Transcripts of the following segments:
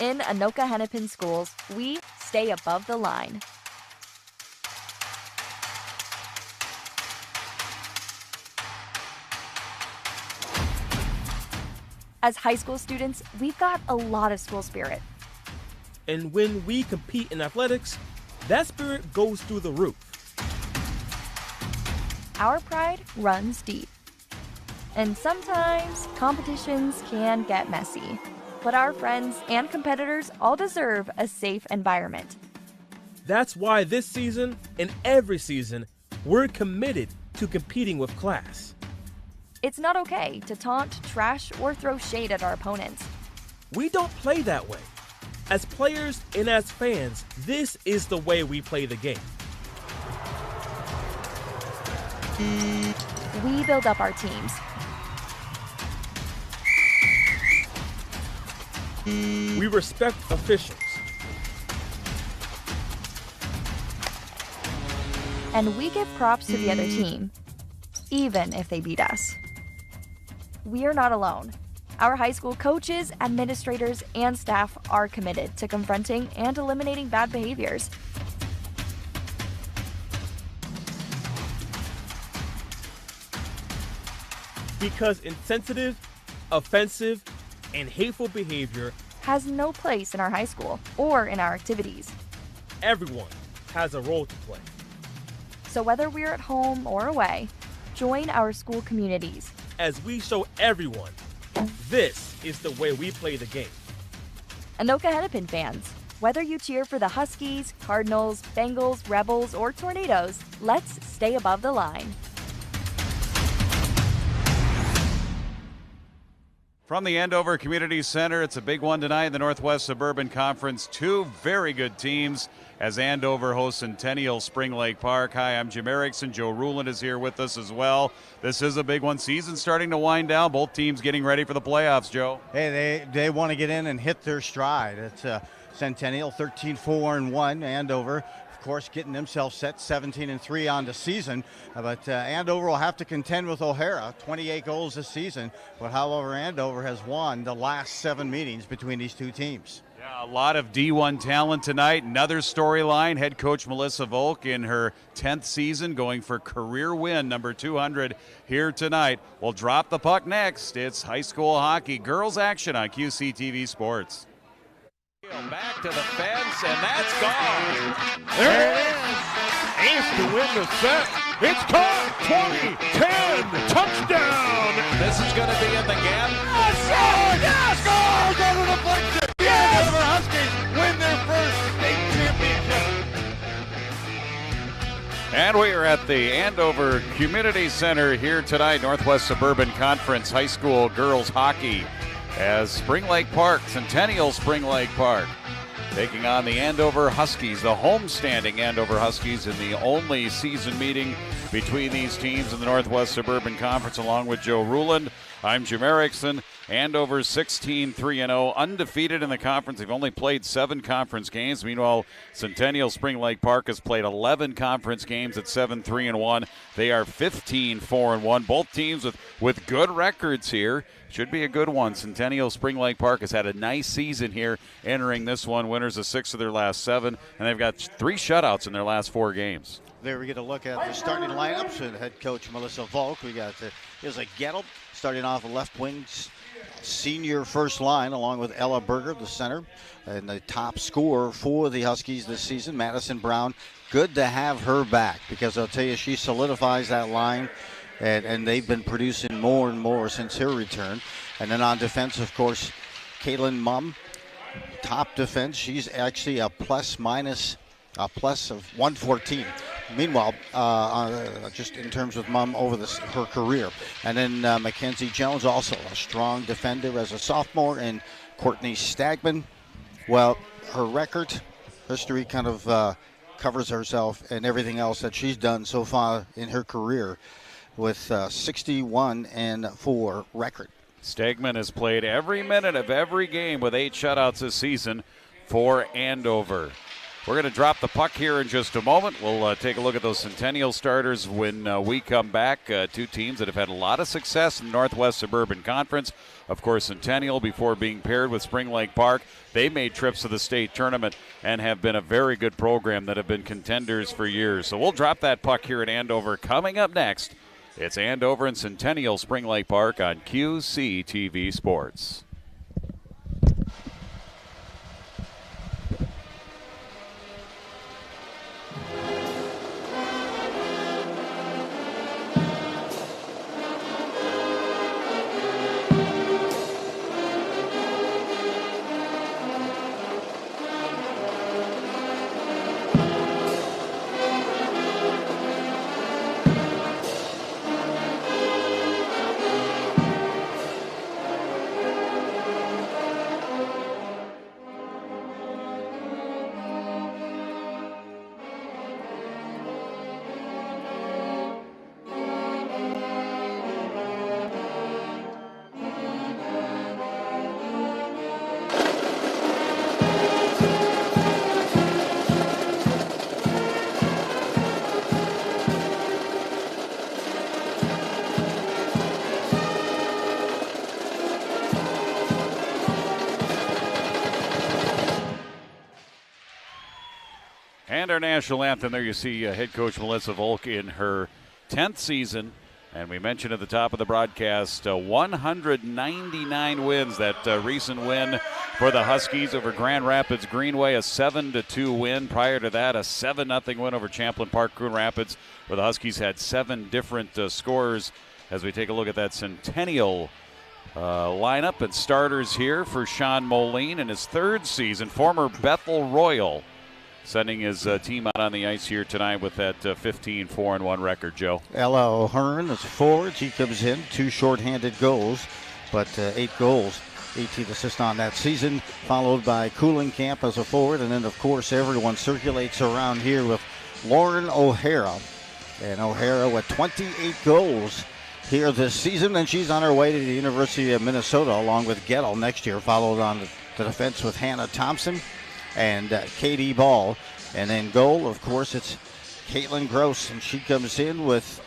In Anoka Hennepin schools, we stay above the line. As high school students, we've got a lot of school spirit. And when we compete in athletics, that spirit goes through the roof. Our pride runs deep. And sometimes competitions can get messy. But our friends and competitors all deserve a safe environment. That's why this season and every season, we're committed to competing with class. It's not okay to taunt, trash, or throw shade at our opponents. We don't play that way. As players and as fans, this is the way we play the game. We build up our teams. We respect officials. And we give props to the other team, even if they beat us. We are not alone. Our high school coaches, administrators, and staff are committed to confronting and eliminating bad behaviors. Because insensitive, offensive, and hateful behavior has no place in our high school or in our activities. Everyone has a role to play. So whether we're at home or away, join our school communities as we show everyone this is the way we play the game. Anoka Hennepin fans, whether you cheer for the Huskies, Cardinals, Bengals, Rebels, or Tornadoes, let's stay above the line. From the Andover Community Center, it's a big one tonight in the Northwest Suburban Conference. Two very good teams as Andover hosts Centennial Spring Lake Park. Hi, I'm Jim Erickson. Joe Ruland is here with us as well. This is a big one. Season starting to wind down. Both teams getting ready for the playoffs, Joe. Hey, they want to get in and hit their stride. It's Centennial 13-4-1. Andover, of course, getting themselves set 17-3 on the season. But Andover will have to contend with O'Hara, 28 goals this season. But however, Andover has won the last 7 meetings between these two teams. Yeah, a lot of D1 talent tonight. Another storyline, head coach Melissa Volk in her 10th season going for career win number 200 here tonight. We'll drop the puck next. It's high school hockey girls action on QCTV Sports. Back to the fence, and that's gone. There it is. Ace to win the set. It's caught. 20-10 touchdown. This is going to be in the gap. Score! Yes! Score! Go to the deflection. Yes! The Huskies win their first state championship. And we are at the Andover Community Center here tonight, Northwest Suburban Conference High School Girls Hockey, as Spring Lake Park, Centennial Spring Lake Park, taking on the Andover Huskies, the homestanding Andover Huskies, in the only season meeting between these teams in the Northwest Suburban Conference. Along with Joe Ruland, I'm Jim Erickson. Andover 16-3-0, undefeated in the conference. They've only played 7 conference games. Meanwhile, Centennial Spring Lake Park has played 11 conference games at 7-3-1. They are 15-4-1. Both teams with good records here. Should be a good one. Centennial Spring Lake Park has had a nice season here entering this one. Winners of 6 of their last 7, and they've got 3 shutouts in their last 4 games. There we get a look at the starting lineups and head coach Melissa Volk. We got here's a Gettle starting off the left wing, senior first line, along with Ella Berger, the center, and the top scorer for the Huskies this season, Madison Brown. Good to have her back, because I'll tell you, she solidifies that line, and they've been producing more and more since her return. And then on defense, of course, Caitlin Mumm, top defense. She's actually a plus of 114. Meanwhile, just in terms of Mumm over her career. And then Mackenzie Jones, also a strong defender as a sophomore, and Courtney Stagman. Well, her record history kind of covers herself and everything else that she's done so far in her career, with 61-4 record. Stegman has played every minute of every game with 8 shutouts this season for Andover. We're going to drop the puck here in just a moment. We'll take a look at those Centennial starters when we come back. Two teams that have had a lot of success in the Northwest Suburban Conference. Of course, Centennial, before being paired with Spring Lake Park, they made trips to the state tournament and have been a very good program that have been contenders for years. So we'll drop that puck here at Andover. Coming up next, it's Andover and Centennial Spring Lake Park on QCTV Sports. And our national anthem, there you see head coach Melissa Volk in her 10th season. And we mentioned at the top of the broadcast, 199 wins. That recent win for the Huskies over Grand Rapids Greenway, a 7-2 win. Prior to that, a 7-0 win over Champlain Park Coon Rapids, where the Huskies had 7 different scorers. As we take a look at that Centennial lineup and starters here for Sean Moline in his 3rd season, former Bethel Royal, sending his team out on the ice here tonight with that 15-4-1 record, Joe. Ella O'Hearn is forward. She comes in, 2 shorthanded goals, but 8 goals, 18 assists on that season, followed by Cooling-Camp as a forward. And then, of course, everyone circulates around here with Lauren O'Hara. And O'Hara with 28 goals here this season, and she's on her way to the University of Minnesota along with Gettle next year, followed on the defense with Hannah Thompson and Katie Ball. And then goal, of course, it's Caitlin Gross, and she comes in with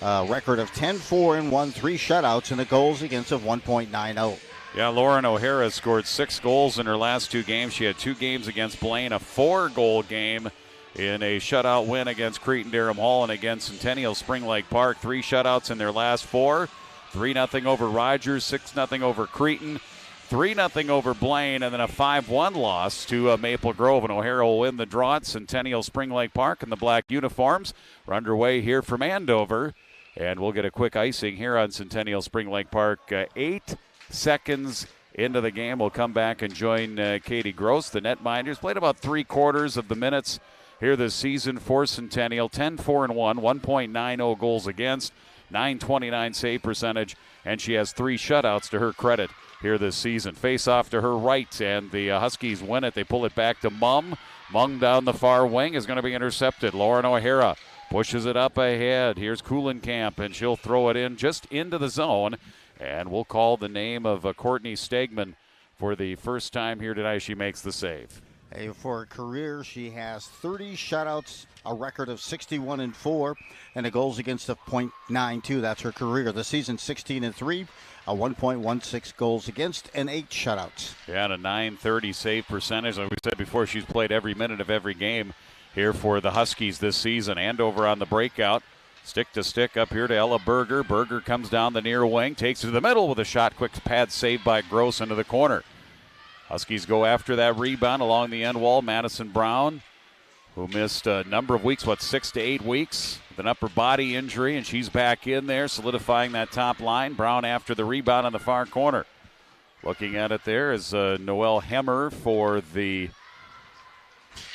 a record of 10-4-1, 3 shutouts, and a goals against of 1.90. Yeah, Lauren O'Hara scored 6 goals in her last 2 games. She had 2 games against Blaine, a 4-goal game in a shutout win against Cretin-Derham Hall and against Centennial Spring Lake Park. 3 shutouts in their last 4. 3-0 over Rogers, 6-0 over Cretin, 3-0 over Blaine, and then a 5-1 loss to Maple Grove. And O'Hara will win the draw at Centennial Spring Lake Park in the black uniforms. We're underway here from Andover, and we'll get a quick icing here on Centennial Spring Lake Park. 8 seconds into the game. We'll come back and join Katie Gross. The netminders played about 3/4 of the minutes here this season for Centennial. 10-4-1, 1.90 goals against, 929 save percentage, and she has 3 shutouts to her credit here this season. Face off to her right, and the Huskies win it. They pull it back to Mung. Mung down the far wing is going to be intercepted. Lauren O'Hara pushes it up ahead. Here's Coolenkamp, and she'll throw it in just into the zone. And we'll call the name of Courtney Stegman for the first time here tonight. She makes the save. Hey, for her career, she has 30 shutouts, a record of 61-4, and a goals against of .92. That's her career. The season 16-3, a 1.16 goals against, and 8 shutouts. Yeah, and a 930 save percentage. Like we said before, she's played every minute of every game here for the Huskies this season. Andover on the breakout. Stick to stick up here to Ella Berger. Berger comes down the near wing, takes it to the middle with a shot. Quick pad save by Gross into the corner. Huskies go after that rebound along the end wall. Madison Brown, who missed a number of weeks, 6 to 8 weeks, with an upper body injury, and she's back in there, solidifying that top line. Brown after the rebound on the far corner. Looking at it there is Noelle Hemmer for the,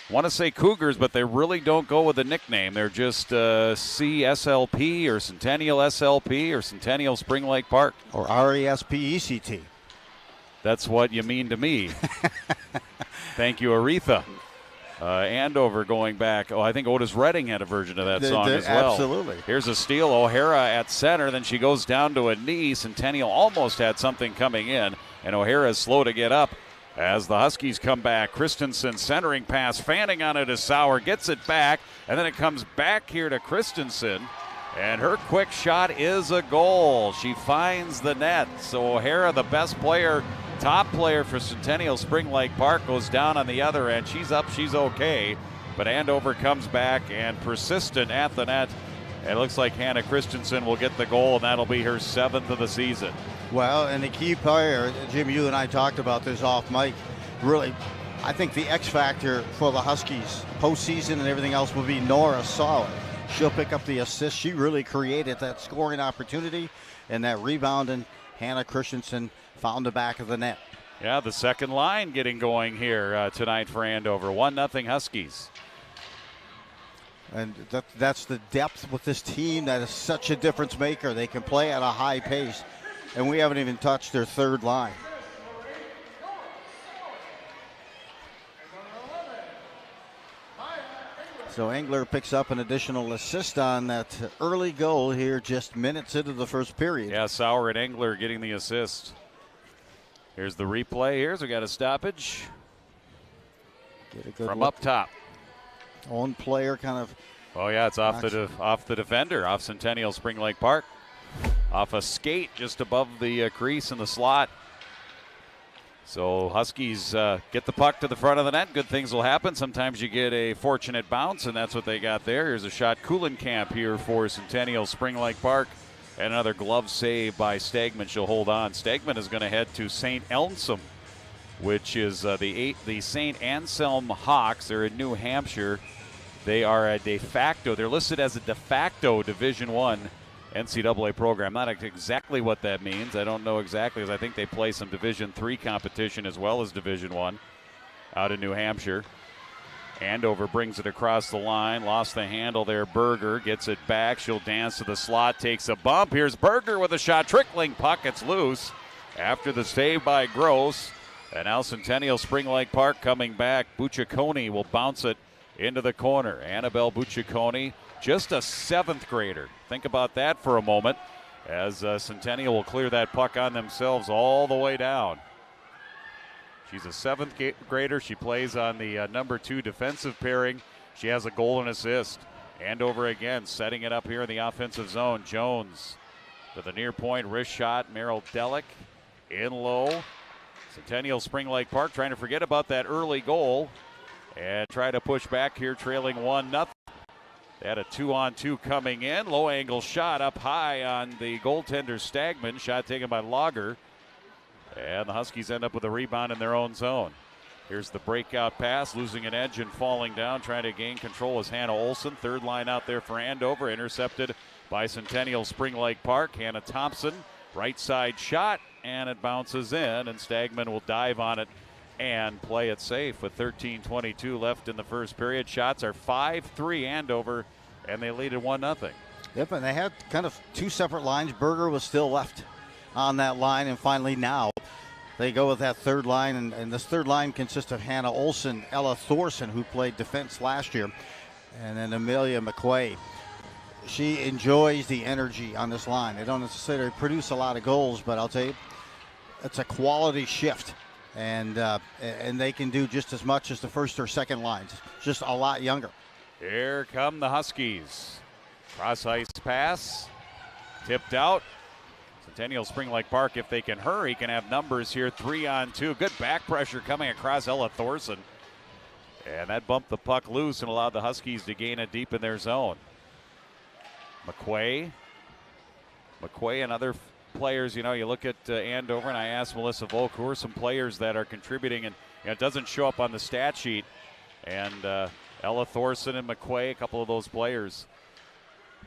I want to say Cougars, but they really don't go with a nickname. They're just CSLP or Centennial SLP or Centennial Spring Lake Park. Or RESPECT. That's what you mean to me. Thank you, Aretha. Andover going back. Oh, I think Otis Redding had a version of that song as well. Absolutely. Here's a steal. O'Hara at center. Then she goes down to a knee. Centennial almost had something coming in, and O'Hara is slow to get up. as the Huskies come back. Christensen centering pass, fanning on it to Sauer, gets it back, and then it comes back here to Christensen. And her quick shot is a goal. She finds the net. So O'Hara, the best player, top player for Centennial Spring Lake Park, goes down on the other end. She's up, she's okay. But Andover comes back and persistent at the net. It looks like Hannah Christensen will get the goal, and that'll be her 7th of the season. Well, and the key player, Jim, you and I talked about this off mic, really, I think the X factor for the Huskies postseason and everything else will be Nora Sauer. She'll pick up the assist. She really created that scoring opportunity and that rebound, and Hannah Christensen found the back of the net. Yeah, the second line getting going here tonight for Andover. 1-0 Huskies. And that's the depth with this team. That is such a difference maker. They can play at a high pace, and we haven't even touched their third line. So Engler picks up an additional assist on that early goal here just minutes into the first period. Yeah, Sauer and Engler getting the assist. Here's the replay. We got a stoppage. Get a good from look. Up top. Own player kind of. Oh yeah, it's off the defender, off Centennial Spring Lake Park. Off a skate just above the crease in the slot. So Huskies get the puck to the front of the net. Good things will happen. Sometimes you get a fortunate bounce, and that's what they got there. Here's a shot. Kuhlenkamp here for Centennial Spring Lake Park. And another glove save by Stegman. She'll hold on. Stegman is going to head to St. Elmsome, which is the St. Anselm Hawks. They're in New Hampshire. They are a de facto. They're listed as a de facto Division I NCAA program. Not exactly what that means. I don't know exactly, because I think they play some Division III competition as well as Division I out in New Hampshire. Andover brings it across the line. Lost the handle there. Berger gets it back. She'll dance to the slot. Takes a bump. Here's Berger with a shot. Trickling puck. It's loose after the save by Gross. And now Centennial Spring Lake Park coming back. Bucciaconi will bounce it into the corner. Annabelle Bucciaconi, just a 7th grader. Think about that for a moment, as Centennial will clear that puck on themselves all the way down. She's a 7th grader. She plays on the number 2 defensive pairing. She has a goal and assist. Andover again setting it up here in the offensive zone. Jones to the near point, wrist shot. Merrill Delic in low. Centennial Spring Lake Park trying to forget about that early goal and try to push back here, trailing 1-0. They had a 2-on-2 coming in. Low angle shot up high on the goaltender Stegman. Shot taken by Lager. And the Huskies end up with a rebound in their own zone. Here's the breakout pass, losing an edge and falling down. Trying to gain control is Hannah Olson. Third line out there for Andover. Intercepted by Centennial Spring Lake Park. Hannah Thompson, right side shot, and it bounces in. And Stegman will dive on it and play it safe with 13:22 left in the first period. Shots are 5-3 Andover, and they lead at 1-0. Yep, and they had kind of 2 separate lines. Berger was still left on that line, and finally now they go with that third line, and this third line consists of Hannah Olson, Ella Thorson, who played defense last year, and then Amelia McQuay. She enjoys the energy on this line. They don't necessarily produce a lot of goals, but I'll tell you, it's a quality shift, and they can do just as much as the first or second lines, just a lot younger. Here come the Huskies. Cross ice pass, tipped out. Centennial Spring Lake Park, if they can hurry, can have numbers here. 3-on-2. Good back pressure coming across Ella Thorson. And that bumped the puck loose and allowed the Huskies to gain it deep in their zone. McQuay and other players, you look at Andover, and I asked Melissa Volk, who are some players that are contributing, and it doesn't show up on the stat sheet. And Ella Thorson and McQuay, a couple of those players,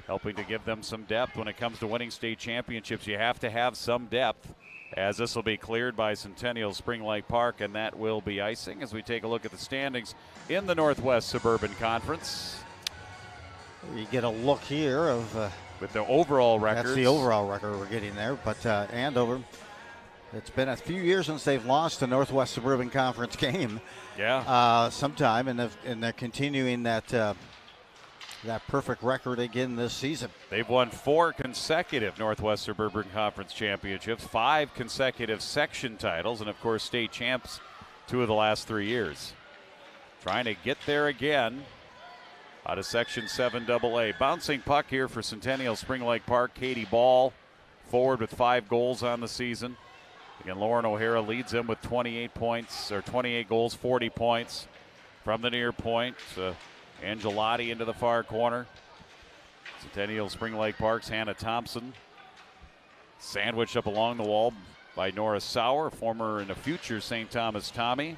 helping to give them some depth when it comes to winning state championships. You have to have some depth, as this will be cleared by Centennial Spring Lake Park, and that will be icing as we take a look at the standings in the Northwest Suburban Conference. You get a look here of with the overall record. That's the overall record we're getting there, but Andover, it's been a few years since they've lost a Northwest Suburban Conference game. Yeah. Sometime, and they're continuing that perfect record again this season. They've won 4 consecutive Northwest Suburban Conference championships, 5 consecutive section titles, and of course state champs 2 of the last 3 years. Trying to get there again out of Section 7 AA. Bouncing puck here for Centennial Spring Lake Park. Katie Ball forward with 5 goals on the season. Again, Lauren O'Hara leads them with 28 points, or 28 goals, 40 points. From the near point, Angelotti into the far corner. Centennial Spring Lake Park's Hannah Thompson. Sandwiched up along the wall by Nora Sauer, former and a future St. Thomas Tommy.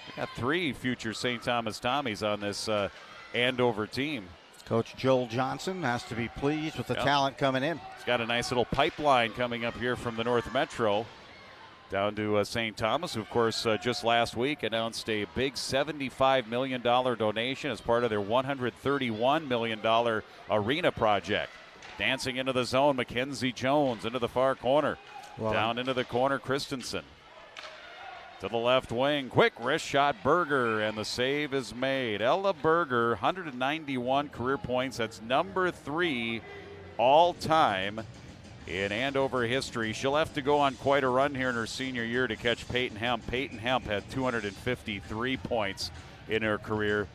We got 3 future St. Thomas Tommies on this Andover team. Coach Joel Johnson has to be pleased with the talent coming in. He's got a nice little pipeline coming up here from the North Metro down to St. Thomas, who, of course, just last week announced a big $75 million donation as part of their $131 million arena project. Dancing into the zone, Mackenzie Jones into the far corner. Well, down into the corner, Christensen. To the left wing, quick wrist shot, Berger, and the save is made. Ella Berger, 191 career points. That's number 3 all-time in Andover history. She'll have to go on quite a run here in her senior year to catch Peyton Hemp. Peyton Hemp had 253 points in her career,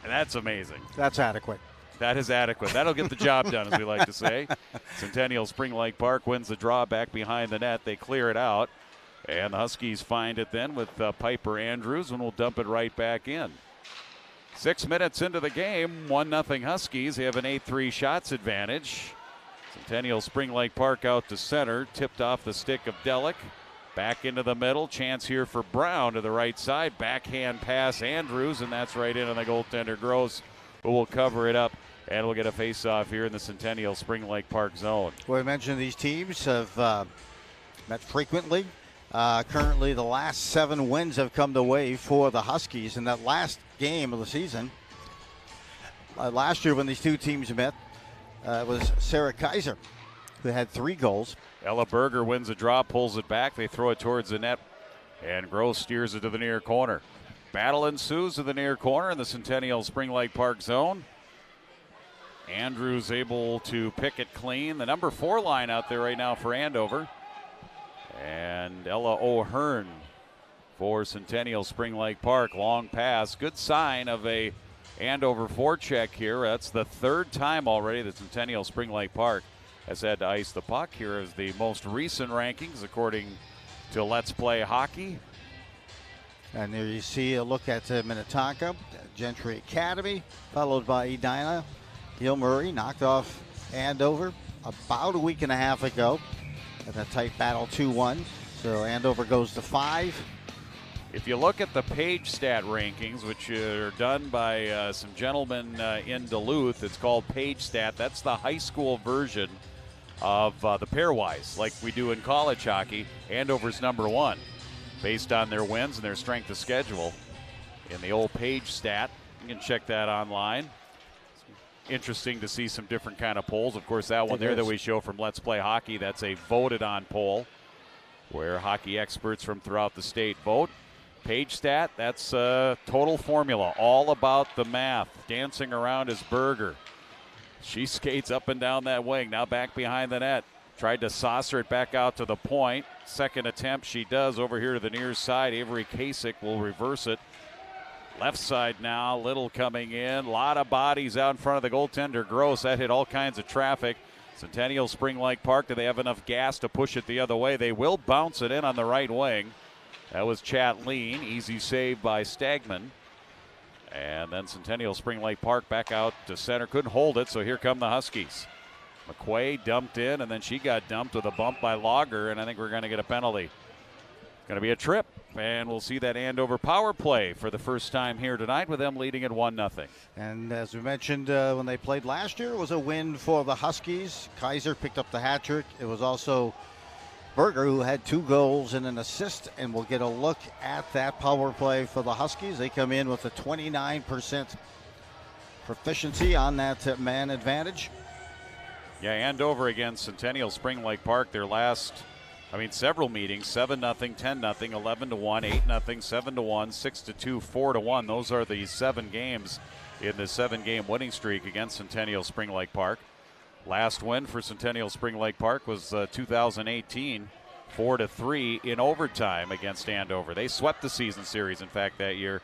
and that's amazing. That's adequate. That is adequate. That'll get the job done, as we like to say. Centennial Spring Lake Park wins the draw back behind the net. They clear it out, and the Huskies find it then with Piper Andrews, and we'll dump it right back in. 6 minutes into the game, 1-0 Huskies. They have an 8-3 shots advantage. Centennial Spring Lake Park out to center, tipped off the stick of Delic. Back into the middle, chance here for Brown to the right side. Backhand pass Andrews, and that's right in on the goaltender Gross, who will cover it up. And we'll get a face-off here in the Centennial Spring Lake Park zone. Well, I mentioned these teams have met frequently. Currently, the last 7 wins have come the way for the Huskies. In that last game of the season, last year when these 2 teams met, it was Sarah Kaiser who had 3 goals. Ella Berger wins a draw, pulls it back. They throw it towards the net, and Gross steers it to the near corner. Battle ensues to the near corner in the Centennial Spring Lake Park zone. Andrews able to pick it clean. The number 4 line out there right now for Andover. And Ella O'Hearn for Centennial Spring Lake Park. Long pass. Good sign of a Andover forecheck here. That's the 3rd time already that Centennial Spring Lake Park has had to ice the puck. Here is the most recent rankings according to Let's Play Hockey. And there you see a look at Minnetonka, Gentry Academy, followed by Edina. Gil Murray knocked off Andover about a week and a half ago in a tight battle, 2-1. So Andover goes to 5. If you look at the page stat rankings, which are done by some gentlemen in Duluth, it's called Page Stat. That's the high school version of the pairwise, like we do in college hockey. Andover's number 1, based on their wins and their strength of schedule in the old Page Stat. You can check that online. Interesting to see some different kind of polls. Of course, that one there that we show from Let's Play Hockey, that's a voted on poll where hockey experts from throughout the state vote. Page Stat, that's total formula, all about the math. Dancing around is Berger. She skates up and down that wing, now back behind the net. Tried to saucer it back out to the point. Second attempt she does over here to the near side. Avery Kasich will reverse it. Left side now, Little coming in. A lot of bodies out in front of the goaltender, Gross. That hit all kinds of traffic. Centennial Spring Lake Park, do they have enough gas to push it the other way? They will bounce it in on the right wing. That was Chat Lean. Easy save by Stagman. And then Centennial Spring Lake Park back out to center. Couldn't hold it, so here come the Huskies. McQuay dumped in, and then she got dumped with a bump by Lager, and I think we're going to get a penalty. It's going to be a trip, and we'll see that Andover power play for the first time here tonight with them leading at 1-0. And as we mentioned when they played last year, it was a win for the Huskies. Kaiser picked up the hat trick. It was also Berger who had 2 goals and an assist, and we'll get a look at that power play for the Huskies. They come in with a 29% proficiency on that man advantage. Yeah, Andover against Centennial Spring Lake Park, their last, several meetings, 7-0, 10-0, 11-1, 8-0, 7-1, 6-2, 4-1. Those are the 7 games in the 7-game winning streak against Centennial Spring Lake Park. Last win for Centennial Spring Lake Park was 2018 4-3 in overtime against Andover. They swept the season series, in fact, that year,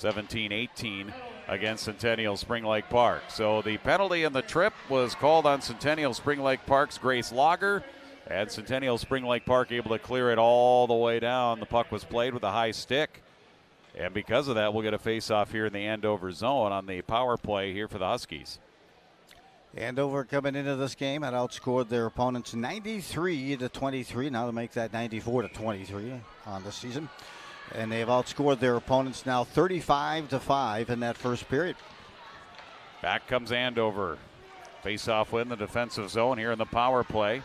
17-18 against Centennial Spring Lake Park. So the penalty in the trip was called on Centennial Spring Lake Park's Grace Lager, and Centennial Spring Lake Park able to clear it all the way down. The puck was played with a high stick, and because of that, we'll get a face-off here in the Andover zone on the power play here for the Huskies. Andover coming into this game had outscored their opponents 93-23. Now to make that 94-23 on the season. And they've outscored their opponents now 35-5 in that first period. Back comes Andover. Face-off win the defensive zone here in the power play.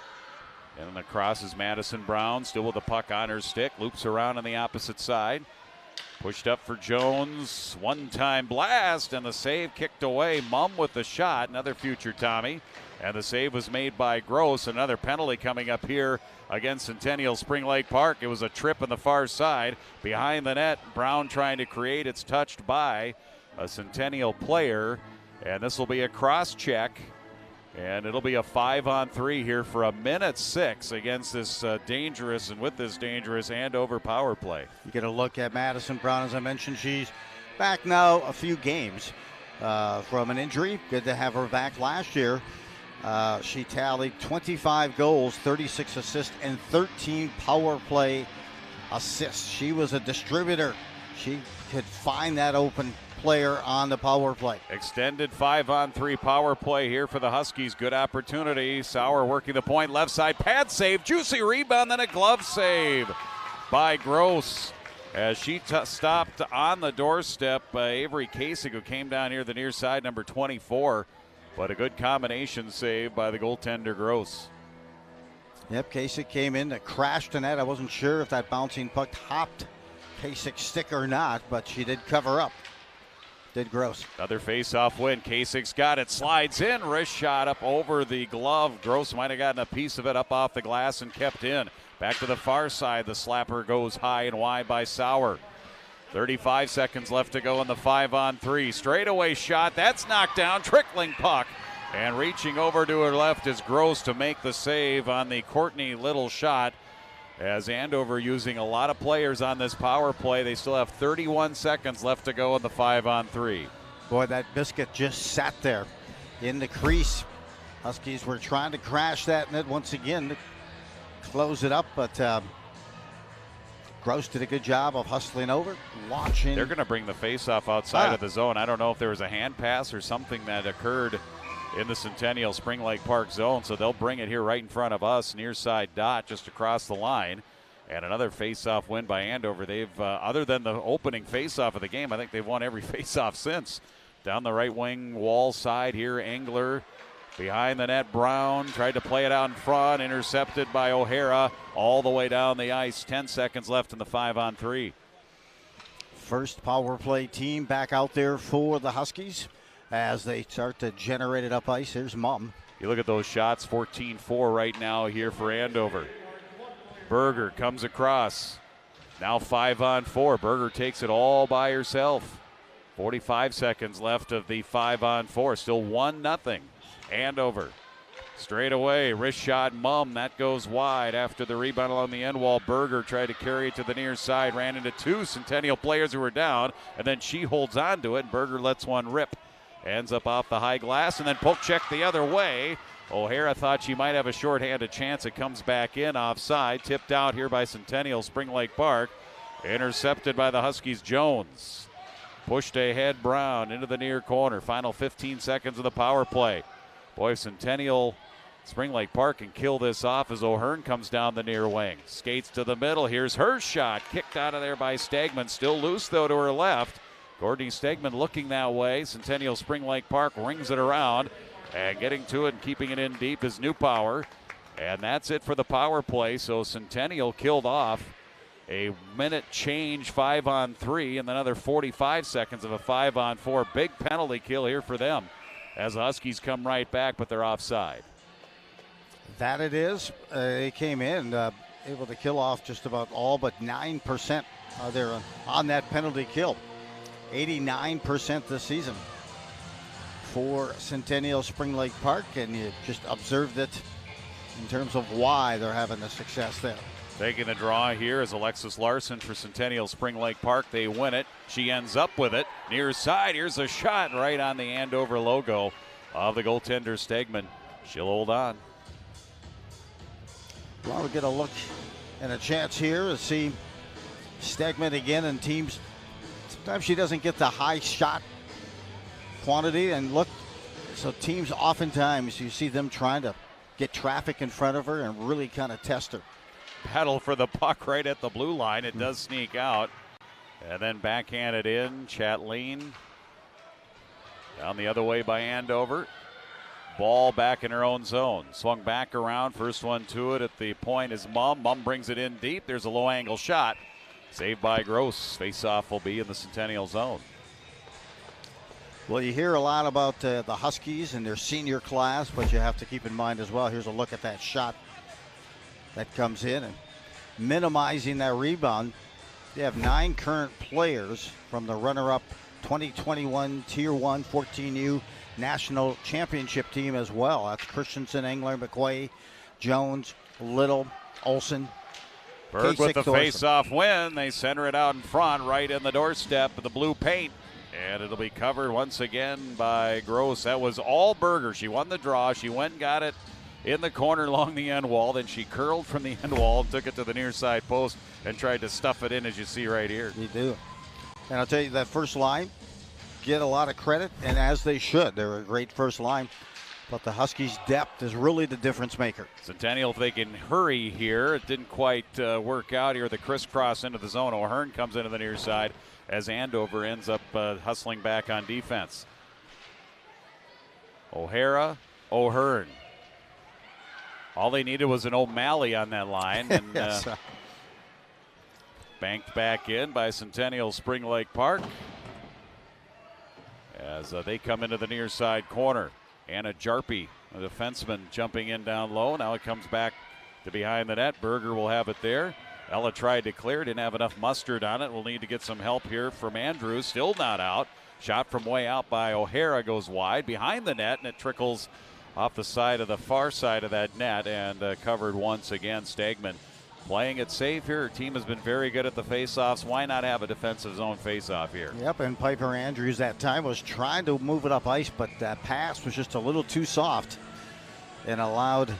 And across is Madison Brown, still with the puck on her stick. Loops around on the opposite side. Pushed up for Jones. One-time blast, and the save kicked away. Mumm with the shot, another future Tommy. And the save was made by Gross. Another penalty coming up here against Centennial Spring Lake Park. It was a trip on the far side. Behind the net, Brown trying to create. It's touched by a Centennial player. And this will be a cross-check. And it'll be a 5-on-3 here for a minute 6 against this dangerous Andover power play. You get a look at Madison Brown. As I mentioned, she's back now a few games from an injury. Good to have her back. Last year, she tallied 25 goals, 36 assists, and 13 power play assists. She was a distributor. She could find that open player on the power play. Extended 5-on-3 power play here for the Huskies. Good opportunity. Sauer working the point, left side pad save, juicy rebound, then a glove save by Gross as she stopped on the doorstep. Avery Kasich, who came down here the near side, number 24, but a good combination save by the goaltender Gross. Yep, Kasich came in, crashed the net. I wasn't sure if that bouncing puck hopped Kasich's stick or not, but she did cover up. Did Gross. Another face-off win. Kasich's got it, slides in, wrist shot up over the glove. Gross might have gotten a piece of it up off the glass and kept in. Back to the far side, the slapper goes high and wide by Sauer. 35 seconds left to go in the 5-on-3. Straightaway shot, that's knocked down, trickling puck. And reaching over to her left is Gross to make the save on the Courtney Little shot. As Andover using a lot of players on this power play, they still have 31 seconds left to go in the 5-on-3. Boy, that biscuit just sat there in the crease. Huskies were trying to crash that net once again to close it up, but Gross did a good job of hustling over, launching. They're going to bring the face-off outside of the zone. I don't know if there was a hand pass or something that occurred in the Centennial Spring Lake Park zone, so they'll bring it here right in front of us, near side dot, just across the line. And another face-off win by Andover. They've, other than the opening face-off of the game, I think they've won every face-off since. Down the right wing wall side here, Engler. Behind the net, Brown tried to play it out in front, intercepted by O'Hara all the way down the ice. 10 seconds left in the 5-on-3. First power play team back out there for the Huskies as they start to generate it up ice. Here's Mumm. You look at those shots, 14-4 right now here for Andover. Berger comes across. Now 5-on-4. Berger takes it all by herself. 45 seconds left of the 5-on-4. Still 1-0. Andover. Straight away, wrist shot, Mumm. That goes wide after the rebound along the end wall. Berger tried to carry it to the near side. Ran into two Centennial players who were down. And then she holds on to it. Berger lets one rip. Ends up off the high glass, and then poke check the other way. O'Hara thought she might have a shorthanded chance. It comes back in offside. Tipped out here by Centennial Spring Lake Park. Intercepted by the Huskies, Jones. Pushed ahead, Brown into the near corner. Final 15 seconds of the power play. Boy, Centennial Spring Lake Park can kill this off as O'Hearn comes down the near wing. Skates to the middle. Here's her shot. Kicked out of there by Stegman. Still loose, though, to her left. Courtney Stegman looking that way. Centennial Spring Lake Park rings it around. And getting to it and keeping it in deep is Newpower. And that's it for the power play. So Centennial killed off a minute change 5-on-3 and another 45 seconds of a 5-on-4. Big penalty kill here for them as the Huskies come right back, but they're offside. That it is. They came in able to kill off just about all but 9% there on that penalty kill. 89% this season for Centennial Spring Lake Park, and you just observed it in terms of why they're having the success there. Taking the draw here is Alexis Larson for Centennial Spring Lake Park. They win it. She ends up with it. Near side, here's a shot right on the Andover logo of the goaltender Stegman. She'll hold on. Well, we get a look and a chance here to see Stegman again, and teams, sometimes she doesn't get the high shot quantity, and look, so teams oftentimes you see them trying to get traffic in front of her and really kind of test her. Battle for the puck right at the blue line. It does sneak out. And then backhanded in. Chatleen down the other way by Andover. Ball back in her own zone. Swung back around. First one to it at the point is Mum. Mum brings it in deep. There's a low angle shot. Saved by Gross. Face-off will be in the Centennial zone. Well, you hear a lot about the Huskies and their senior class, but you have to keep in mind as well, here's a look at that shot that comes in and minimizing that rebound. They have 9 current players from the runner-up 2021 Tier 1 14U National Championship team as well. That's Christensen, Engler, McQuay, Jones, Little, Olson. Berg with the face-off win. They center it out in front, right in the doorstep of the blue paint. And it'll be covered once again by Gross. That was all Berger. She won the draw. She went and got it in the corner along the end wall. Then she curled from the end wall and took it to the near side post and tried to stuff it in, as you see right here. You do. And I'll tell you, that first line, get a lot of credit, and as they should. They're a great first line. But the Huskies' depth is really the difference maker. Centennial, if they can hurry here. It didn't quite work out here. The crisscross into the zone. O'Hearn comes into the near side as Andover ends up hustling back on defense. O'Hara, O'Hearn. All they needed was an O'Malley on that line. And yes. Banked back in by Centennial Spring Lake Park as they come into the near side corner. Anna Jarpy, a defenseman, jumping in down low. Now it comes back to behind the net. Berger will have it there. Ella tried to clear, didn't have enough mustard on it. We'll need to get some help here from Andrews. Still not out. Shot from way out by O'Hara goes wide behind the net, and it trickles off the side of the far side of that net and covered once again. Stegman playing it safe here. Her team has been very good at the faceoffs. Why not have a defensive zone faceoff here? Yep, and Piper Andrews that time was trying to move it up ice, but that pass was just a little too soft and allowed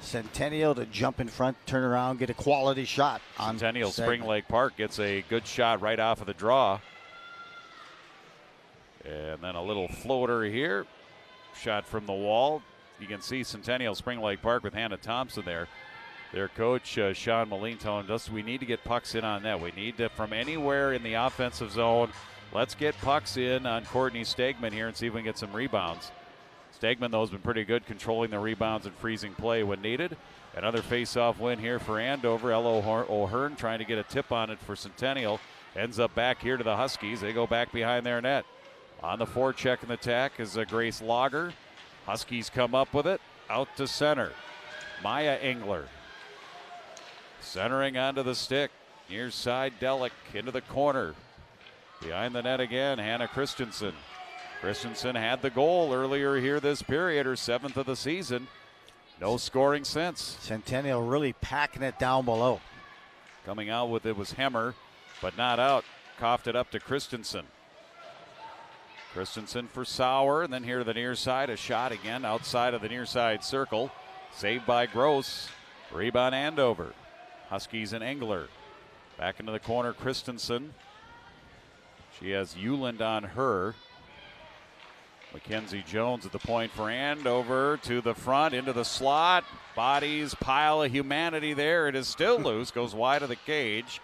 Centennial to jump in front, turn around, get a quality shot on Centennial. Stegman. Spring Lake Park gets a good shot right off of the draw. And then a little floater here. Shot from the wall. You can see Centennial Spring Lake Park with Hannah Thompson there. Their coach, Sean Moline, telling us we need to get pucks in on net. We need to, from anywhere in the offensive zone, let's get pucks in on Courtney Stegman here and see if we can get some rebounds. Stegman, though, has been pretty good controlling the rebounds and freezing play when needed. Another face-off win here for Andover. Ella O'Hearn trying to get a tip on it for Centennial. Ends up back here to the Huskies. They go back behind their net. On the forecheck and attack is Grace Lager. Huskies come up with it. Out to center. Maya Engler. Centering onto the stick. Near side, Delic into the corner. Behind the net again, Hannah Christensen. Christensen had the goal earlier here this period, her 7th of the season. No scoring since. Centennial really packing it down below. Coming out with it was Hemmer, but not out. Coughed it up to Christensen. Christensen for Sauer, and then here to the near side, a shot again outside of the near side circle. Saved by Gross. Rebound Andover. Huskies and Engler. Back into the corner, Christensen. She has Euland on her. Mackenzie Jones at the point for Andover, to the front, into the slot. Bodies, pile of humanity there. It is still loose, goes wide of the cage.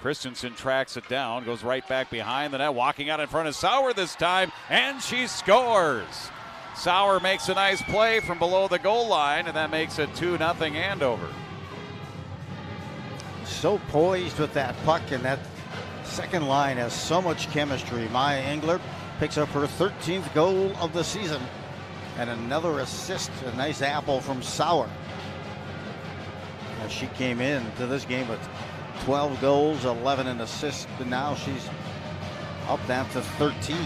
Christensen tracks it down, goes right back behind the net, walking out in front of Sauer this time, and she scores. Sauer makes a nice play from below the goal line, and that makes it 2-0 Andover. So poised with that puck, and that second line has so much chemistry. Maya Engler picks up her 13th goal of the season, and another assist, a nice apple from Sauer. As she came into this game with 12 goals, 11 and assists, and now she's up that to 13.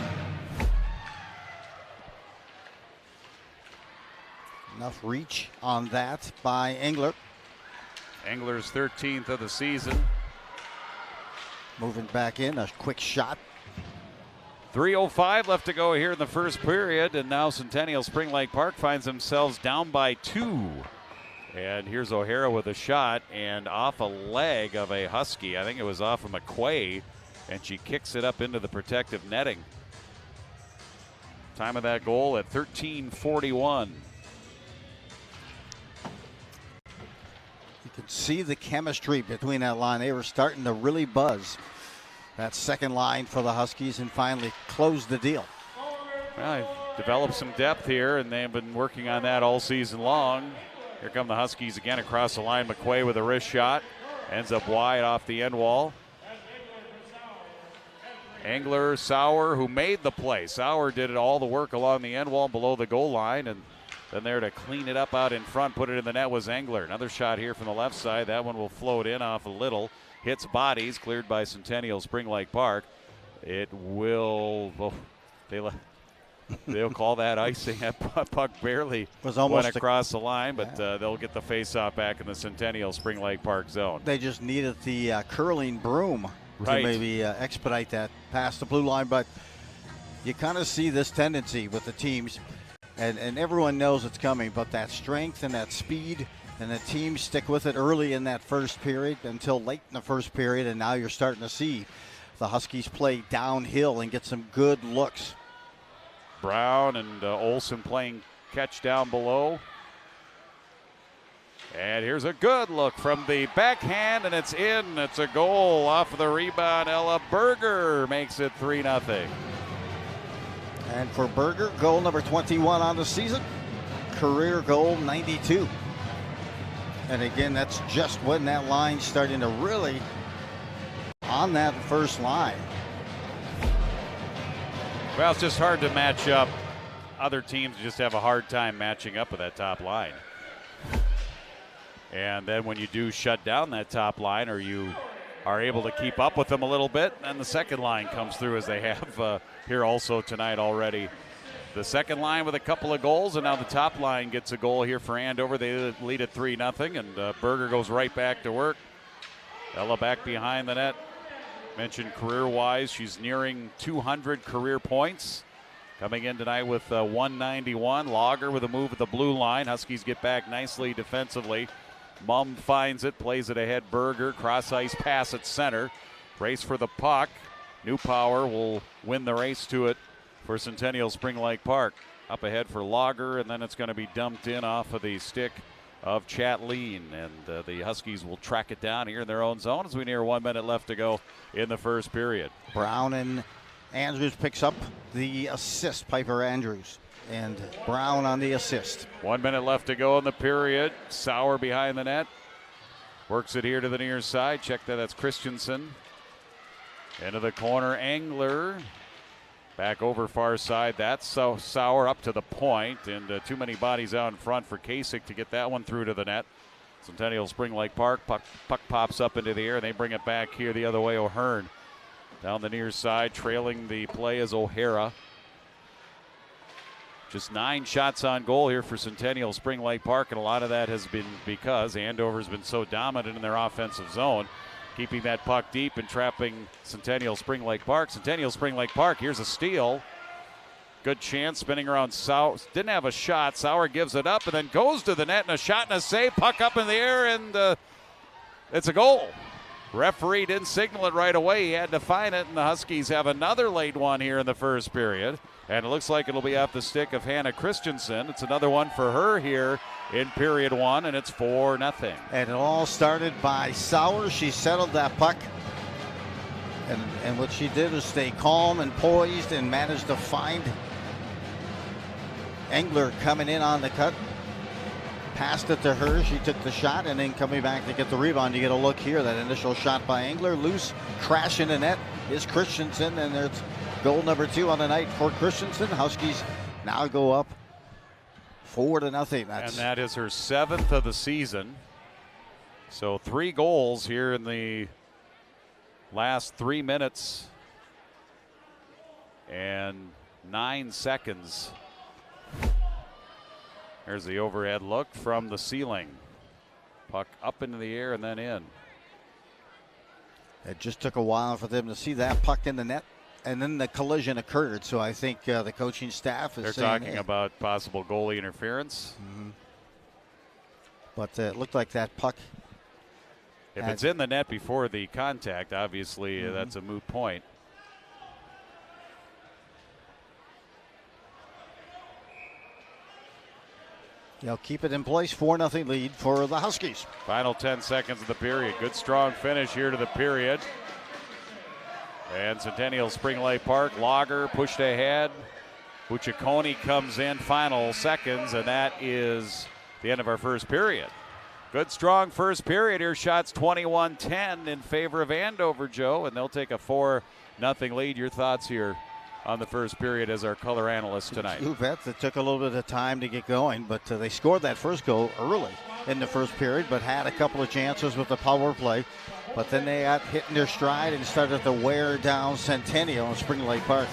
Enough reach on that by Engler. Engler's 13th of the season. Moving back in, a quick shot. 3:05 left to go here in the first period, and now Centennial Spring Lake Park finds themselves down by 2. And here's O'Hara with a shot, and off a leg of a Husky. I think it was off of McQuay, and she kicks it up into the protective netting. Time of that goal at 13:41. You can see the chemistry between that line. They were starting to really buzz. That second line for the Huskies and finally closed the deal. Well, developed some depth here, and they've been working on that all season long. Here come the Huskies again across the line. McQuay with a wrist shot. Ends up wide off the end wall. Engler, Sauer, who made the play. Sauer did it all the work along the end wall below the goal line, and then there to clean it up out in front, put it in the net was Engler. Another shot here from the left side. That one will float in off a little. Hits bodies, cleared by Centennial Spring Lake Park. It will, they'll call that icing. That puck barely went across the line, but they'll get the face-off back in the Centennial Spring Lake Park zone. They just needed the curling broom to maybe expedite that past the blue line, but you kind of see this tendency with the teams, and everyone knows it's coming, but that strength and that speed, and the teams stick with it early in that first period until late in the first period, and now you're starting to see the Huskies play downhill and get some good looks. Brown and Olsen playing catch down below. And here's a good look from the backhand, and it's in. It's a goal off of the rebound. Ella Berger makes it 3-0. And for Berger, goal number 21 on the season. Career goal 92. And again, that's just when that line's starting to really on that first line. Well, it's just hard to match up. Other teams just have a hard time matching up with that top line. And then when you do shut down that top line, or you are able to keep up with them a little bit, and the second line comes through as they have here also tonight already. The second line with a couple of goals, and now the top line gets a goal here for Andover. They lead at 3-0, and Berger goes right back to work. Ella back behind the net. Mentioned career-wise, she's nearing 200 career points. Coming in tonight with 191. Lager with a move at the blue line. Huskies get back nicely defensively. Mumm finds it, plays it ahead. Berger, cross-ice pass at center. Race for the puck. Newpower will win the race to it for Centennial Spring Lake Park. Up ahead for Lager, and then it's going to be dumped in off of the stick of Chatleen, and the Huskies will track it down here in their own zone as we near 1 minute left to go in the first period. Brown and Andrews picks up the assist, Piper Andrews, and Brown on the assist. 1 minute left to go in the period. Sauer behind the net. Works it here to the near side. Check that, that's Christensen. Into the corner, Engler. Back over far side. That's Sauer up to the point, and too many bodies out in front for Kasich to get that one through to the net. Centennial Spring Lake Park. Puck pops up into the air, and they bring it back here the other way. O'Hearn down the near side. Trailing the play is O'Hara. Just 9 shots on goal here for Centennial Spring Lake Park, and a lot of that has been because Andover's been so dominant in their offensive zone, keeping that puck deep and trapping Centennial Spring Lake Park. Centennial Spring Lake Park, here's a steal. Good chance, spinning around Sauer. Didn't have a shot. Sauer gives it up and then goes to the net, and a shot and a save. Puck up in the air, and it's a goal. Referee didn't signal it right away. He had to find it, and the Huskies have another late one here in the first period. And it looks like it'll be off the stick of Hannah Christensen. It's another one for her here in period 1, and it's 4-0. And it all started by Sauer. She settled that puck. And what she did was stay calm and poised and managed to find Engler coming in on the cut. Passed it to her. She took the shot, and then coming back to get the rebound. You get a look here. That initial shot by Engler. Loose, crash in the net is Christensen, and there's goal number 2 on the night for Christensen. Huskies now go up 4-0. And that is her 7th of the season. So 3 goals here in the last 3 minutes and 9 seconds. There's the overhead look from the ceiling. Puck up into the air and then in. It just took a while for them to see that puck in the net, and then the collision occurred. So I think the coaching staff is They're saying, talking about possible goalie interference. Mm-hmm. But it looked like that puck. If it's in the net before the contact, obviously that's a moot point. They'll keep it in place. 4-0 lead for the Huskies. Final 10 seconds of the period. Good strong finish here to the period. And Centennial Spring Lake Park. Lager pushed ahead. Bucciaconi comes in final seconds, and that is the end of our first period. Good strong first period here. Shots 21-10 in favor of Andover, Joe, and they'll take a 4-0 lead. Your thoughts here on the first period as our color analyst tonight? You bet. It took a little bit of time to get going, but they scored that first goal early in the first period, but had a couple of chances with the power play. But then they got hit in their stride and started to wear down Centennial in Spring Lake Park.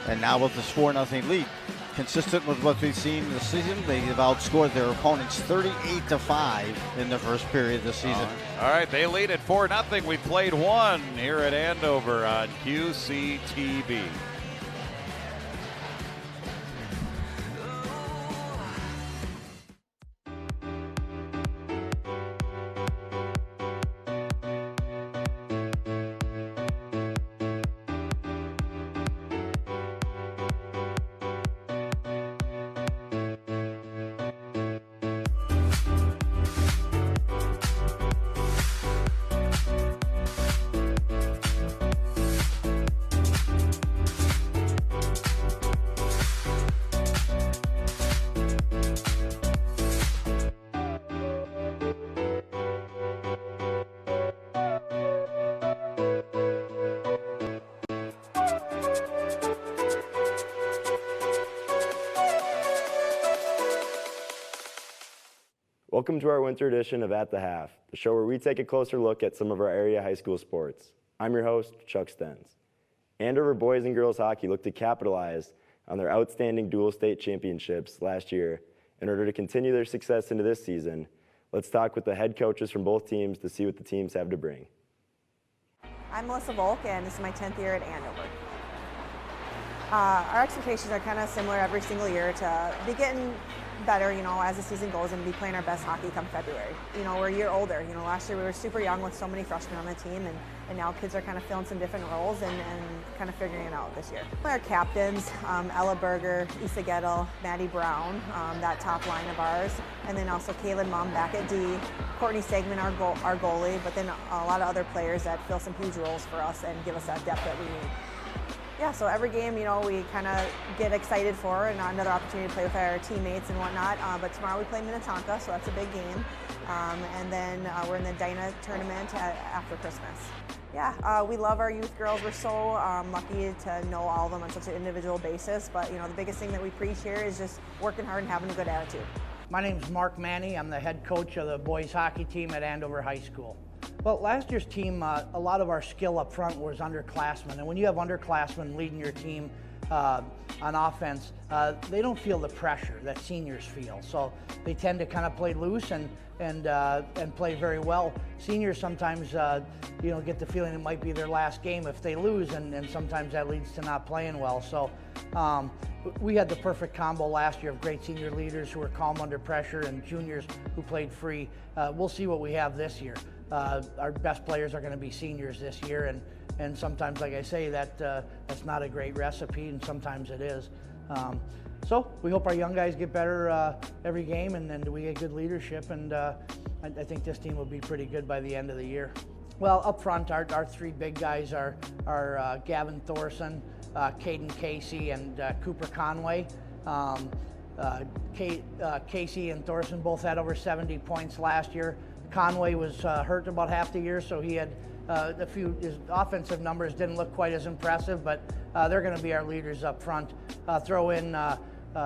And now with this 4-0 lead, consistent with what we've seen this season, they have outscored their opponents 38-5 in the first period this season. All right, they lead at 4-0. We played one here at Andover on QCTV. Welcome to our winter edition of At the Half, the show where we take a closer look at some of our area high school sports. I'm your host, Chuck Stens. Andover boys and girls hockey look to capitalize on their outstanding dual state championships last year. In order to continue their success into this season, let's talk with the head coaches from both teams to see what the teams have to bring. I'm Melissa Volk, and this is my 10th year at Andover. Our expectations are kind of similar every single year to be getting better, as the season goes and be playing our best hockey come February. We're a year older. Last year we were super young with so many freshmen on the team, and now kids are kind of filling some different roles and kind of figuring it out this year. Our captains, Ella Berger, Issa Gettle, Maddie Brown, that top line of ours, and then also Kaylin Mum back at D, Courtney Stegman, our goalie, but then a lot of other players that fill some huge roles for us and give us that depth that we need. Yeah, so every game, we kind of get excited for and another opportunity to play with our teammates and whatnot. But tomorrow we play Minnetonka, so that's a big game. And then we're in the Dyna tournament after Christmas. Yeah, we love our youth girls. We're so lucky to know all of them on such an individual basis. But, the biggest thing that we preach here is just working hard and having a good attitude. My name's Mark Manny. I'm the head coach of the boys hockey team at Andover High School. Well, last year's team, a lot of our skill up front was underclassmen. And when you have underclassmen leading your team on offense, they don't feel the pressure that seniors feel. So they tend to kind of play loose and play very well. Seniors sometimes, get the feeling it might be their last game if they lose, and sometimes that leads to not playing well. So we had the perfect combo last year of great senior leaders who were calm under pressure and juniors who played free. We'll see what we have this year. Our best players are going to be seniors this year, and sometimes, like I say, that's not a great recipe, and sometimes it is. So we hope our young guys get better every game, and then we get good leadership, and I think this team will be pretty good by the end of the year. Well, up front, our three big guys are Gavin Thorson, Caden Casey, and Cooper Conway. Casey and Thorson both had over 70 points last year. Conway was hurt about half the year, so he had his offensive numbers didn't look quite as impressive, but they're going to be our leaders up front. Throw in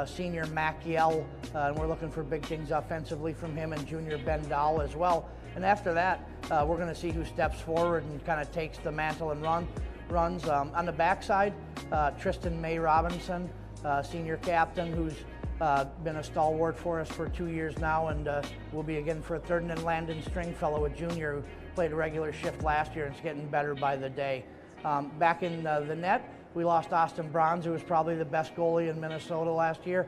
senior Mac Yell, and we're looking for big things offensively from him, and junior Ben Dahl as well. And after that, we're going to see who steps forward and kind of takes the mantle and runs. On the backside, Tristan May Robinson, senior captain, who's been a stalwart for us for 2 years now, and will be again for a third. And then Landon Stringfellow, a junior who played a regular shift last year and is getting better by the day. Back in the net, we lost Austin Bronze, who was probably the best goalie in Minnesota last year.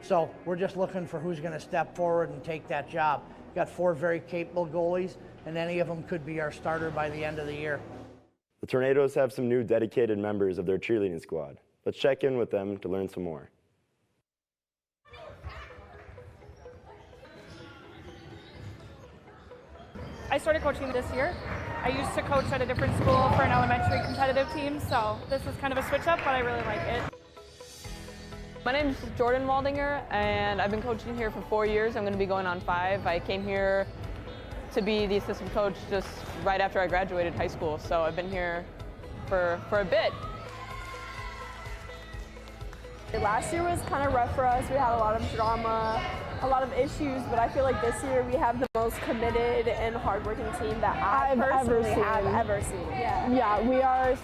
So we're just looking for who's going to step forward and take that job. We've got 4 very capable goalies, and any of them could be our starter by the end of the year. The Tornadoes have some new dedicated members of their cheerleading squad. Let's check in with them to learn some more. I started coaching this year. I used to coach at a different school for an elementary competitive team, so this is kind of a switch up, but I really like it. My name is Jordan Waldinger, and I've been coaching here for 4 years. I'm going to be going on 5. I came here to be the assistant coach just right after I graduated high school, so I've been here for a bit. Last year was kind of rough for us. We had a lot of drama, a lot of issues, but I feel like this year we have the most committed and hardworking team that I've ever seen. Yeah, we are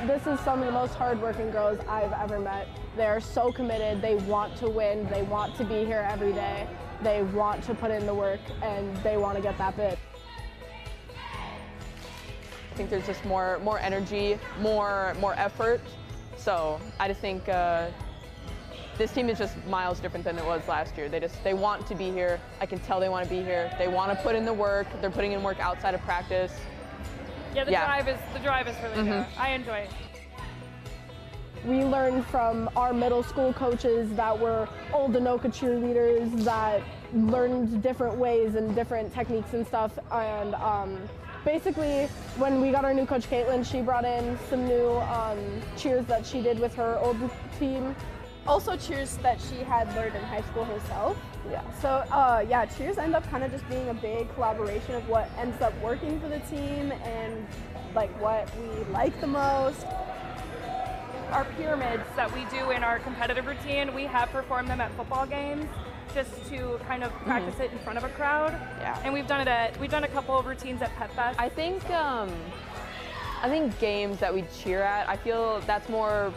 this is some of the most hardworking girls I've ever met. They're so committed. They want to win. They want to be here every day. They want to put in the work, and they want to get that bid. I think there's just more energy, more effort. So I just think this team is just miles different than it was last year. They want to be here. I can tell they want to be here. They want to put in the work. They're putting in work outside of practice. Yeah, the drive is really there. I enjoy it. We learned from our middle school coaches that were old Anoka cheerleaders that learned different ways and different techniques and stuff. And basically, when we got our new coach, Caitlin, she brought in some new cheers that she did with her old team. Also cheers that she had learned in high school herself. Yeah. So yeah, cheers end up kind of just being a big collaboration of what ends up working for the team and like what we like the most. Our pyramids that we do in our competitive routine, we have performed them at football games just to kind of practice it in front of a crowd. Yeah. And we've done a couple of routines at Pet Fest. I think games that we cheer at, I feel that's more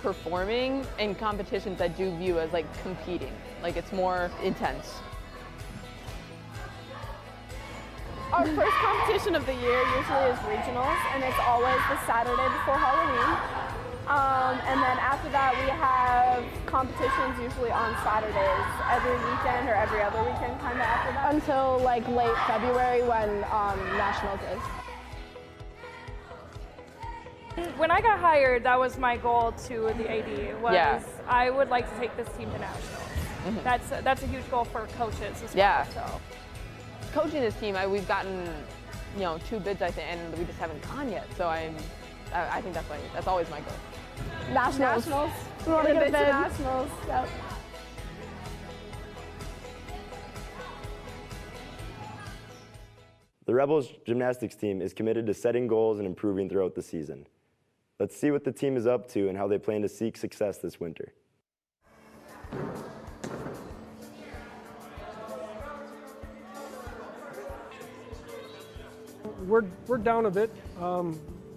performing, and competitions I do view as like competing. Like it's more intense. Our first competition of the year usually is regionals, and it's always the Saturday before Halloween. And then after that, we have competitions usually on Saturdays, every weekend or every other weekend kind of after that. Until like late February when Nationals is. When I got hired, that was my goal to the AD, was I would like to take this team to nationals. That's a huge goal for coaches as well. Yeah. So. Coaching this team, we've gotten 2 bids, I think, and we just haven't gone yet. So I think that's always my goal. Nationals. We want to get to nationals. Yep. The Rebels gymnastics team is committed to setting goals and improving throughout the season. Let's see what the team is up to and how they plan to seek success this winter. We're down a bit,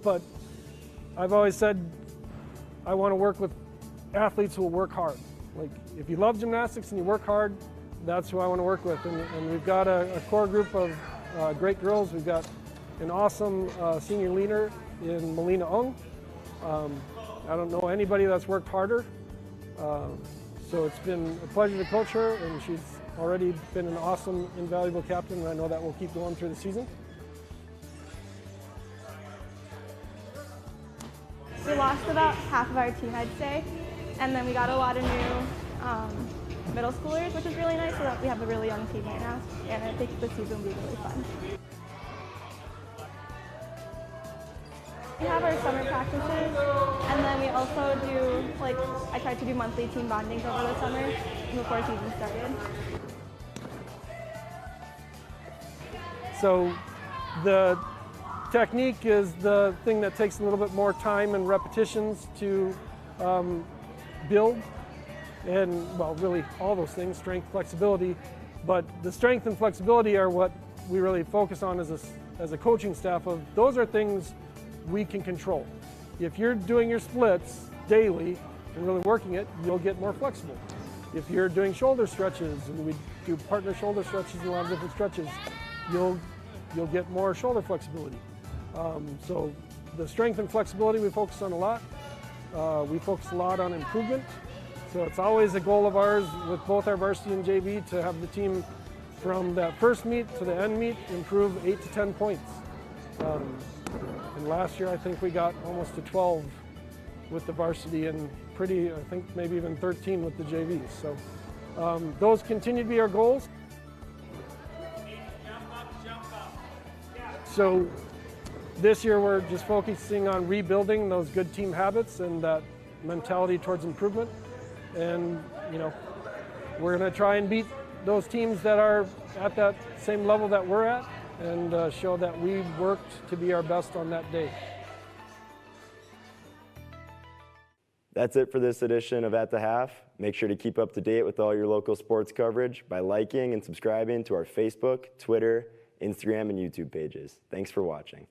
but I've always said I want to work with athletes who will work hard. Like if you love gymnastics and you work hard, that's who I want to work with. And we've got a core group of great girls. We've got an awesome senior leader in Melina Ung. I don't know anybody that's worked harder. So it's been a pleasure to coach her, and she's already been an awesome, invaluable captain, and I know that will keep going through the season. We lost about half of our team, I'd say, and then we got a lot of new middle schoolers, which is really nice, so that we have a really young team right now, and I think the season will be really fun. We have our summer practices, and then we also do, I tried to do monthly team bondings over the summer before season started. So the technique is the thing that takes a little bit more time and repetitions to build, and well, really all those things, strength, flexibility, but the strength and flexibility are what we really focus on as a coaching staff. Of those are things we can control. If you're doing your splits daily and really working it, you'll get more flexible. If you're doing shoulder stretches, and we do partner shoulder stretches and a lot of different stretches, you'll get more shoulder flexibility. So the strength and flexibility we focus on a lot. We focus a lot on improvement. So it's always a goal of ours with both our varsity and JV to have the team from that first meet to the end meet improve 8 to 10 points. And last year I think we got almost to 12 with the varsity and I think maybe even 13 with the JVs. So those continue to be our goals. So this year we're just focusing on rebuilding those good team habits and that mentality towards improvement. And, we're going to try and beat those teams that are at that same level that we're at and show that we worked to be our best on that day. That's it for this edition of At the Half. Make sure to keep up to date with all your local sports coverage by liking and subscribing to our Facebook, Twitter, Instagram, and YouTube pages. Thanks for watching.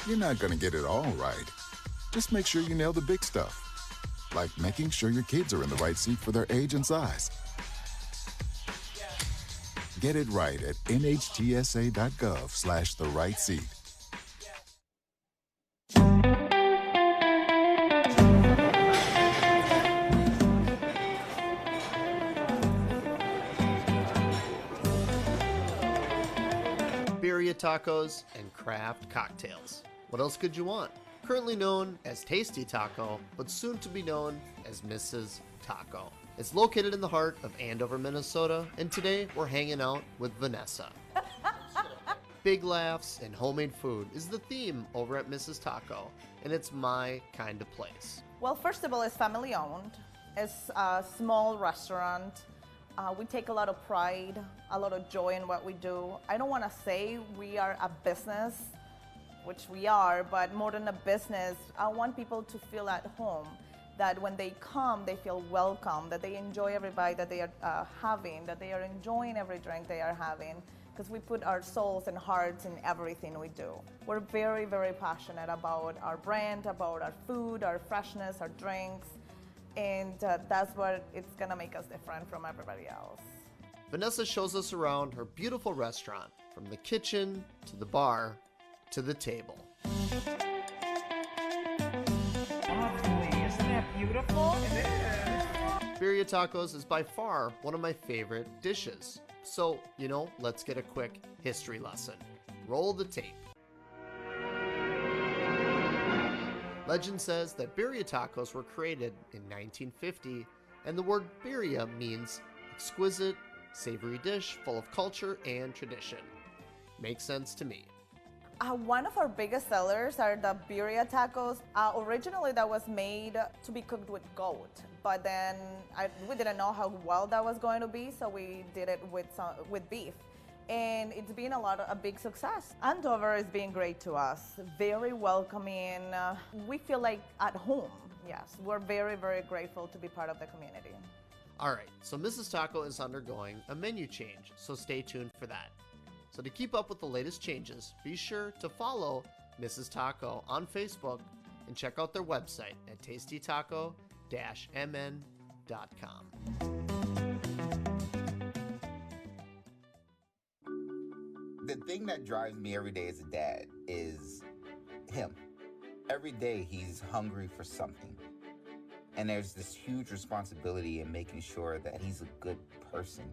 You're not going to get it all right. Just make sure you nail the big stuff, like making sure your kids are in the right seat for their age and size. Get it right at nhtsa.gov/the-right-seat. Birria tacos and craft cocktails. What else could you want? Currently known as Tasty Taco, but soon to be known as Mrs. Taco. It's located in the heart of Andover, Minnesota, and today we're hanging out with Vanessa. Big laughs and homemade food is the theme over at Mrs. Taco, and it's my kind of place. Well, first of all, it's family owned. It's a small restaurant. We take a lot of pride, a lot of joy in what we do. I don't want to say we are a business, which we are, but more than a business, I want people to feel at home, that when they come, they feel welcome, that they enjoy every bite that they are having, that they are enjoying every drink they are having, because we put our souls and hearts in everything we do. We're very, very passionate about our brand, about our food, our freshness, our drinks, and that's what it's gonna make us different from everybody else. Vanessa shows us around her beautiful restaurant, from the kitchen to the bar to the table. Lovely, isn't that beautiful? It is. Birria tacos is by far one of my favorite dishes. So, let's get a quick history lesson. Roll the tape. Legend says that birria tacos were created in 1950, and the word birria means exquisite, savory dish full of culture and tradition. Makes sense to me. One of our biggest sellers are the birria tacos. Originally that was made to be cooked with goat, but then we didn't know how well that was going to be, so we did it with beef. And it's been a big success. Andover is being great to us, very welcoming. We feel like at home, yes. We're very, very grateful to be part of the community. All right, so Mrs. Taco is undergoing a menu change, so stay tuned for that. So to keep up with the latest changes, be sure to follow Mrs. Taco on Facebook and check out their website at tastytaco.com. The thing that drives me every day as a dad is him. Every day he's hungry for something. And there's this huge responsibility in making sure that he's a good person.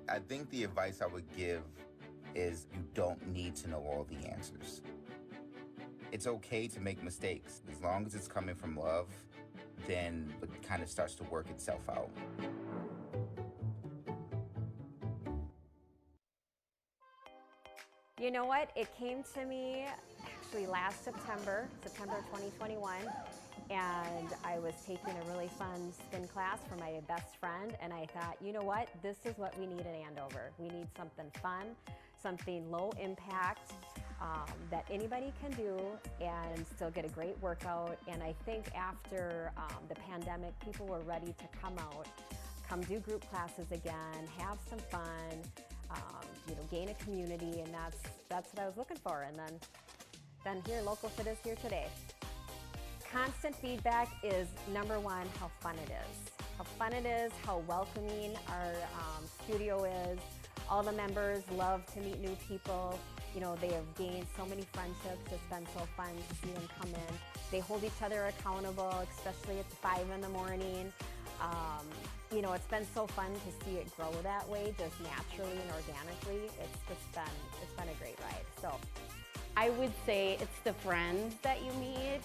I think the advice I would give is you don't need to know all the answers. It's okay to make mistakes. As long as it's coming from love, then it kind of starts to work itself out. You know what? It came to me actually last September 2021, and I was taking a really fun spin class for my best friend, and I thought, you know what? This is what we need in Andover. We need something fun, something low impact that anybody can do and still get a great workout. And I think after the pandemic, people were ready to come out, come do group classes again, have some fun, gain a community, and that's what I was looking for. And then here, Local Fit is here today. Constant feedback is number one, how fun it is. How fun it is, how welcoming our studio is. All the members love to meet new people. They have gained so many friendships. It's been so fun to see them come in. They hold each other accountable, especially at 5 in the morning. It's been so fun to see it grow that way, just naturally and organically. It's been a great ride. So I would say it's the friends that you meet.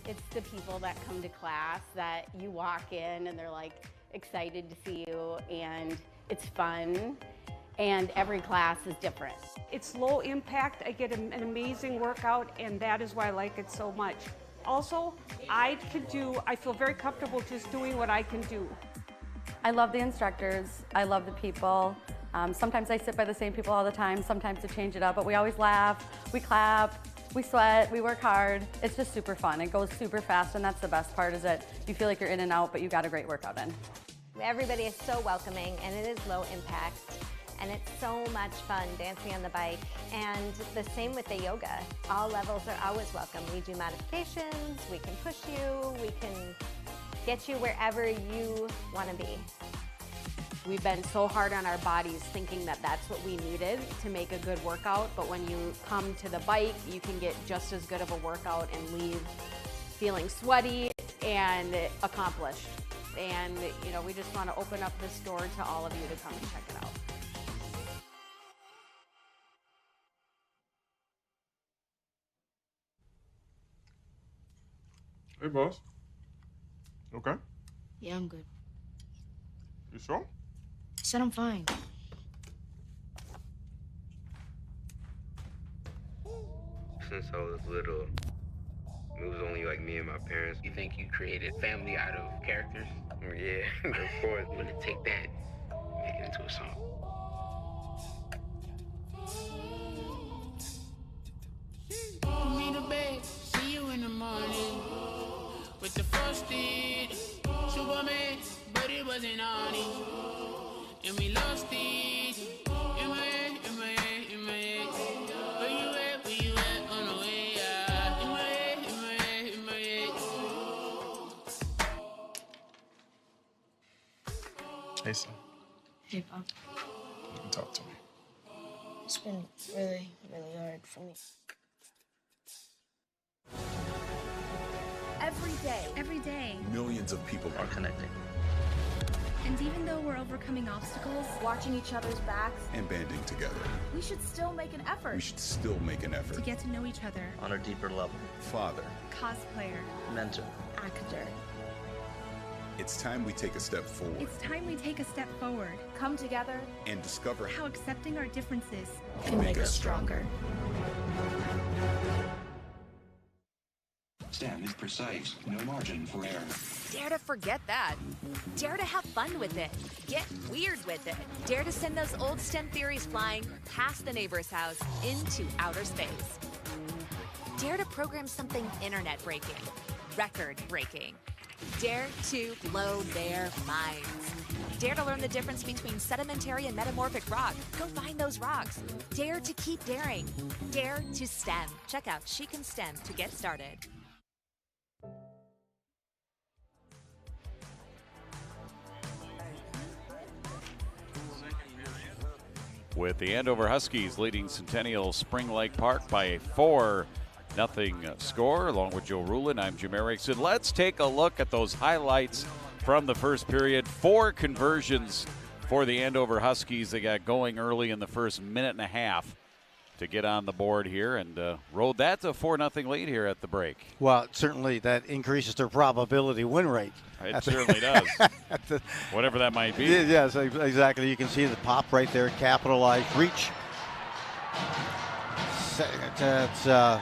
It's the people that come to class that you walk in and they're like excited to see you, and it's fun. And every class is different. It's low impact. I get an amazing workout, and that is why I like it so much. Also, I feel very comfortable just doing what I can do. I love the instructors. I love the people. Sometimes I sit by the same people all the time, sometimes to change it up, but we always laugh, we clap, we sweat, we work hard. It's just super fun. It goes super fast, and that's the best part, is that you feel like you're in and out, but you got a great workout in. Everybody is so welcoming, and it is low impact. And it's so much fun dancing on the bike. And the same with the yoga. All levels are always welcome. We do modifications, we can push you, we can get you wherever you want to be. We've been so hard on our bodies thinking that that's what we needed to make a good workout, but when you come to the bike, you can get just as good of a workout and leave feeling sweaty and accomplished. And we just want to open up this door to all of you to come and check it out. Hey, boss. Okay? Yeah, I'm good. You sure? I said I'm fine. Since I was little, it was only like me and my parents. You think you created family out of characters? Yeah, of course. I'm gonna take that, make it into a song. Me the babe, see you in the morning. With the frosted Superman, but it wasn't on it. And we lost it. In my head, in my head, in my head. Where you at on the way out? In my head, in my head, in my head. Hey, son. Hey, Pop. You can talk to me. It's been really, really hard for me. Every day. Millions of people are connected And even though we're overcoming obstacles, watching each other's backs, and banding together. we should still make an effort. We should still make an effort to get to know each other. On a deeper level. Father. Cosplayer. Mentor. Actor. It's time we take a step forward. It's time we take a step forward. Come together and discover how accepting our differences can make us stronger. Stand is precise, no margin for error. Dare to forget that. Dare to have fun with it. Get weird with it. Dare to send those old STEM theories flying past the neighbor's house into outer space. Dare to program something internet-breaking, record-breaking. Dare to blow their minds. Dare to learn the difference between sedimentary and metamorphic rock. Go find those rocks. Dare to keep daring. Dare to STEM. Check out She Can STEM to get started. with the Andover Huskies leading Centennial Spring Lake Park by a 4-0 score. Along with Joe Rulin, I'm Jim Erickson. Let's take a look at those highlights from the first period. 4 conversions for the Andover Huskies. They got going early in the first minute and a half to get on the board here and rode that to a 4-0 lead here at the break. Well, certainly that increases their probability win rate. It certainly does. Whatever that might be. Yes, exactly. You can see the pop right there, capitalized reach. That's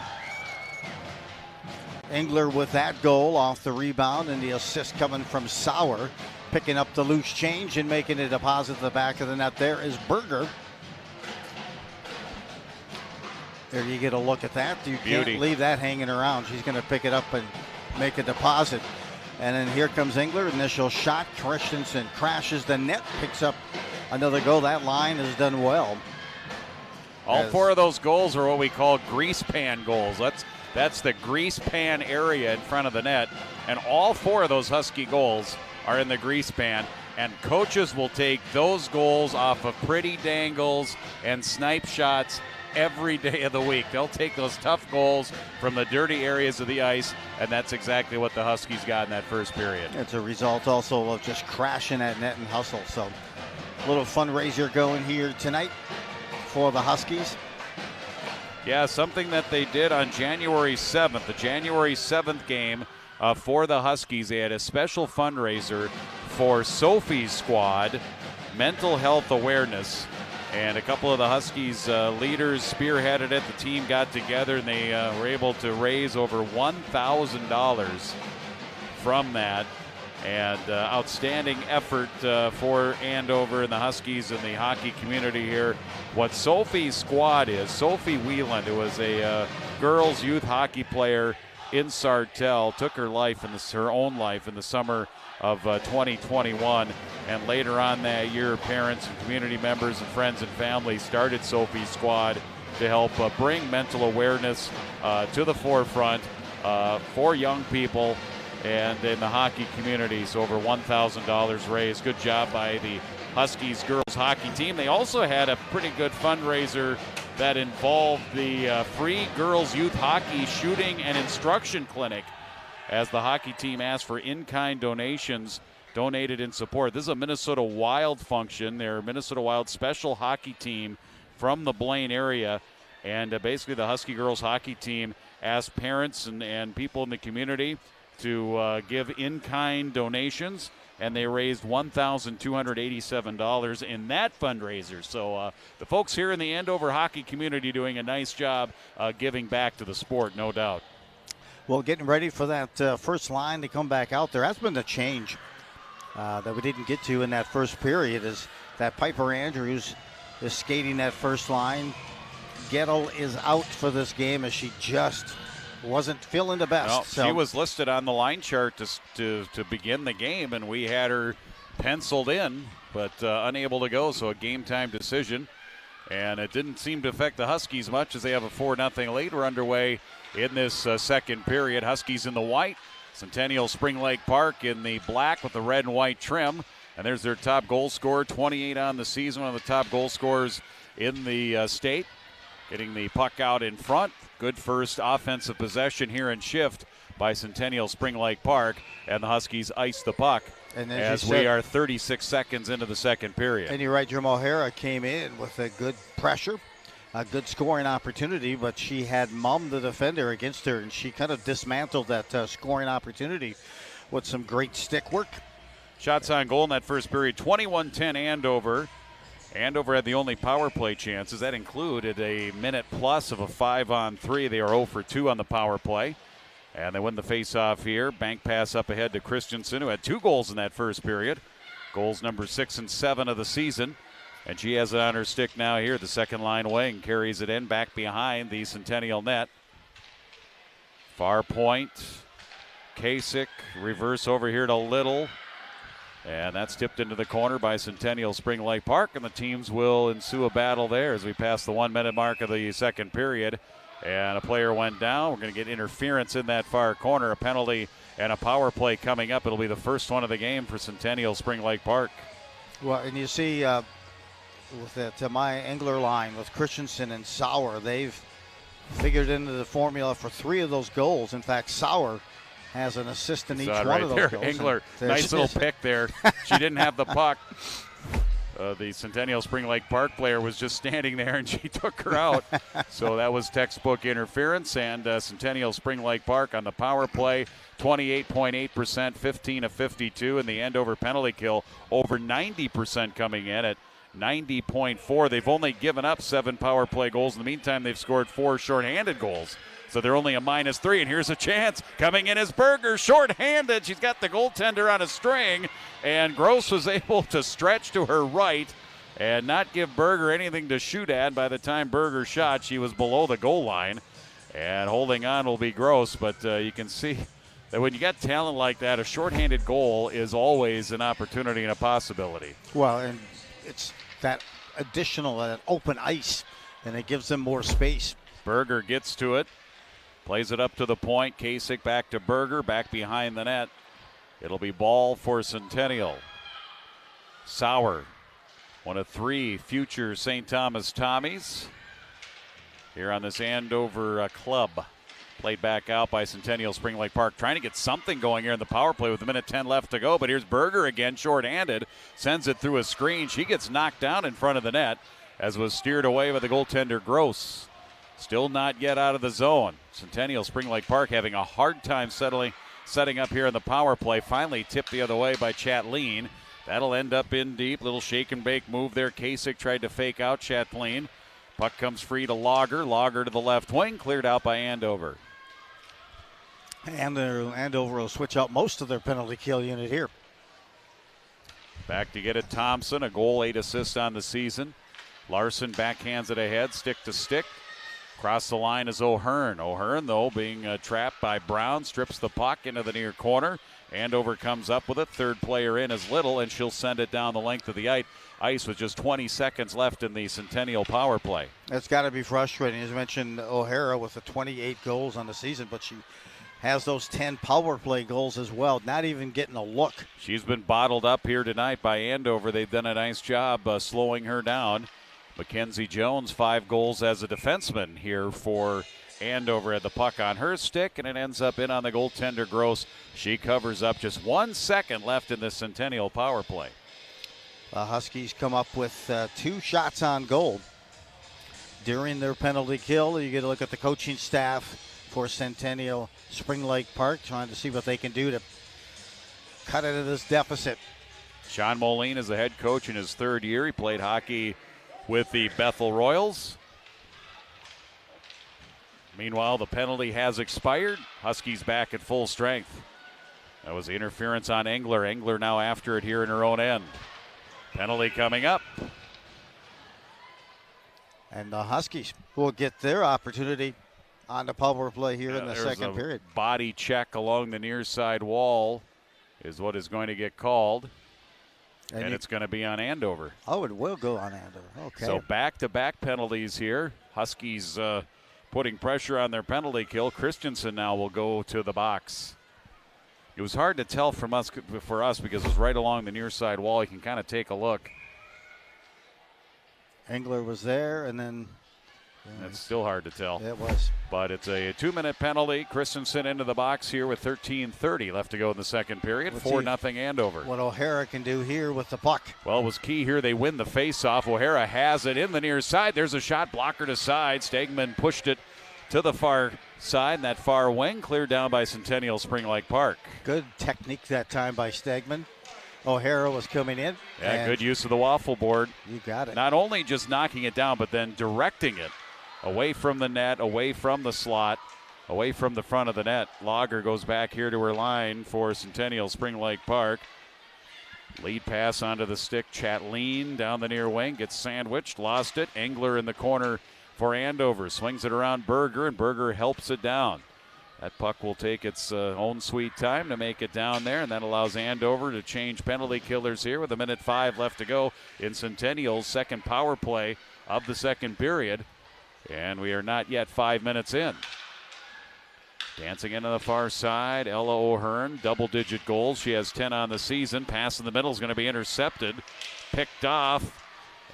Engler with that goal off the rebound, and the assist coming from Sauer, picking up the loose change and making a deposit to the back of the net. There is Berger. There you get a look at that. You can't leave that hanging around. She's going to pick it up and make a deposit. And then here comes Engler. Initial shot. Christensen crashes the net, picks up another goal. That line is done well. All 4 of those goals are what we call grease pan goals. That's the grease pan area in front of the net. And all 4 of those Husky goals are in the grease pan. And coaches will take those goals off of pretty dangles and snipe shots every day of the week. They'll take those tough goals from the dirty areas of the ice, and that's exactly what the Huskies got in that first period. It's a result also of just crashing that net and hustle. So a little fundraiser going here tonight for the Huskies. Yeah, something that they did on January 7th, the January 7th game for the Huskies. They had a special fundraiser for Sophie's squad, mental health awareness. And a couple of the Huskies leaders spearheaded it. The team got together and they were able to raise over $1,000 from that. And outstanding effort for Andover and the Huskies and the hockey community here. What Sophie's squad is, Sophie Wieland, who was a girls youth hockey player in Sartell, took her own life in the summer of 2021, and later on that year, parents and community members and friends and family started Sophie's Squad to help bring mental awareness to the forefront for young people and in the hockey community. So over $1,000 raised. Good job by the Huskies girls hockey team. They also had a pretty good fundraiser that involved the free girls youth hockey shooting and instruction clinic, as the hockey team asked for in-kind donations donated in support. This is a Minnesota Wild function. They're a Minnesota Wild special hockey team from the Blaine area. And basically the Husky girls hockey team asked parents and people in the community to give in-kind donations. And they raised $1,287 in that fundraiser. So the folks here in the Andover hockey community doing a nice job giving back to the sport, no doubt. Well, getting ready for that first line to come back out. There has been a change that we didn't get to in that first period, is that Piper Andrews is skating that first line. Gettle is out for this game as she just wasn't feeling the best. Well, so she was listed on the line chart to begin the game, and we had her penciled in, but unable to go, so a game-time decision. And it didn't seem to affect the Huskies much as they have a 4-0 lead. We're underway in this second period. Huskies in the white, Centennial Spring Lake Park in the black with the red and white trim. And there's their top goal scorer, 28 on the season, one of the top goal scorers in the state. Getting the puck out in front. Good first offensive possession here in shift by Centennial Spring Lake Park. And the Huskies ice the puck and as we are 36 seconds into the second period. And you're right, Jim O'Hara came in with a good pressure, a good scoring opportunity, but she had mummed the defender against her, and she kind of dismantled that scoring opportunity with some great stick work. Shots on goal in that first period, 21-10 Andover. Andover had the only power play chances. That included a minute plus of a 5-on-3. They are 0 for 2 on the power play. And they win the face-off here. Bank pass up ahead to Christensen, who had 2 goals in that first period. Goals number 6 and 7 of the season. And she has it on her stick now here. The second line wing carries it in back behind the Centennial net. Far point. Kasich, reverse over here to Little. And that's tipped into the corner by Centennial Spring Lake Park. And the teams will ensue a battle there as we pass the 1-minute mark of the second period. And a player went down. We're going to get interference in that far corner. A penalty and a power play coming up. It'll be the first one of the game for Centennial Spring Lake Park. Well, and you see with the my Engler line with Christensen and Sauer. They've figured into the formula for 3 of those goals. In fact, Sauer has an assist in each one of those there. goals. Engler, nice little pick there. She didn't have the puck. The Centennial Spring Lake Park player was just standing there, and she took her out. So that was textbook interference, and Centennial Spring Lake Park on the power play, 28.8%, 15 of 52, and the Andover penalty kill over 90% coming in at 90.4. They've only given up 7 power play goals. In the meantime, they've scored 4 shorthanded goals. So they're only a -3, and here's a chance. Coming in is Berger, shorthanded. She's got the goaltender on a string, and Gross was able to stretch to her right and not give Berger anything to shoot at. By the time Berger shot, she was below the goal line, and holding on will be Gross. But you can see that when you got talent like that, a shorthanded goal is always an opportunity and a possibility. Well, and it's that additional open ice, and it gives them more space. Berger gets to it. Plays it up to the point. Kasich back to Berger, back behind the net. It'll be ball for Centennial. Sauer, one of 3 future St. Thomas Tommies here on this Andover club. Played back out by Centennial Spring Lake Park. Trying to get something going here in the power play with a minute 10 left to go. But here's Berger again, shorthanded. Sends it through a screen. She gets knocked down in front of the net as was steered away by the goaltender Gross. Still not yet out of the zone. Centennial Spring Lake Park having a hard time setting up here in the power play. Finally tipped the other way by Chatleen. That'll end up in deep. Little shake and bake move there. Kasich tried to fake out Chatleen. Puck comes free to Lager. Lager to the left wing. Cleared out by Andover. And Andover will switch out most of their penalty kill unit here. Back to get it, Thompson. A goal, 8 assists on the season. Larson backhands it ahead, stick to stick. Across the line is O'Hearn. O'Hearn, though, being trapped by Brown, strips the puck into the near corner. Andover comes up with it. Third player in is Little, and she'll send it down the length of the ice with just 20 seconds left in the Centennial power play. It's got to be frustrating. As you mentioned, O'Hara with the 28 goals on the season, but she has those 10 power play goals as well, not even getting a look. She's been bottled up here tonight by Andover. They've done a nice job slowing her down. Mackenzie Jones, 5 goals as a defenseman here for Andover. Had the puck on her stick, and it ends up in on the goaltender Gross. She covers up. Just 1 second left in the Centennial power play. The Huskies come up with 2 shots on goal during their penalty kill. You get a look at the coaching staff for Centennial Spring Lake Park, trying to see what they can do to cut into this deficit. Sean Moline is the head coach in his 3rd year. He played hockey with the Bethel Royals. Meanwhile, the penalty has expired. Huskies back at full strength. That was the interference on Engler. Engler now after it here in her own end. Penalty coming up. And the Huskies will get their opportunity on the power play here in the second period. Body check along the near side wall is what is going to get called. And it's going to be on Andover. Oh, it will go on Andover. Okay. So back-to-back penalties here. Huskies putting pressure on their penalty kill. Christensen now will go to the box. It was hard to tell for us because it was right along the near side wall. You can kind of take a look. Engler was there, and then... That's still hard to tell. It was. But it's a 2-minute penalty. Christensen into the box here with 13:30 left to go in the second period. 4-0 Andover. What O'Hara can do here with the puck. Well, it was key here. They win the faceoff. O'Hara has it in the near side. There's a shot blocker to side. Stegman pushed it to the far side. And that far wing cleared down by Centennial Spring Lake Park. Good technique that time by Stegman. O'Hara was coming in. Yeah, good use of the waffle board. You got it. Not only just knocking it down, but then directing it away from the net, away from the slot, away from the front of the net. Lager goes back here to her line for Centennial Spring Lake Park. Lead pass onto the stick. Chatleen down the near wing, gets sandwiched, lost it. Engler in the corner for Andover. Swings it around Berger, and Berger helps it down. That puck will take its own sweet time to make it down there, and that allows Andover to change penalty killers here with 1:05 left to go in Centennial's second power play of the second period. And we are not yet 5 minutes in. Dancing into the far side, Ella O'Hearn, double-digit goals. She has 10 on the season. Pass in the middle is going to be intercepted. Picked off.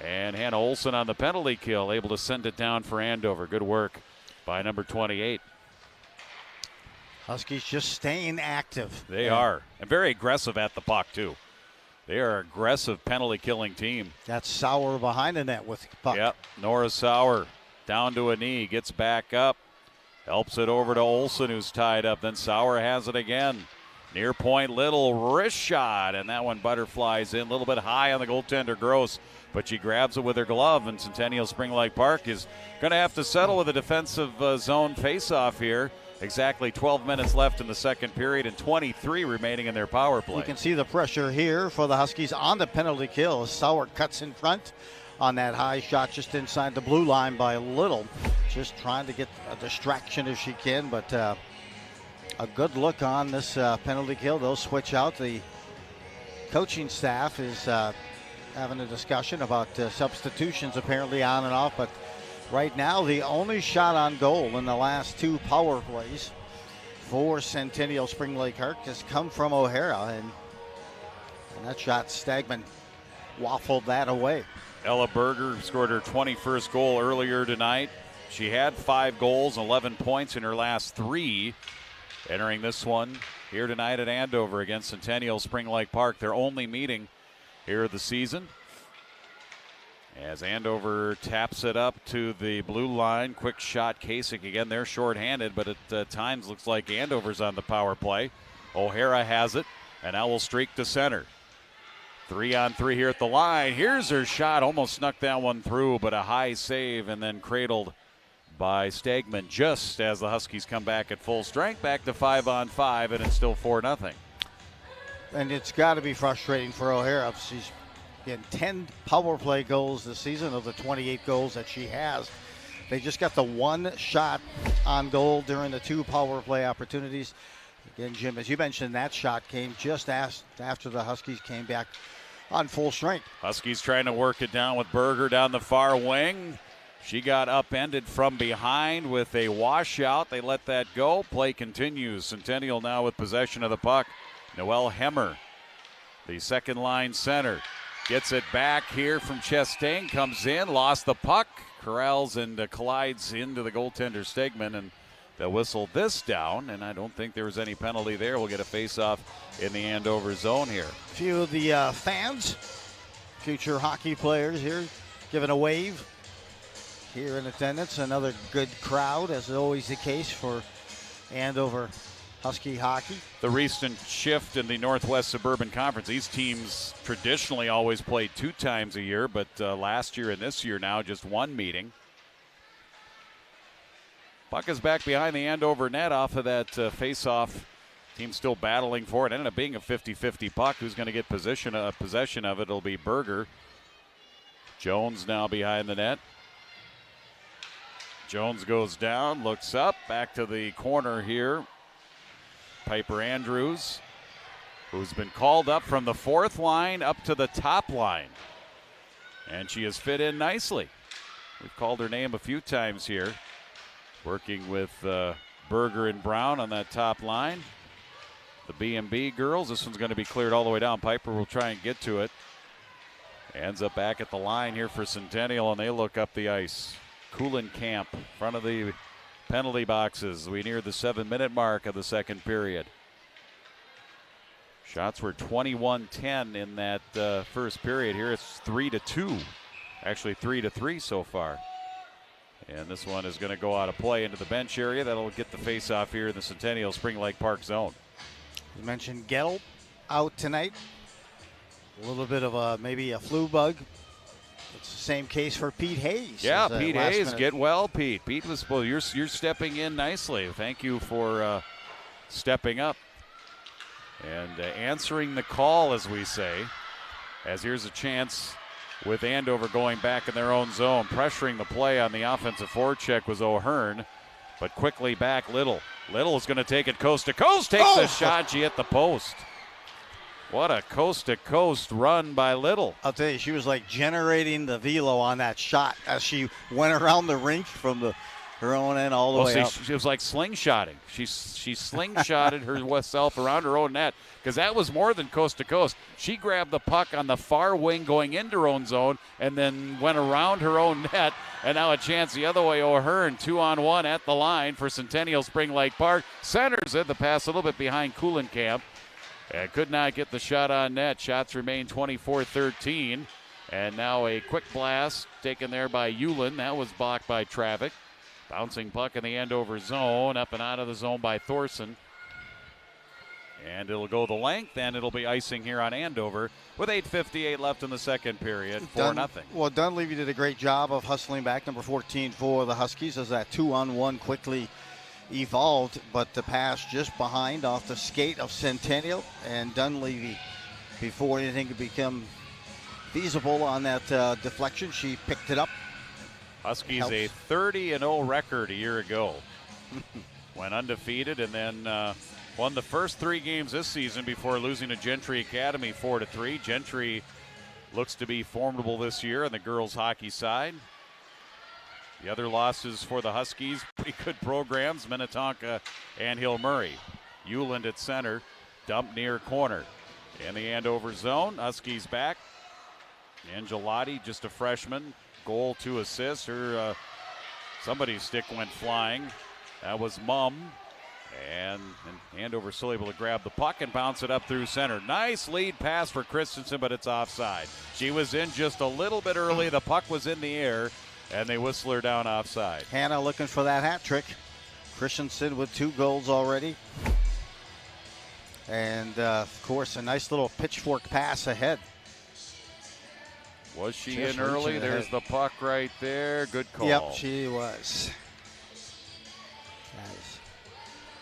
And Hannah Olsen on the penalty kill, able to send it down for Andover. Good work by number 28. Huskies just staying active. They are. And very aggressive at the puck, too. They are an aggressive penalty-killing team. That's Sauer behind the net with the puck. Yep, Nora Sauer down to a knee, gets back up, helps it over to Olsen, who's tied up. Then Sauer has it again. Near point, Little wrist shot, and that one butterflies in a little bit high on the goaltender, Gross. But she grabs it with her glove, and Centennial Spring Lake Park is going to have to settle with a defensive zone faceoff here. Exactly 12 minutes left in the second period and 23 remaining in their power play. You can see the pressure here for the Huskies on the penalty kill. Sauer cuts in front on that high shot just inside the blue line by Little. Just trying to get a distraction if she can, but a good look on this penalty kill. They'll switch out. The coaching staff is having a discussion about substitutions apparently on and off, but right now, the only shot on goal in the last two power plays for Centennial Spring Lake Park has come from O'Hara, and that shot, Stagman waffled that away. Ella Berger scored her 21st goal earlier tonight. She had 5 goals, 11 points in her last 3. Entering this one here tonight at Andover against Centennial Spring Lake Park, their only meeting here of the season. As Andover taps it up to the blue line, quick shot, Kasich again. They're shorthanded, but at times looks like Andover's on the power play. O'Hara has it, and now will streak to center. 3-on-3 here at the line. Here's her shot, almost snuck that one through, but a high save, and then cradled by Stagman just as the Huskies come back at full strength, back to 5-on-5, and it's still 4-0. And it's got to be frustrating for O'Hara. She's getting 10 power play goals this season of the 28 goals that she has. They just got the one shot on goal during the 2 power play opportunities. Again, Jim, as you mentioned, that shot came just after the Huskies came back on full strength. Huskies trying to work it down with Berger down the far wing. She got upended from behind with a washout. They let that go. Play continues. Centennial now with possession of the puck. Noelle Hemmer, the second line center, gets it back here from Chastain. Comes in, lost the puck, corrals and collides into the goaltender Stegman, and they'll whistle this down, and I don't think there was any penalty there. We'll get a face-off in the Andover zone here. A few of the fans, future hockey players here, giving a wave here in attendance. Another good crowd, as is always the case for Andover Husky hockey. The recent shift in the Northwest Suburban Conference, these teams traditionally always played 2 times a year, but last year and this year now just 1 meeting. Puck is back behind the Andover net off of that face-off. Team still battling for it. Ended up being a 50-50 puck. Who's going to get possession of it? It'll be Berger. Jones now behind the net. Jones goes down, looks up, back to the corner here. Piper Andrews, who's been called up from the 4th line up to the top line. And she has fit in nicely. We've called her name a few times here. Working with Berger and Brown on that top line. The B&B girls, this one's going to be cleared all the way down. Piper will try and get to it. Ends up back at the line here for Centennial, and they look up the ice. Kuhlenkamp, front of the penalty boxes. We near the 7-minute mark of the second period. Shots were 21-10 in that first period. Here it's 3-2. Actually 3-3 so far. And this one is going to go out of play into the bench area. That'll get the face-off here in the Centennial Spring Lake Park zone. You mentioned Gettle out tonight. A little bit of maybe a flu bug. It's the same case for Pete Hayes. Yeah, Pete Hayes, get well, Pete. Pete was, well, you're stepping in nicely. Thank you for stepping up and answering the call, as we say. As here's a chance with Andover going back in their own zone. Pressuring the play on the offensive forecheck was O'Hearn, but quickly back Little. Little is going to take it coast to coast. Takes a shot. She hit the post. What a coast-to-coast run by Little. I'll tell you, she was like generating the velo on that shot as she went around the rink from the her own end all the way up. She was like slingshotting. She slingshotted herself around her own net because that was more than coast to coast. She grabbed the puck on the far wing going into her own zone and then went around her own net. And now a chance the other way. O'Hearn 2-on-1 at the line for Centennial Spring Lake Park. Centers it. The pass a little bit behind Kuhlenkamp. And could not get the shot on net. Shots remain 24-13. And now a quick blast taken there by Hewlin. That was blocked by Travick. Bouncing puck in the Andover zone. Up and out of the zone by Thorson. And it'll go the length, and it'll be icing here on Andover with 8:58 left in the second period, 4-0. Well, Dunleavy did a great job of hustling back, number 14 for the Huskies, as that 2-on-1 quickly evolved, but the pass just behind off the skate of Centennial, and Dunleavy, before anything could become feasible on that deflection, she picked it up. Huskies a 30-0 record a year ago. Went undefeated and then won the first 3 games this season before losing to Gentry Academy 4-3. Gentry looks to be formidable this year on the girls hockey side. The other losses for the Huskies, pretty good programs, Minnetonka and Hill Murray. Hewland at center, dump near corner. In the Andover zone, Huskies back. Angelotti, just a freshman, goal, 2 assists. Her somebody's stick went flying. That was Mum. And Andover still able to grab the puck and bounce it up through center. Nice lead pass for Christensen, but it's offside. She was in just a little bit early. The puck was in the air, and they whistle her down offside. Hannah looking for that hat trick. Christensen with 2 goals already. And, of course, a nice little pitchfork pass ahead. Was she in early? There's the puck right there. Good call. Yep, she was. Nice.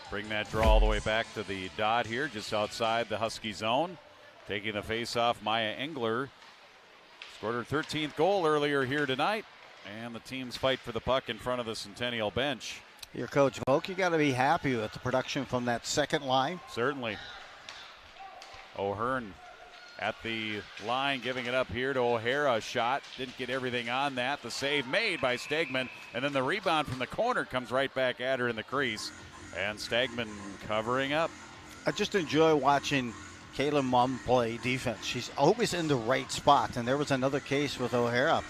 Bring that draw all the way back to the dot here, just outside the Husky zone. Taking the face-off, Maya Engler. Scored her 13th goal earlier here tonight. And the teams fight for the puck in front of the Centennial bench. Your coach, Volk, you got to be happy with the production from that second line. Certainly. O'Hearn at the line, giving it up here to O'Hara. A shot, didn't get everything on that. The save made by Stegman, and then the rebound from the corner comes right back at her in the crease. And Stegman covering up. I just enjoy watching Kayla Mumm play defense. She's always in the right spot, and there was another case with O'Hara.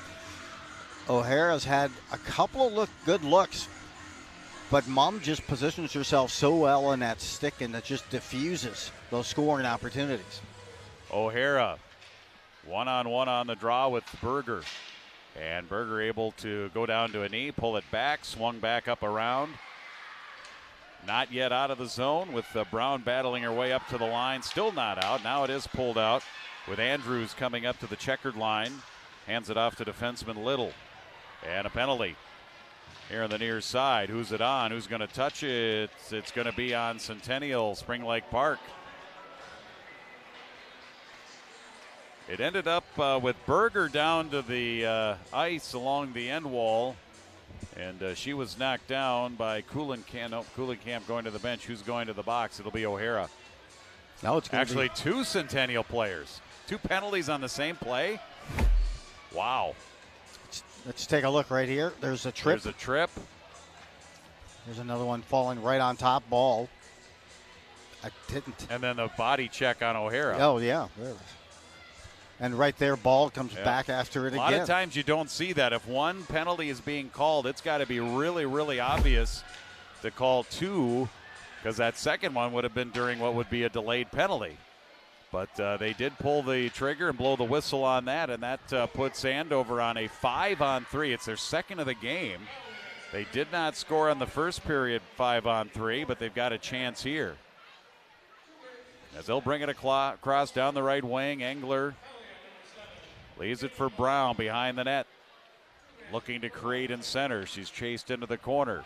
O'Hara's had a couple of good looks, but Mumm just positions herself so well in that stick, and it just diffuses those scoring opportunities. O'Hara, one-on-one on the draw with Berger. And Berger able to go down to a knee, pull it back, swung back up around. Not yet out of the zone with Brown battling her way up to the line. Still not out. Now it is pulled out with Andrews coming up to the checkered line. Hands it off to defenseman Little. And a penalty here on the near side. Who's it on? Who's going to touch it? It's going to be on Centennial Spring Lake Park. It ended up with Berger down to the ice along the end wall. And she was knocked down by Kuhlenkamp. Nope, Kuhlenkamp going to the bench. Who's going to the box? It'll be O'Hara. No, it's actually 2 Centennial players. 2 penalties on the same play. Wow. Let's take a look right here. There's a trip. There's a trip. There's another one falling right on top ball. I didn't. And then the body check on O'Hara. Oh, yeah. And right there, ball comes back after it again. A lot of times you don't see that. If one penalty is being called, it's got to be really, really obvious to call 2, because that second one would have been during what would be a delayed penalty. But they did pull the trigger and blow the whistle on that, and that puts Andover on a 5-on-3. It's their second of the game. They did not score on the first period 5-on-3, but they've got a chance here. As they'll bring it across down the right wing, Engler leaves it for Brown behind the net. Looking to create in center. She's chased into the corner.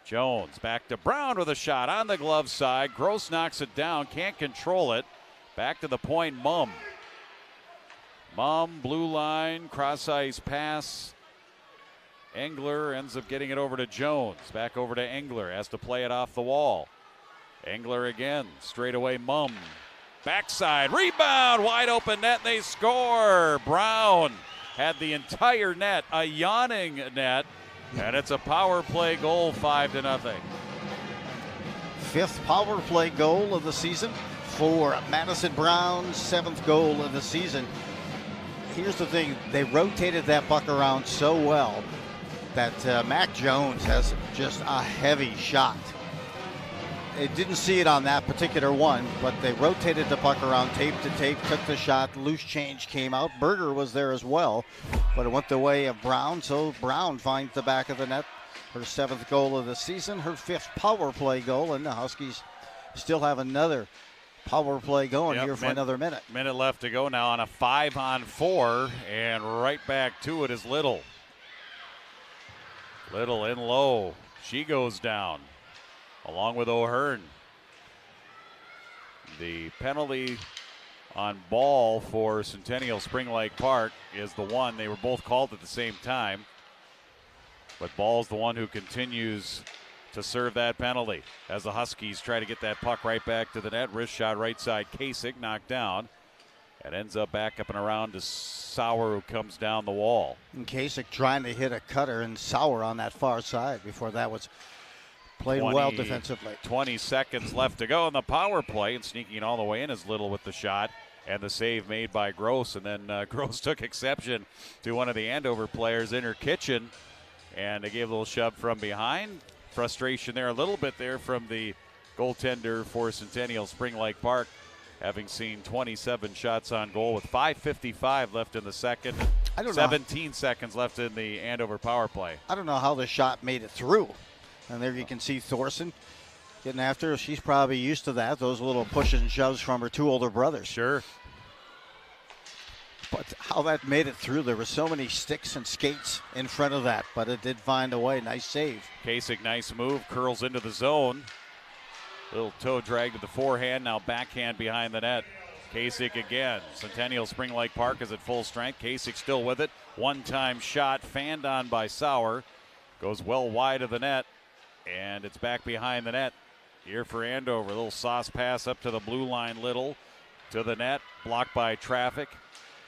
Jones back to Brown with a shot on the glove side. Gross knocks it down. Can't control it. Back to the point, Mumm. Mumm, blue line, cross ice pass. Engler ends up getting it over to Jones. Back over to Engler. Has to play it off the wall. Engler again. Straight away, Mumm. Backside, rebound, wide open net, they score. Brown had the entire net, a yawning net, And it's a power play goal, 5-0. Fifth power play goal of the season for Madison Brown's 7th goal of the season. Here's the thing, they rotated that puck around so well that Mac Jones has just a heavy shot. It didn't see it on that particular one, but they rotated the puck around tape to tape, took the shot, loose change came out. Berger was there as well, but it went the way of Brown, so Brown finds the back of the net. Her 7th goal of the season, her 5th power play goal, and the Huskies still have another power play going here for another minute. Minute left to go now on a 5-on-4, and right back to it is Little. Little in low. She goes down, along with O'Hearn. The penalty on Ball for Centennial Spring Lake Park is the one. They were both called at the same time, but Ball's the one who continues to serve that penalty as the Huskies try to get that puck right back to the net. Wrist shot right side, Kasich knocked down. It ends up back up and around to Sauer, who comes down the wall. And Kasich trying to hit a cutter, and Sauer on that far side before that was played well defensively. 20 seconds left to go in the power play, and sneaking all the way in is Little with the shot and the save made by Gross. And then Gross took exception to one of the Andover players in her kitchen, and they gave a little shove from behind. Frustration there a little bit there from the goaltender for Centennial Spring Lake Park, having seen 27 shots on goal with 5:55 left in the second. 17 seconds left in the Andover power play. I don't know how the shot made it through. And there you can see Thorson getting after her. She's probably used to that, those little pushes and shoves from her 2 older brothers. Sure. But how that made it through, there were so many sticks and skates in front of that, but it did find a way. Nice save. Kasich, nice move, curls into the zone. Little toe drag to the forehand, now backhand behind the net. Kasich again. Centennial Spring Lake Park is at full strength. Kasich still with it. One-time shot, fanned on by Sauer. Goes well wide of the net, and it's back behind the net. Here for Andover. A little sauce pass up to the blue line, Little. To the net, blocked by traffic.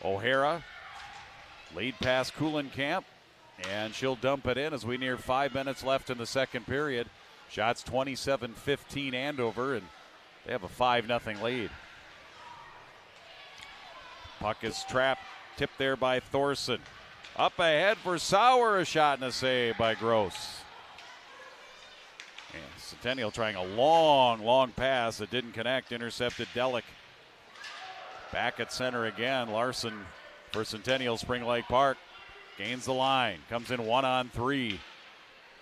O'Hara, lead pass Kuhlenkamp, and she'll dump it in as we near 5 minutes left in the second period. Shots 27-15 Andover, and they have a 5-0 lead. Puck is trapped, tipped there by Thorson. Up ahead for Sauer, a shot and a save by Gross. And Centennial trying a long pass that didn't connect, intercepted Delic. Back at center again, Larson for Centennial Spring Lake Park. Gains the line, comes in 1-on-3.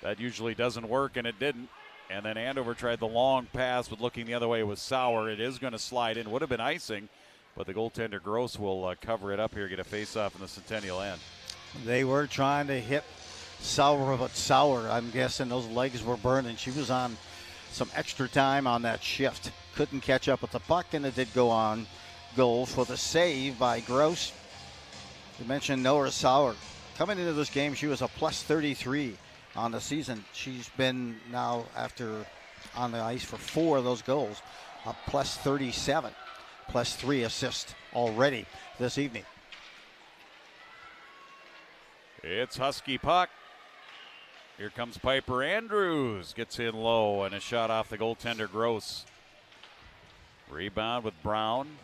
That usually doesn't work, and it didn't. And then Andover tried the long pass, but looking the other way was Sauer. It is going to slide in. Would have been icing, but the goaltender Gross will cover it up here, get a face-off in the Centennial end. They were trying to hit Sauer, but Sauer, I'm guessing those legs were burning. She was on some extra time on that shift. Couldn't catch up with the puck, and it did go on goal for the save by Gross. You mentioned Noah Sauer. Coming into this game, she was a +33 on the season. She's been now, after on the ice for 4 of those goals, a +37, +3 assists already this evening. It's Husky puck. Here comes Piper Andrews. Gets in low, and a shot off the goaltender Gross. Rebound with Brown.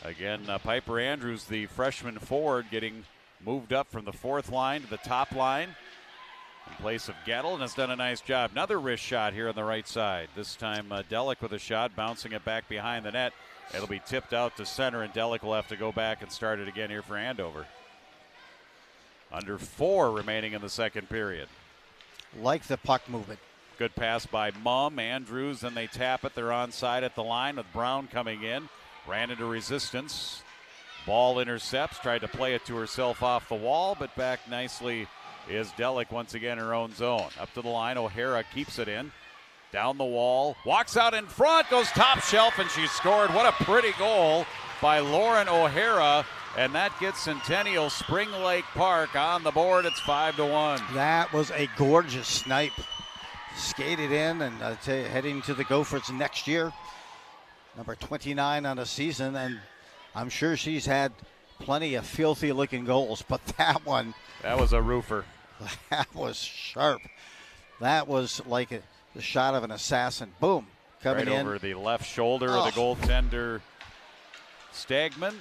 Again, Piper Andrews, the freshman forward, getting moved up from the 4th line to the top line in place of Gettle, and has done a nice job. Another wrist shot here on the right side. This time Delic with a shot, bouncing it back behind the net. It'll be tipped out to center, and Delic will have to go back and start it again here for Andover. Under 4 remaining in the second period. Like the puck movement. Good pass by Mumm. Andrews, then they tap it. They're onside at the line with Brown coming in. Ran into resistance. Ball intercepts. Tried to play it to herself off the wall, but back nicely is Delic once again in her own zone. Up to the line. O'Hara keeps it in. Down the wall. Walks out in front. Goes top shelf, and she scored. What a pretty goal by Lauren O'Hara. And that gets Centennial Spring Lake Park on the board. It's 5-1. That was a gorgeous snipe. Skated in and heading to the Gophers next year. Number 29 on the season, and I'm sure she's had plenty of filthy looking goals, but that one. That was a roofer. That was sharp. That was like the shot of an assassin. Boom. Coming right in. over the left shoulder of the goaltender, Stagman.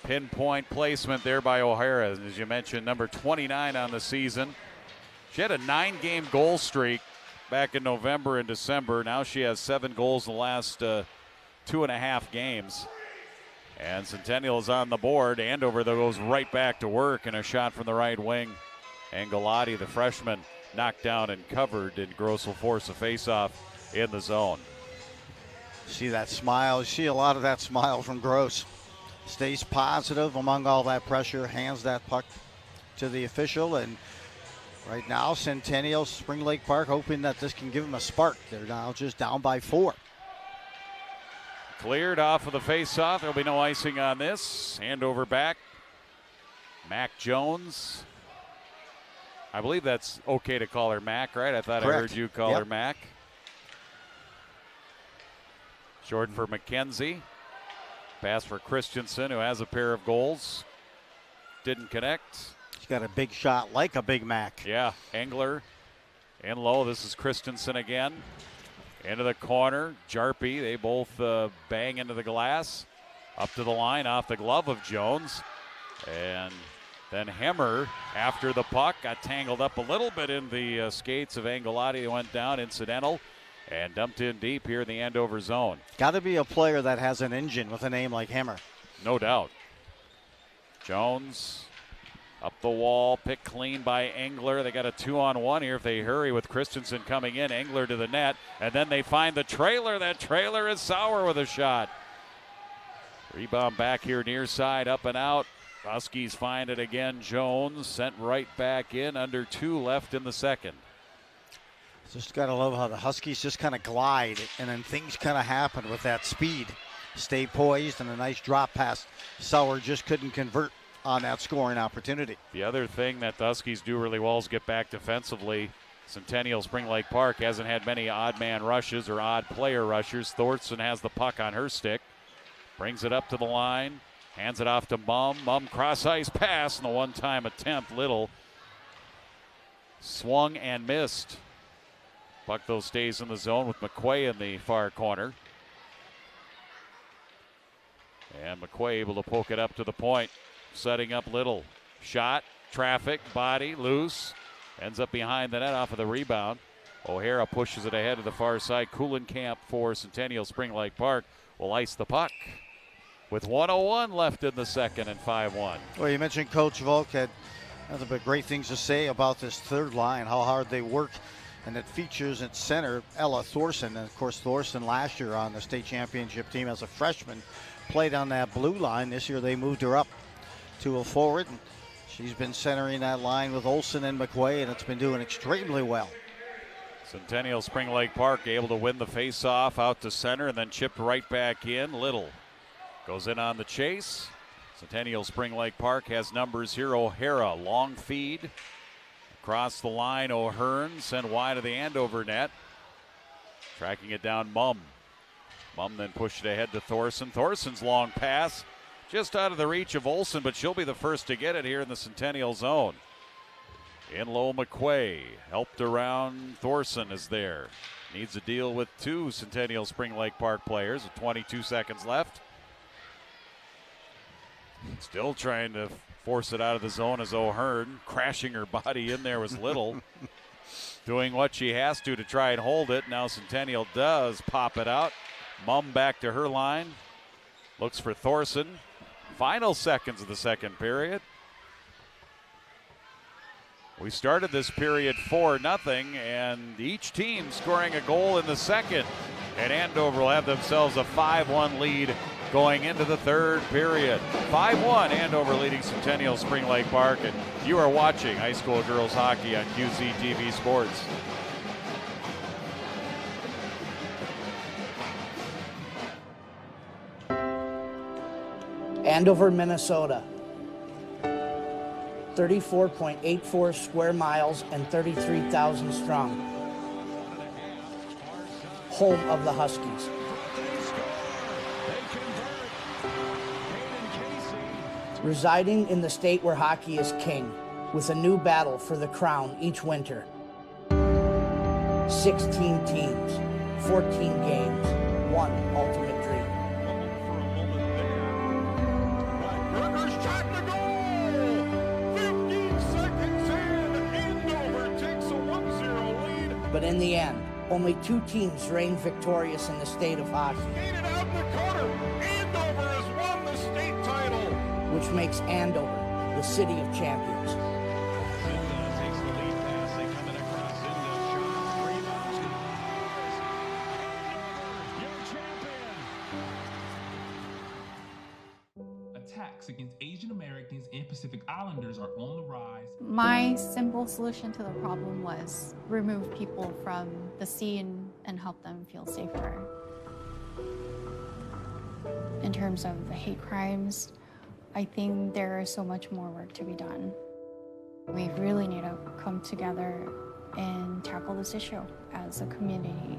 Pinpoint placement there by O'Hara. As you mentioned, number 29 on the season. She had a 9-game goal streak back in November and December. Now she has 7 goals in the last 2.5 games. And Centennial is on the board. Andover, though, goes right back to work, and a shot from the right wing. Angelotti, the freshman, knocked down and covered, and Gross will force a faceoff in the zone. See that smile. You see a lot of that smile from Gross. Stays positive among all that pressure, hands that puck to the official, and right now Centennial, Spring Lake Park, hoping that this can give them a spark. They're now just down by 4. Cleared off of the faceoff. There'll be no icing on this. Andover back. Mac Jones. I believe that's okay to call her Mac, right? I thought Correct. I heard you call her Mac. Short for McKenzie. Pass for Christensen, who has a pair of goals. Didn't connect. He's got a big shot like a Big Mac. Yeah, Engler in low. This is Christensen again. Into the corner. Jarpy, they both bang into the glass. Up to the line off the glove of Jones. And then Hemmer, after the puck, got tangled up a little bit in the skates of Angelotti. They went down, incidental, and dumped in deep here in the Andover zone. Got to be a player that has an engine with a name like Hemmer. No doubt. Jones up the wall, picked clean by Engler. They got a 2-on-1 here if they hurry with Christensen coming in. Engler to the net, and then they find the trailer. That trailer is Sauer with a shot. Rebound back here near side, up and out. Huskies find it again. Jones sent right back in, under 2 left in the second. Just got to love how the Huskies just kind of glide, and then things kind of happen with that speed. Stay poised, and a nice drop pass. Sauer just couldn't convert on that scoring opportunity. The other thing that the Huskies do really well is get back defensively. Centennial Spring Lake Park hasn't had many odd man rushes or odd player rushers. Thorson has the puck on her stick. Brings it up to the line. Hands it off to Mum. Mum cross ice pass, and the one-time attempt, Little swung and missed. Puck though stays in the zone with McQuay in the far corner. And McQuay able to poke it up to the point. Setting up Little. Shot, traffic, body, loose. Ends up behind the net off of the rebound. O'Hara pushes it ahead to the far side. Kuhlenkamp for Centennial Spring Lake Park will ice the puck. With 1:01 left in the second and 5-1. Well, you mentioned Coach Volk had nothing but great things to say about this third line, how hard they work. And it features at center Ella Thorson. And, of course, Thorson last year on the state championship team as a freshman played on that blue line. This year they moved her up to a forward. And she's been centering that line with Olsen and McQuay, and it's been doing extremely well. Centennial Spring Lake Park able to win the face-off out to center and then chipped right back in. Little goes in on the chase. Centennial Spring Lake Park has numbers here. O'Hara, long feed. Across the line, O'Hearn sent wide of the Andover net. Tracking it down, Mum. Mum then pushed it ahead to Thorson. Thorson's long pass just out of the reach of Olsen, but she'll be the first to get it here in the Centennial zone. In low, McQuay. Helped around. Thorson is there. Needs to deal with 2 Centennial Spring Lake Park players with 22 seconds left. Still trying to force it out of the zone as O'Hearn. Crashing her body in there was Little. Doing what she has to try and hold it. Now Centennial does pop it out. Mum back to her line. Looks for Thorson. Final seconds of the second period. We started this period 4-0, and each team scoring a goal in the second. And Andover will have themselves a 5-1 lead going into the third period. 5-1, Andover leading Centennial Spring Lake Park, and you are watching high school girls hockey on QCTV Sports. Andover, Minnesota. 34.84 square miles and 33,000 strong. Home of the Huskies. residing in the state where hockey is king, with a new battle for the crown each winter. 16 teams, 14 games, one ultimate dream. Burger's shot to goal! 15 seconds in, Andover takes a 1-0 lead. But in the end, only 2 teams reigned victorious in the state of hockey. Skated out in the corner. Andover has won the state title. Which makes Andover the city of champions. Takes the lead pass. They come in across into shot. Rebounds. Your champion. Attacks against Asian Americans and Pacific Islanders are on the rise. My simple solution to the problem was remove people from the scene and help them feel safer. In terms of hate crimes, I think there is so much more work to be done. We really need to come together and tackle this issue as a community.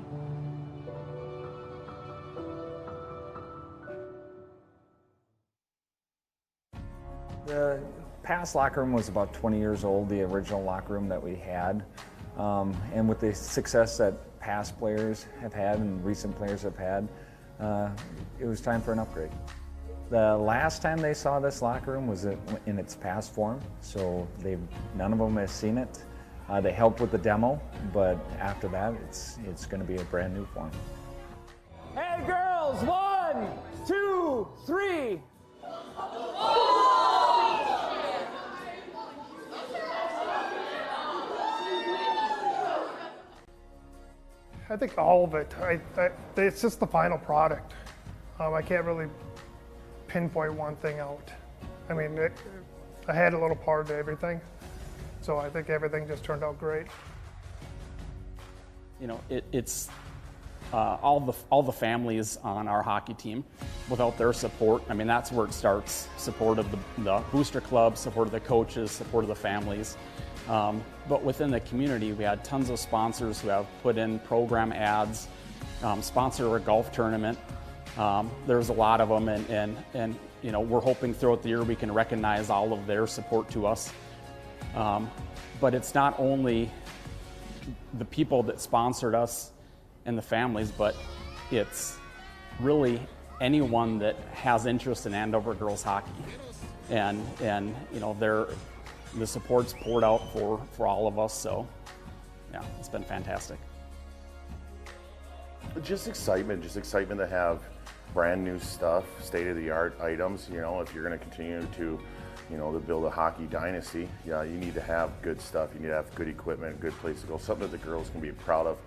The past locker room was about 20 years old, the original locker room that we had. And with the success that past players have had and recent players have had, it was time for an upgrade. The last time they saw this locker room was in its past form, so none of them have seen it. They helped with the demo, but after that, it's going to be a brand new form. Hey girls, 1, 2, 3. I think all of it. It's just the final product. I can't really pinpoint one thing out. I mean, I had a little part of everything, so I think everything just turned out great. You know, it's all the families on our hockey team. Without their support, I mean, that's where it starts. Support of the booster club, support of the coaches, support of the families. But within the community, we had tons of sponsors who have put in program ads, sponsor a golf tournament. There's a lot of them, and you know, we're hoping throughout the year we can recognize all of their support to us. But it's not only the people that sponsored us and the families, but it's really anyone that has interest in Andover girls hockey, and you know, the support's poured out for all of us. So yeah, it's been fantastic. Just excitement to have brand new stuff, state-of-the-art items. You know, if you're going to continue to, you know, to build a hockey dynasty, yeah, you need to have good stuff. You need to have good equipment, good place to go, something that the girls can be proud of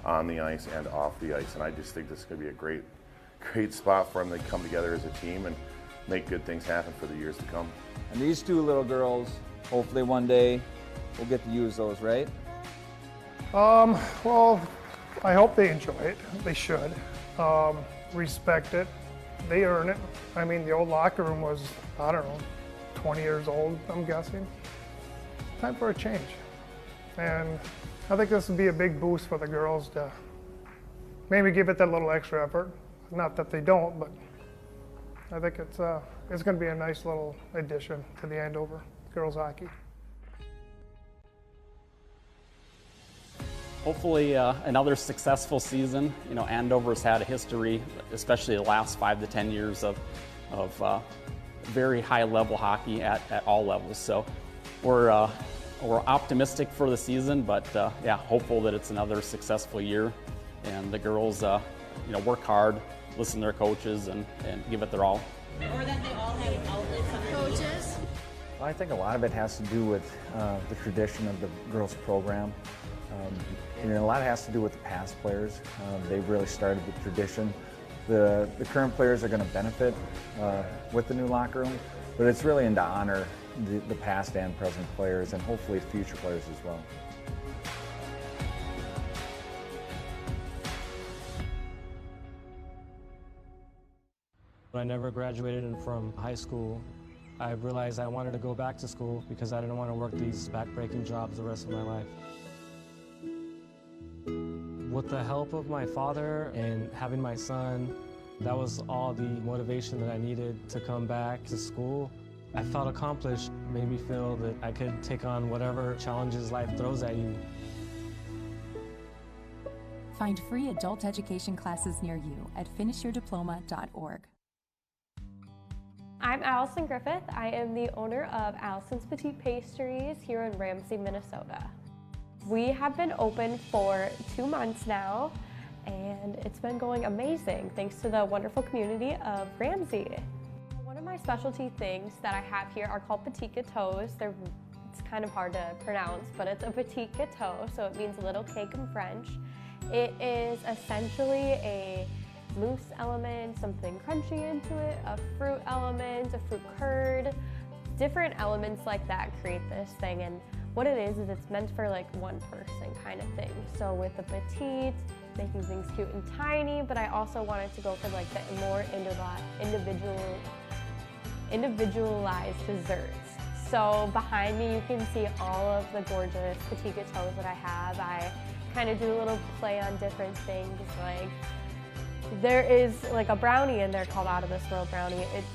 on the ice and off the ice. And I just think this is going to be a great spot for them to come together as a team and make good things happen for the years to come. And these 2 little girls, hopefully one day we'll get to use those, right? Well, I hope they enjoy it. They should. Respect it. They earn it. I mean, the old locker room was, I don't know, 20 years old, I'm guessing. Time for a change. And I think this would be a big boost for the girls to maybe give it that little extra effort. Not that they don't, but I think it's going to be a nice little addition to the Andover girls hockey. Hopefully another successful season. You know, Andover's had a history, especially the last 5 to 10 years of very high level hockey at all levels. So we're optimistic for the season, but yeah, hopeful that it's another successful year, and the girls you know, work hard, listen to their coaches, and give it their all. Or that they all have outlets of coaches. I think a lot of it has to do with the tradition of the girls program. And a lot has to do with the past players. They've really started the tradition. The current players are going to benefit with the new locker room, but it's really in to honor the past and present players, and hopefully future players as well. When I never graduated from high school, I realized I wanted to go back to school because I didn't want to work these back-breaking jobs the rest of my life. With the help of my father and having my son, that was all the motivation that I needed to come back to school I felt accomplished, made me feel that I could take on whatever challenges life throws at you. Find free adult education classes near you at finishyourdiploma.org. I'm Allison Griffith. I am the owner of Allison's Petite Pastries here in Ramsey, Minnesota. We have been open for 2 months now, and it's been going amazing thanks to the wonderful community of Ramsey. One of my specialty things that I have here are called petite gâteaux. It's kind of hard to pronounce, but it's a petite gâteau, so it means little cake in French. It is essentially a mousse element, something crunchy into it, a fruit element, a fruit curd, different elements like that create this thing. And what it is it's meant for like one person kind of thing. So with the petite, making things cute and tiny, but I also wanted to go for like the more individualized desserts. So behind me you can see all of the gorgeous petite gâteaux that I have. I kind of do a little play on different things, like there is like a brownie in there called Out of This World Brownie. It's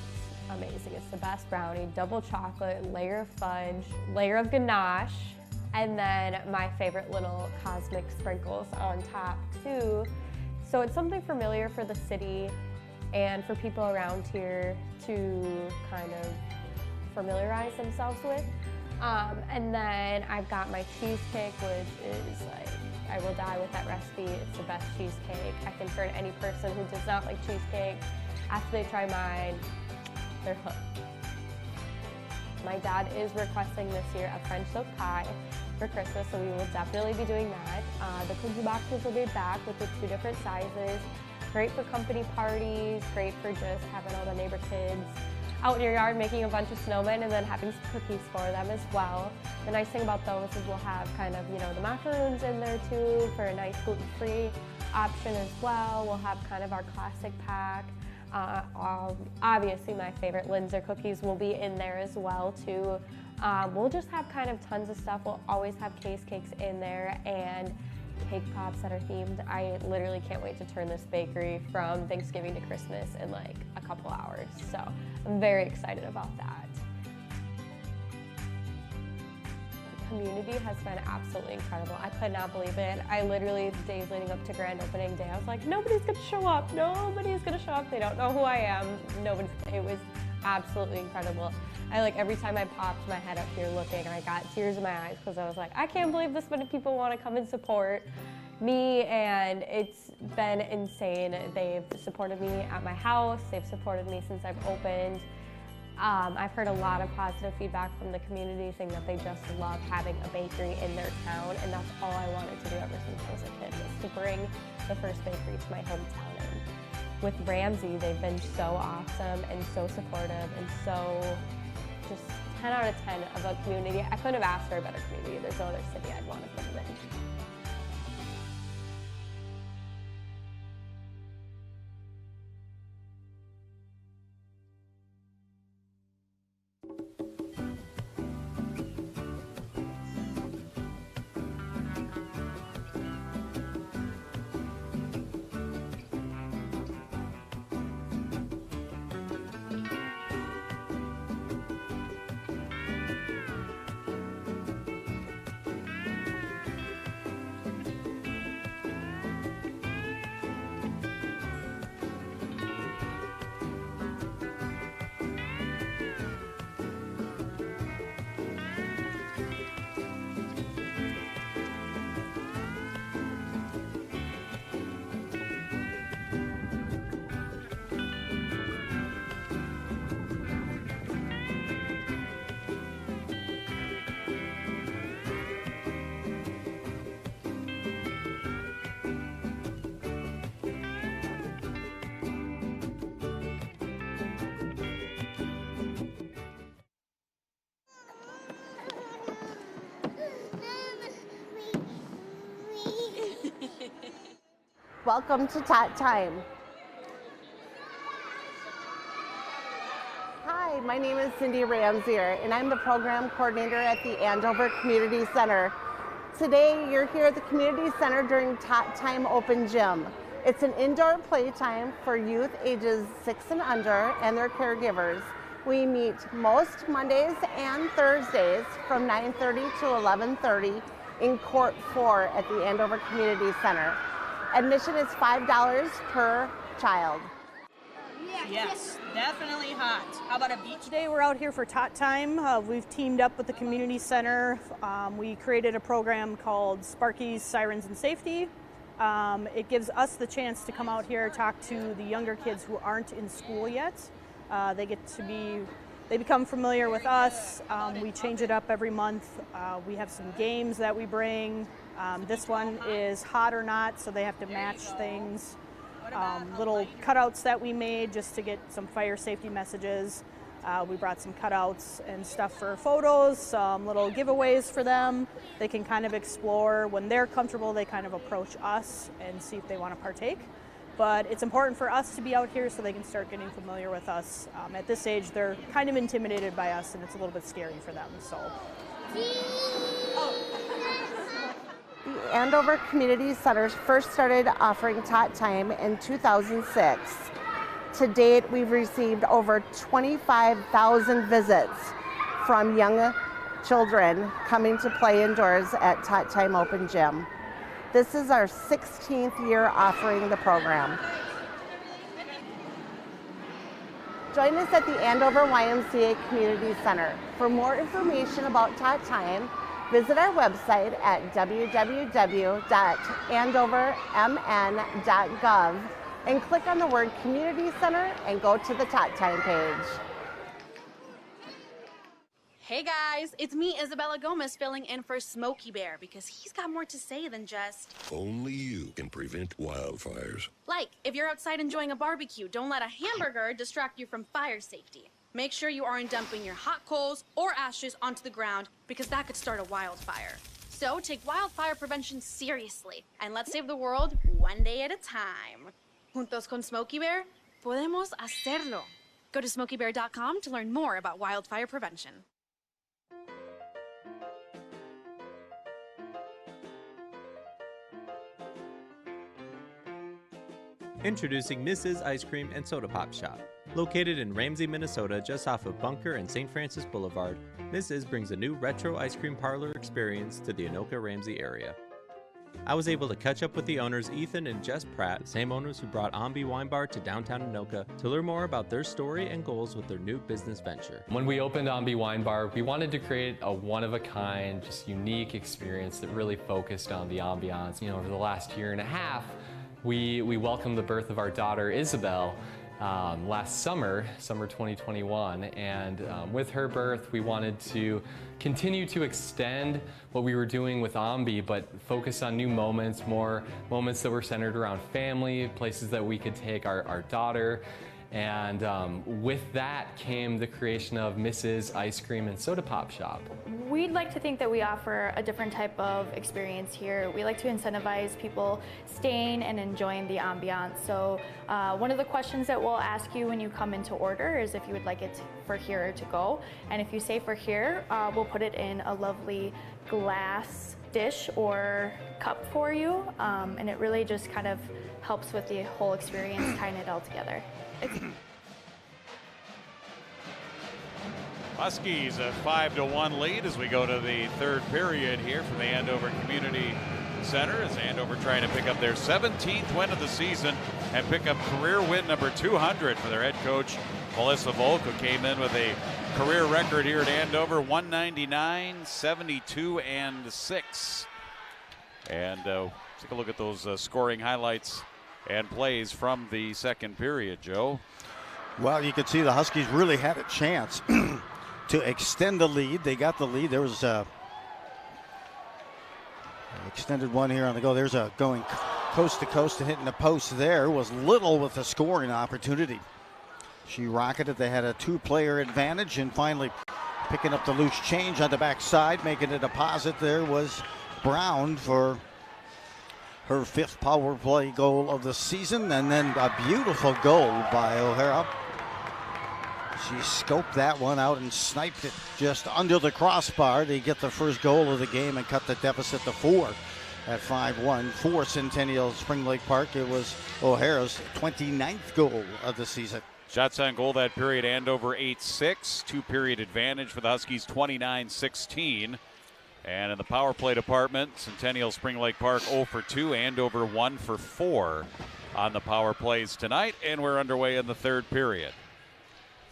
amazing. It's the best brownie. Double chocolate, layer of fudge, layer of ganache, and then my favorite little cosmic sprinkles on top too. So it's something familiar for the city and for people around here to kind of familiarize themselves with. And then I've got my cheesecake, which is like, I will die with that recipe. It's the best cheesecake. I can turn any person who does not like cheesecake, after they try mine, they're hooked. My dad is requesting this year a French silk pie for Christmas, so we will definitely be doing that. The cookie boxes will be back with the 2 different sizes. Great for company parties, great for just having all the neighbor kids out in your yard making a bunch of snowmen and then having some cookies for them as well. The nice thing about those is we'll have kind of, the macaroons in there too for a nice gluten-free option as well. We'll have kind of our classic pack. Obviously my favorite Linzer cookies will be in there as well too. We'll just have kind of tons of stuff. We'll always have case cakes in there and cake pops that are themed. I literally can't wait to turn this bakery from Thanksgiving to Christmas in like a couple hours. So I'm very excited about that. The community has been absolutely incredible. I could not believe it. I literally, the days leading up to grand opening day, I was like, nobody's gonna show up. Nobody's gonna show up. They don't know who I am. It was absolutely incredible. Every time I popped my head up here looking, I got tears in my eyes because I was like, I can't believe this many people want to come and support me, and it's been insane. They've supported me at my house. They've supported me since I've opened. I've heard a lot of positive feedback from the community saying that they just love having a bakery in their town, and that's all I wanted to do ever since I was a kid, was to bring the first bakery to my hometown. And with Ramsey, they've been so awesome and so supportive and so just 10 out of 10 of a community. I couldn't have asked for a better community. There's no other city I'd want to put them in. Welcome to Tot Time. Hi, my name is Cindy Ramsier, and I'm the program coordinator at the Andover Community Center. Today, you're here at the Community Center during Tot Time Open Gym. It's an indoor playtime for youth ages 6 and under and their caregivers. We meet most Mondays and Thursdays from 9:30 to 11:30 in Court 4 at the Andover Community Center. Admission is $5 per child. Yes, definitely hot. How about a beach? Today we're out here for Tot Time. We've teamed up with the community center. We created a program called Sparky's Sirens and Safety. It gives us the chance to come out here, talk to the younger kids who aren't in school yet. They become familiar with us. We change it up every month. We have some games that we bring. This one is hot or not, so they have to match things. Little cutouts that we made just to get some fire safety messages. We brought some cutouts and stuff for photos, some little giveaways for them. They can kind of explore. When they're comfortable, they kind of approach us and see if they want to partake. But it's important for us to be out here so they can start getting familiar with us. At this age, they're kind of intimidated by us, and it's a little bit scary for them. So. The Andover Community Center first started offering Tot Time in 2006. To date, we've received over 25,000 visits from young children coming to play indoors at Tot Time Open Gym. This is our 16th year offering the program. Join us at the Andover YMCA Community Center. For more information about Tot Time, visit our website at www.andovermn.gov and click on the word Community Center and go to the Tot Time page. Hey guys, it's me, Isabella Gomez, filling in for Smokey Bear because he's got more to say than just... Only you can prevent wildfires. Like, if you're outside enjoying a barbecue, don't let a hamburger distract you from fire safety. Make sure you aren't dumping your hot coals or ashes onto the ground because that could start a wildfire. So take wildfire prevention seriously and let's save the world one day at a time. Juntos con Smokey Bear, podemos hacerlo. Go to smokeybear.com to learn more about wildfire prevention. Introducing Mrs. Ice Cream and Soda Pop Shop. Located in Ramsey, Minnesota, just off of Bunker and St. Francis Boulevard, Mrs. brings a new retro ice cream parlor experience to the Anoka-Ramsey area. I was able to catch up with the owners Ethan and Jess Pratt, the same owners who brought Ombi Wine Bar to downtown Anoka, to learn more about their story and goals with their new business venture. When we opened Ombi Wine Bar, we wanted to create a one-of-a-kind, just unique experience that really focused on the ambiance. Over the last year and a half, we welcomed the birth of our daughter, Isabel, last summer 2021, and with her birth we wanted to continue to extend what we were doing with Ombi, but focus on new moments, more moments that were centered around family, places that we could take our daughter. And with that came the creation of Mrs. Ice Cream and Soda Pop Shop. We'd like to think that we offer a different type of experience here. We like to incentivize people staying and enjoying the ambiance. So one of the questions that we'll ask you when you come in to order is if you would like it for here or to go. And if you say for here, we'll put it in a lovely glass dish or cup for you. And it really just kind of helps with the whole experience, tying it all together. Huskies a 5-1 lead as we go to the third period here from the Andover Community Center as Andover trying to pick up their 17th win of the season and pick up career win number 200 for their head coach Melissa Volk, who came in with a career record here at Andover, 199, 72, and 6. And take a look at those scoring highlights and plays from the second period, Joe. Well, you could see the Huskies really had a chance to extend the lead. They got the lead. There was an extended one here on the go. There's a going coast to coast and hitting the post there. Was Little with a scoring opportunity. She rocketed. They had a two-player advantage, and finally picking up the loose change on the backside, making it a deposit there was Brown for her 5th power play goal of the season, and then a beautiful goal by O'Hara. She scoped that one out and sniped it just under the crossbar to get the first goal of the game and cut the deficit to 4 at 5-1 for Centennial Spring Lake Park. It was O'Hara's 29th goal of the season. Shots on goal that period, Andover 8-6. 2-period advantage for the Huskies, 29-16. And in the power play department, Centennial Spring Lake Park 0 for 2, Andover 1 for 4 on the power plays tonight. And we're underway in the third period.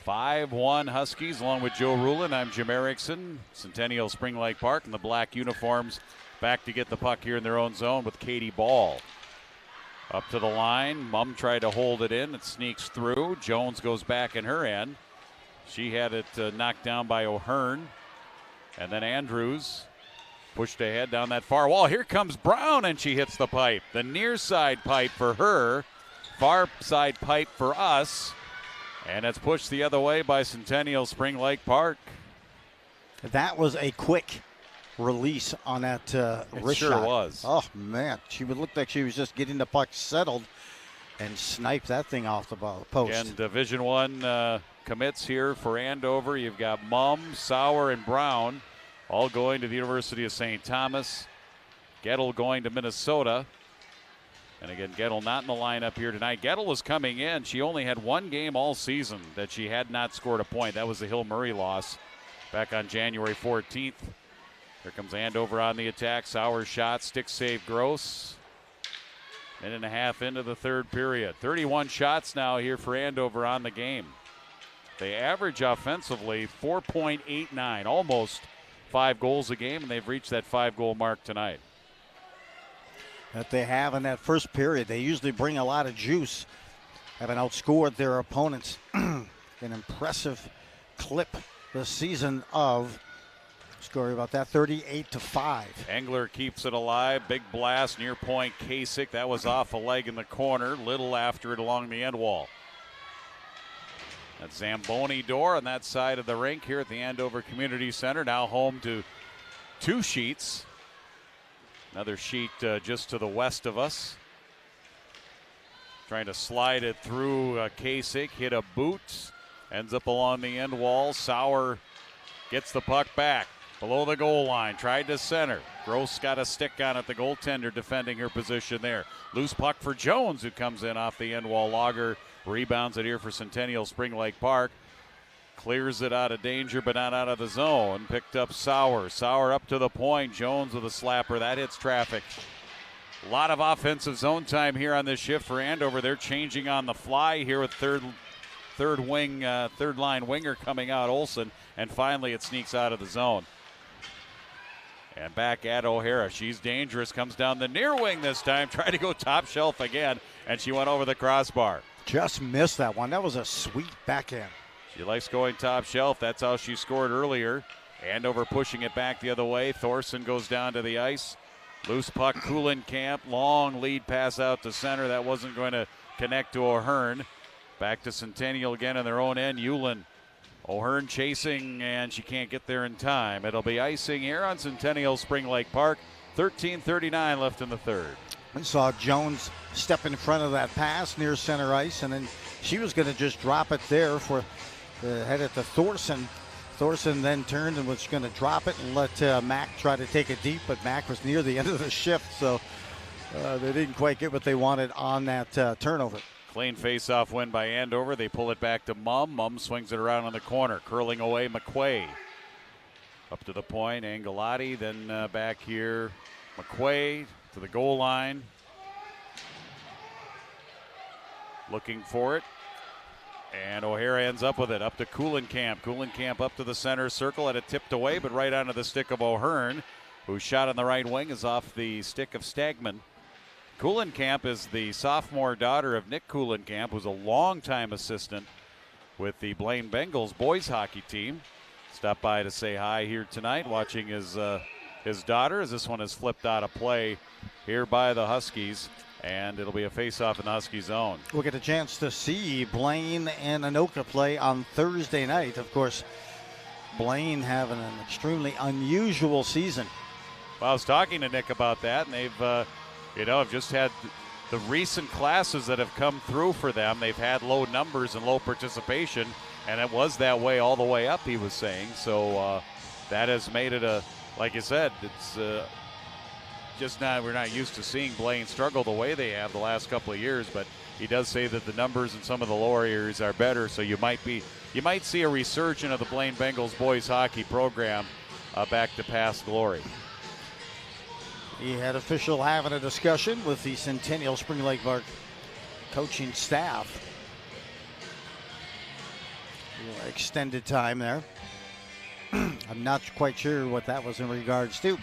5-1 Huskies, along with Joe Rulin. I'm Jim Erickson. Centennial Spring Lake Park in the black uniforms back to get the puck here in their own zone with Katie Ball. Up to the line. Mumm tried to hold it in. It sneaks through. Jones goes back in her end. She had it knocked down by O'Hearn. And then Andrews pushed ahead down that far wall. Here comes Brown, and she hits the pipe. The near side pipe for her. Far side pipe for us. And it's pushed the other way by Centennial Spring Lake Park. That was a quick release on that wrist sure shot. Was. Oh, man. She would look like she was just getting the puck settled and sniped that thing off the post. And Division I commits here for Andover. You've got Mumm, Sauer, and Brown all going to the University of St. Thomas. Gettle going to Minnesota. And again, Gettle not in the lineup here tonight. Gettle was coming in. She only had one game all season that she had not scored a point. That was the Hill Murray loss back on January 14th. Here comes Andover on the attack. Sauer's shot, stick save Gross. Minute and a half into the third period. 31 shots now here for Andover on the game. They average offensively 4.89, almost 5 goals a game, and they've reached that 5-goal mark tonight. That they have in that first period. They usually bring a lot of juice, having outscored their opponents. An impressive clip this season of, story about that, 38-5. Engler keeps it alive. Big blast near point. Kasich, that was off a leg in the corner. Little after it along the end wall. That Zamboni door on that side of the rink here at the Andover Community Center. Now home to 2 sheets. Another sheet just to the west of us. Trying to slide it through Kasich. Hit a boot. Ends up along the end wall. Sauer gets the puck back. Below the goal line, tried to center. Gross got a stick on it, the goaltender defending her position there. Loose puck for Jones, who comes in off the end wall. Lager rebounds it here for Centennial Spring Lake Park. Clears it out of danger, but not out of the zone. Picked up Sauer. Sauer up to the point. Jones with a slapper. That hits traffic. A lot of offensive zone time here on this shift for Andover. They're changing on the fly here with third line winger coming out, Olsen. And finally it sneaks out of the zone. And back at O'Hara. She's dangerous. Comes down the near wing this time. Tried to go top shelf again. And she went over the crossbar. Just missed that one. That was a sweet backhand. She likes going top shelf. That's how she scored earlier. Andover pushing it back the other way. Thorson goes down to the ice. Loose puck, Kuhlenkamp. Long lead pass out to center. That wasn't going to connect to O'Hearn. Back to Centennial again in their own end. Hewlin. O'Hearn chasing, and she can't get there in time. It'll be icing here on Centennial Spring Lake Park. 13:39 left in the third. We saw Jones step in front of that pass near center ice, and then she was going to just drop it there for head it to Thorson. Thorson then turned and was going to drop it and let Mack try to take it deep, but Mack was near the end of the shift, so they didn't quite get what they wanted on that turnover. Clean face-off win by Andover. They pull it back to Mumm. Mumm swings it around on the corner. Curling away, McQuay. Up to the point, Angelotti. Then back here, McQuay to the goal line. Looking for it. And O'Hara ends up with it. Up to Kuhlenkamp. Kuhlenkamp up to the center circle. Had it tipped away, but right onto the stick of O'Hearn, whose shot on the right wing is off the stick of Stagman. Kuhlenkamp is the sophomore daughter of Nick Kuhlenkamp, who's a longtime assistant with the Blaine Bengals boys hockey team. Stopped by to say hi here tonight, watching his daughter as this one is flipped out of play here by the Huskies, and it'll be a face-off in the Husky zone. We'll get a chance to see Blaine and Anoka play on Thursday night. Of course, Blaine having an extremely unusual season. Well, I was talking to Nick about that, and they've have just had the recent classes that have come through for them. They've had low numbers and low participation, and it was that way all the way up, he was saying. So that has made it like you said, it's we're not used to seeing Blaine struggle the way they have the last couple of years, but he does say that the numbers in some of the lower areas are better, so you might see a resurgence of the Blaine Bengals boys hockey program back to past glory. He had official having a discussion with the Centennial Spring Lake Park coaching staff. Extended time there. I'm not quite sure what that was in regards to.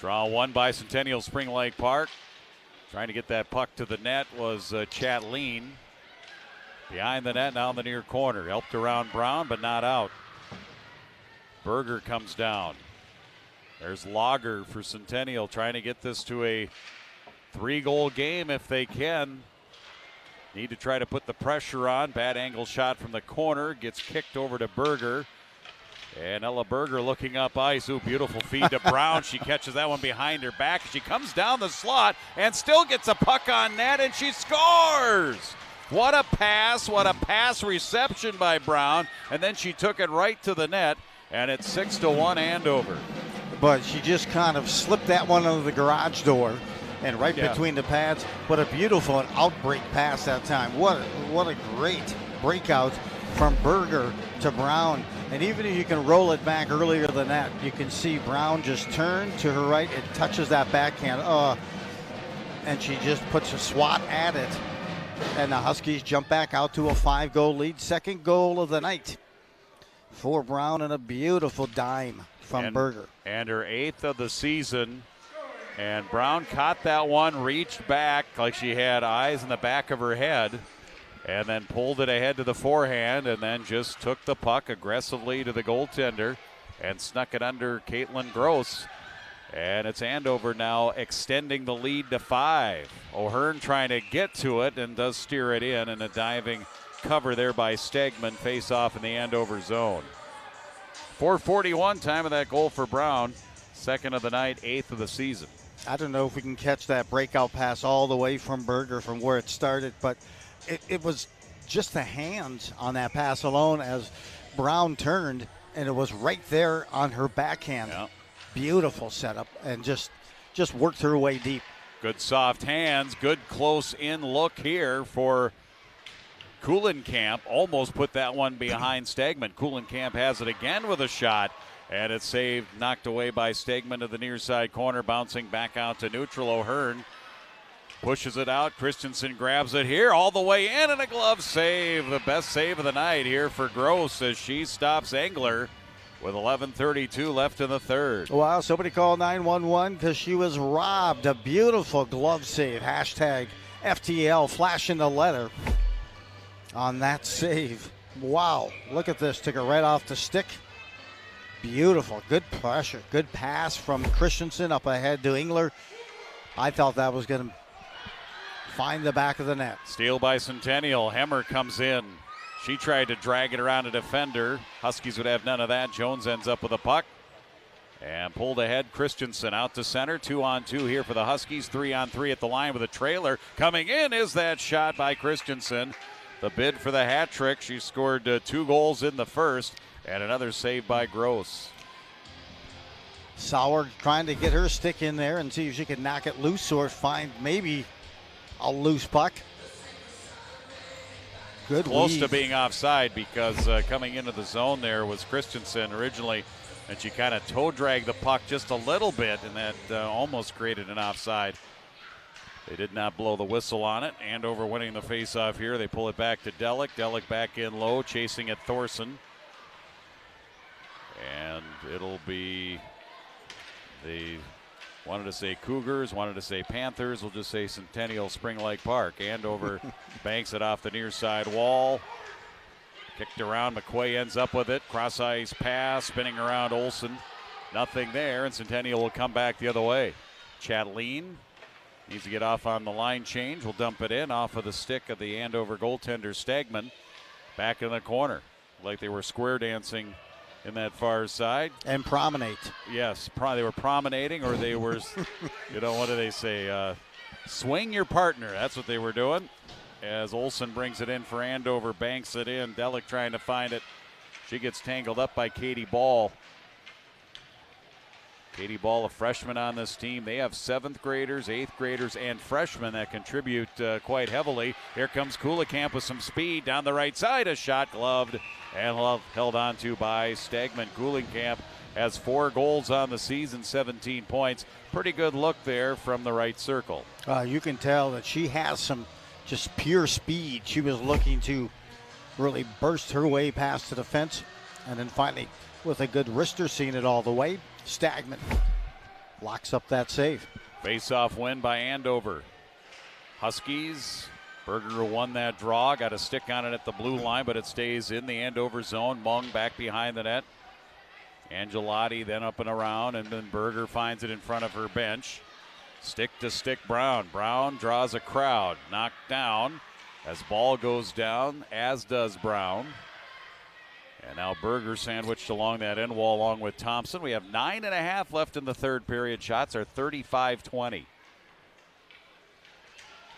Draw one by Centennial Spring Lake Park. Trying to get that puck to the net was Chat Lean. Behind the net, now in the near corner. Helped around Brown, but not out. Berger comes down. There's Lager for Centennial, trying to get this to a 3-goal game if they can. Need to try to put the pressure on. Bad angle shot from the corner. Gets kicked over to Berger. And Ella Berger looking up ice. Ooh, beautiful feed to Brown. She catches that one behind her back. She comes down the slot and still gets a puck on net, and she scores. What a pass reception by Brown. And then she took it right to the net, and it's 6-1 Andover. But she just kind of slipped that one under the garage door and right between the pads. What a beautiful outbreak pass that time. What a great breakout from Berger to Brown. And even if you can roll it back earlier than that, you can see Brown just turn to her right. It touches that backhand. And she just puts a swat at it. And the Huskies jump back out to a 5-goal lead. Second goal of the night for Brown, and a beautiful dime from Berger. And her 8th of the season. And Brown caught that one, reached back like she had eyes in the back of her head, and then pulled it ahead to the forehand, and then just took the puck aggressively to the goaltender and snuck it under Caitlin Gross. And it's Andover now extending the lead to 5. O'Hearn trying to get to it and does steer it in, and a diving cover there by Stegman. Face off in the Andover zone. 4:41 time of that goal for Brown. 2nd of the night, 8th of the season. I don't know if we can catch that breakout pass all the way from Berger from where it started, but it was just the hands on that pass alone as Brown turned, and it was right there on her backhand. Yeah. Beautiful setup, and just worked her way deep. Good soft hands, good close in look here for Kuhlenkamp. Almost put that one behind Stegman. Kuhlenkamp has it again with a shot. And it's saved, knocked away by Stegman to the near side corner, bouncing back out to neutral. O'Hearn pushes it out. Christensen grabs it here all the way in, and a glove save. The best save of the night here for Gross as she stops Engler with 11:32 left in the third. Wow, somebody called 911 because she was robbed. A beautiful glove save. Hashtag FTL flashing the letter on that save. Wow, look at this. Took it right off the stick. Beautiful, good pressure, good pass from Christensen up ahead to Engler. I thought that was going to find the back of the net. Steal by Centennial. Hemmer comes in. She tried to drag it around a defender. Huskies would have none of that. Jones ends up with a puck and pulled ahead. Christensen out to center. 2-on-2 here for the Huskies. 3-on-3 at the line with a trailer. Coming in is that shot by Christensen. The bid for the hat trick. She scored 2 goals in the first. And another save by Gross. Sauer trying to get her stick in there and see if she can knock it loose or find maybe a loose puck. Good Close weave. to being offside because coming into the zone there was Christensen originally, and she kind of toe dragged the puck just a little bit, and that almost created an offside. They did not blow the whistle on it. Andover winning the faceoff here. They pull it back to Delic. Delic back in low, chasing at Thorson. And it'll be, they wanted to say Cougars, wanted to say Panthers. We'll just say Centennial Spring Lake Park. Andover banks it off the near side wall. Kicked around, McQuay ends up with it. Cross ice pass, spinning around Olsen. Nothing there, and Centennial will come back the other way. Chatelaine needs to get off on the line change. We'll dump it in off of the stick of the Andover goaltender Stegman. Back in the corner, like they were square dancing in that far side. And promenade. Yes, they were promenading, or they were, what do they say? Swing your partner. That's what they were doing. As Olsen brings it in for Andover, banks it in. Delic trying to find it. She gets tangled up by Katie Ball. Katie Ball, a freshman on this team. They have 7th graders, 8th graders, and freshmen that contribute quite heavily. Here comes Kulikamp with some speed down the right side. A shot gloved and held on to by Stegman. Kulikamp has 4 goals on the season, 17 points. Pretty good look there from the right circle. You can tell that she has some just pure speed. She was looking to really burst her way past the defense, and then finally, with a good wrister, seeing it all the way, Stegman locks up that save. Face-off win by Andover. Huskies, Berger won that draw, got a stick on it at the blue line, but it stays in the Andover zone. Mung back behind the net. Angelotti then up and around, and then Berger finds it in front of her bench. Stick to stick Brown. Brown draws a crowd. Knocked down as ball goes down, as does Brown. And now Berger sandwiched along that end wall along with Thompson. We have 9.5 left in the third period. Shots are 35-20.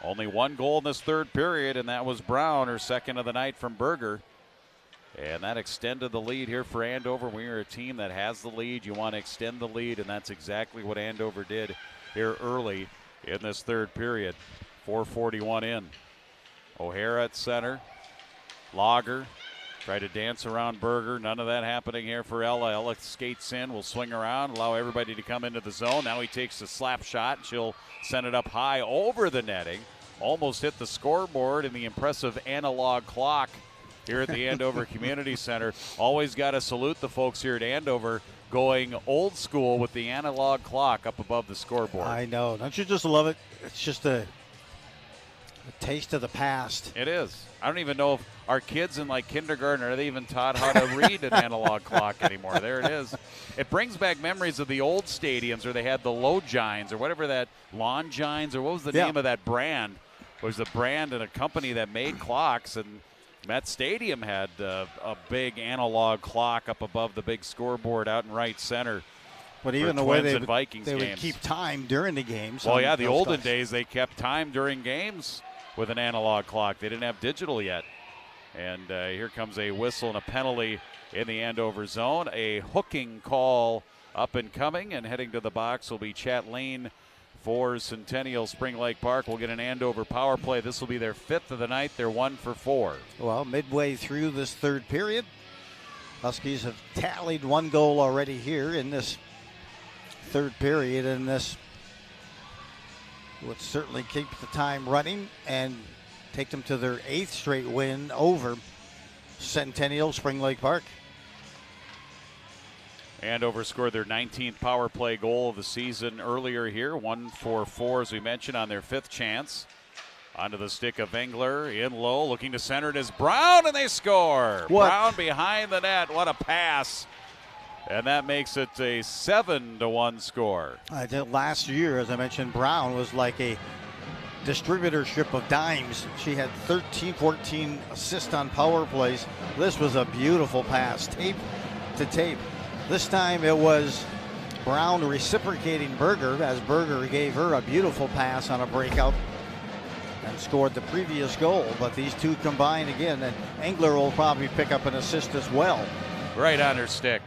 Only 1 goal in this third period, and that was Brown, her second of the night from Berger. And that extended the lead here for Andover. We are a team that has the lead. You want to extend the lead, and that's exactly what Andover did here early in this third period. 4:41 in. O'Hara at center. Lager try to dance around Berger. None of that happening here for Ella. Ella skates in, will swing around, allow everybody to come into the zone. Now he takes a slap shot. She'll send it up high over the netting. Almost hit the scoreboard in the impressive analog clock here at the Andover Community Center. Always got to salute the folks here at Andover going old school with the analog clock up above the scoreboard. I know. Don't you just love it? It's just a taste of the past. It is. I don't even know if our kids in like kindergarten, are they even taught how to read an analog clock anymore? There it is. It brings back memories of the old stadiums where they had the Longines or whatever that, Longines, or what was the name of that brand? It was a brand and a company that made clocks, and Met Stadium had a big analog clock up above the big scoreboard out in right center. But even the way they Vikings would games. keep time during the games. Well, yeah, the olden days they kept time during games with an analog clock. They didn't have digital yet. And here comes a whistle and a penalty in the Andover zone. A hooking call up and coming, and heading to the box will be Chat Lane for Centennial Spring Lake Park. We'll get an Andover power play. This will be their 5th of the night. They're 1 for 4. Well, midway through this third period, Huskies have tallied 1 goal already here in this third period, and this would certainly keep the time running and take them to their 8th straight win over Centennial Spring Lake Park. Andover scored their 19th power play goal of the season earlier here. 1 for 4, as we mentioned, on their 5th chance. Onto the stick of Engler, in low, looking to center it is Brown, and they score. What? Brown behind the net. What a pass. And that makes it a 7-1 score. I think last year, as I mentioned, Brown was like a distributorship of dimes. She had 13, 14 assists on power plays. This was a beautiful pass, tape to tape. This time it was Brown reciprocating Berger, as Berger gave her a beautiful pass on a breakout and scored the previous goal. But these two combined again, and Engler will probably pick up an assist as well. Right on her stick.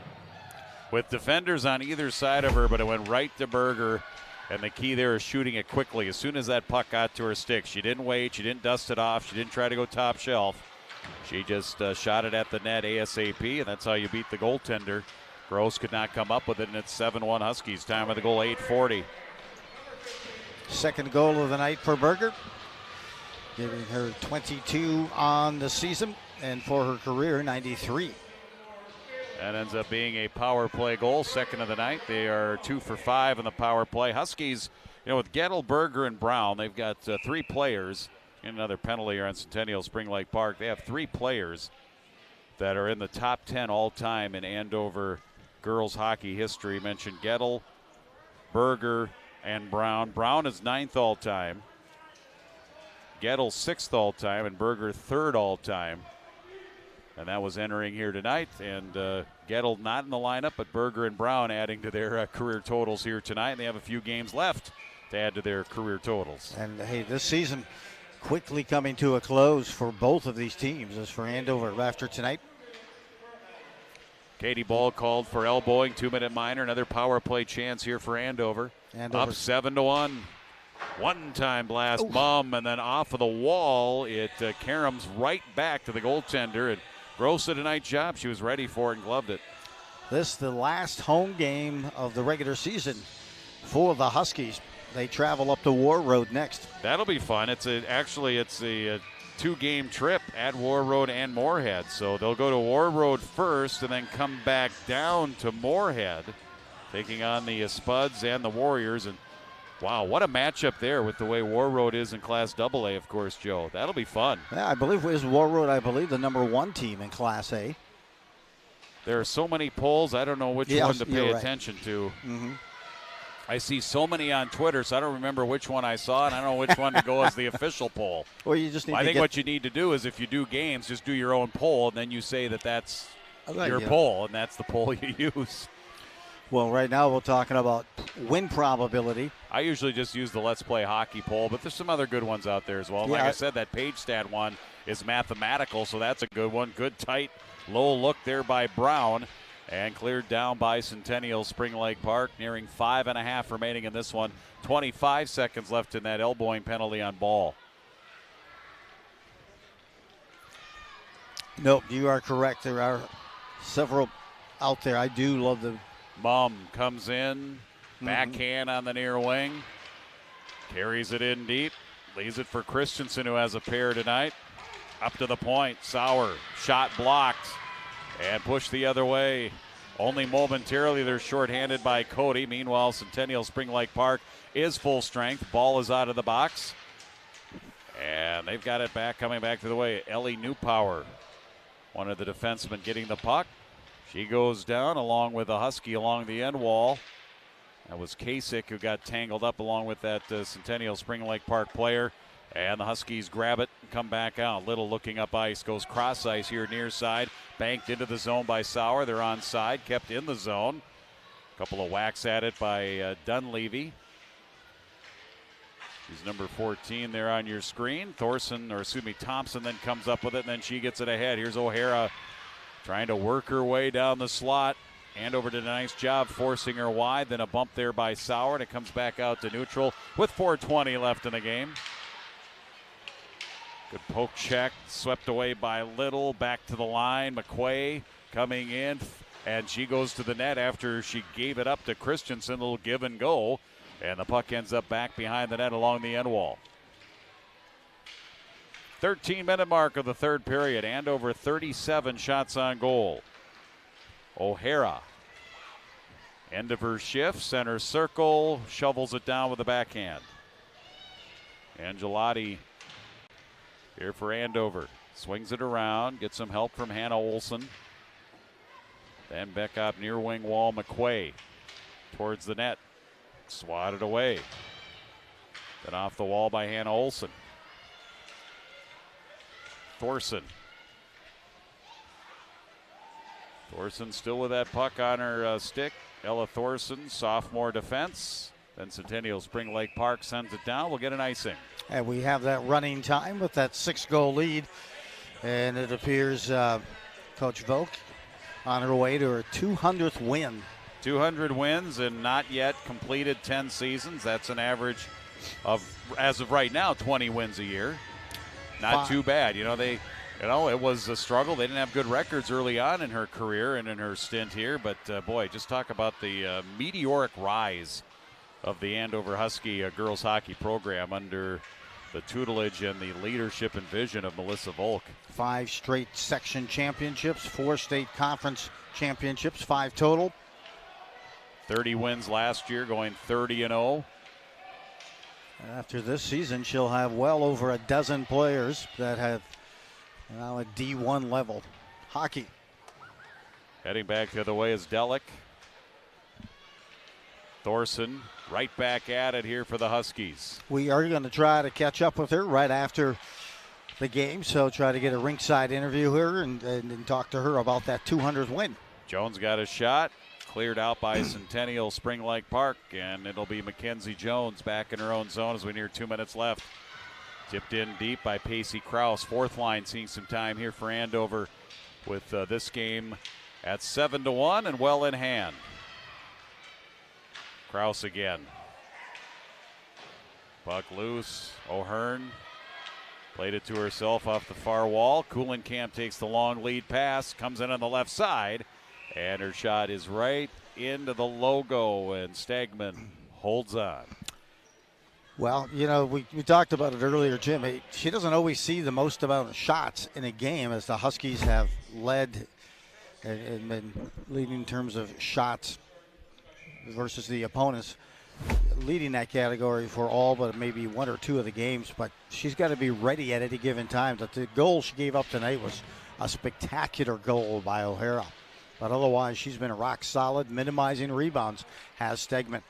With defenders on either side of her, but it went right to Berger. And the key there is shooting it quickly. As soon as that puck got to her stick, she didn't wait, she didn't dust it off, she didn't try to go top shelf. She just shot it at the net ASAP, and that's how you beat the goaltender. Gross could not come up with it, and it's 7-1 Huskies. Time of the goal, 8:40. Second goal of the night for Berger, giving her 22 on the season, and for her career, 93. That ends up being a power play goal, second of the night. They are 2 for 5 in the power play. Huskies, with Gettle, Berger, and Brown, they've got 3 players. And another penalty here on Centennial Spring Lake Park. They have 3 players that are in the top 10 all-time in Andover girls hockey history. Mentioned Gettle, Berger, and Brown. Brown is 9th all-time. Gettle 6th all-time, and Berger 3rd all-time. And that was entering here tonight. And Gettle not in the lineup, but Berger and Brown adding to their career totals here tonight. And they have a few games left to add to their career totals. And, hey, this season quickly coming to a close for both of these teams. As for Andover after tonight, Katie Ball called for elbowing, 2-minute minor, another power play chance here for Andover. Up 7-1. One-time blast, Mum, and then off of the wall, it caroms right back to the goaltender. And Gross did a nice job. She was ready for it and gloved it. This the last home game of the regular season for the Huskies. They travel up to War Road next. That'll be fun. It's a 2-game trip at War Road and Moorhead. So they'll go to War Road first and then come back down to Moorhead, taking on the Spuds and the Warriors. And wow, what a matchup there with the way War Road is in Class AA, of course, Joe. That'll be fun. Yeah, I believe it is War Road, the number 1 team in Class A. There are so many polls, I don't know which one to pay attention to. Mm-hmm. I see so many on Twitter, so I don't remember which one I saw, and I don't know which one to go as the official poll. Well, you just need I think what you need to do is if you do games, just do your own poll, and then you say that's your poll, and that's the poll you use. Well, right now we're talking about win probability. I usually just use the Let's Play Hockey poll, but there's some other good ones out there as well. Yeah. Like I said, that page stat one is mathematical, so that's a good one. Good, tight, low look there by Brown. And cleared down by Centennial Spring Lake Park, nearing 5.5 remaining in this one. 25 seconds left in that elbowing penalty on Ball. Nope, you are correct. There are several out there. I do love the... Mum comes in, backhand on the near wing. Carries it in deep. Leaves it for Christensen, who has a pair tonight. Up to the point. Sauer, shot blocked. And pushed the other way. Only momentarily they're shorthanded by Cody. Meanwhile, Centennial Spring Lake Park is full strength. Ball is out of the box. And they've got it back, coming back to the way. Ellie Newpower, one of the defensemen, getting the puck. She goes down along with the Husky along the end wall. That was Kasich who got tangled up along with that Centennial Spring Lake Park player. And the Huskies grab it and come back out. Little looking up ice, goes cross ice here near side. Banked into the zone by Sauer. They're on side, kept in the zone. A couple of whacks at it by Dunleavy. She's number 14 there on your screen. Thompson then comes up with it, and then she gets it ahead. Here's O'Hara trying to work her way down the slot. Andover did a nice job forcing her wide. Then a bump there by Sauer, and it comes back out to neutral with 4:20 left in the game. Good poke check, swept away by Little, back to the line. McQuay coming in, and she goes to the net after she gave it up to Christensen. A little give and go, and the puck ends up back behind the net along the end wall. 13-minute mark of the third period. Andover 37 shots on goal. O'Hara, end of her shift, center circle, shovels it down with the backhand. Angelotti here for Andover. Swings it around, gets some help from Hannah Olson. Then back up near wing wall, McQuay towards the net. Swatted away. Then off the wall by Hannah Olson. Thorson still with that puck on her stick. Ella Thorson, sophomore defense. Then Centennial Spring Lake Park sends it down. We'll get an icing. And we have that running time with that 6-goal lead. And it appears Coach Volk on her way to her 200th win. 200 wins and not yet completed 10 seasons. That's an average of, as of right now, 20 wins a year. Not too bad. It was a struggle. They didn't have good records early on in her career and in her stint here. But, boy, just talk about the meteoric rise of the Andover Husky girls hockey program under the tutelage and the leadership and vision of Melissa Volk. 5 straight section championships, 4 state conference championships, 5 total. 30 wins last year, going 30-0. After this season, she'll have well over a dozen players that have now a D1 level hockey. Heading back the other way is Delic. Thorson right back at it here for the Huskies. We are going to try to catch up with her right after the game, so try to get a rinkside interview here and talk to her about that 200th win. Jones got a shot, cleared out by Centennial Spring Lake Park, and it'll be Mackenzie Jones back in her own zone as we near 2 minutes left. Tipped in deep by Pacey Krause. Fourth line seeing some time here for Andover with this game at 7-1 and well in hand. Kraus again. Puck loose. O'Hearn played it to herself off the far wall. Kuhlenkamp takes the long lead pass, comes in on the left side, and her shot is right into the logo, and Stegman holds on. Well, you know, we talked about it earlier, Jim. She doesn't always see the most amount of shots in a game, as the Huskies have led and been leading in terms of shots versus the opponents, leading that category for all but maybe one or two of the games. But she's got to be ready at any given time. The goal she gave up tonight was a spectacular goal by O'Hara. But otherwise, she's been rock solid, minimizing rebounds, has Stegman.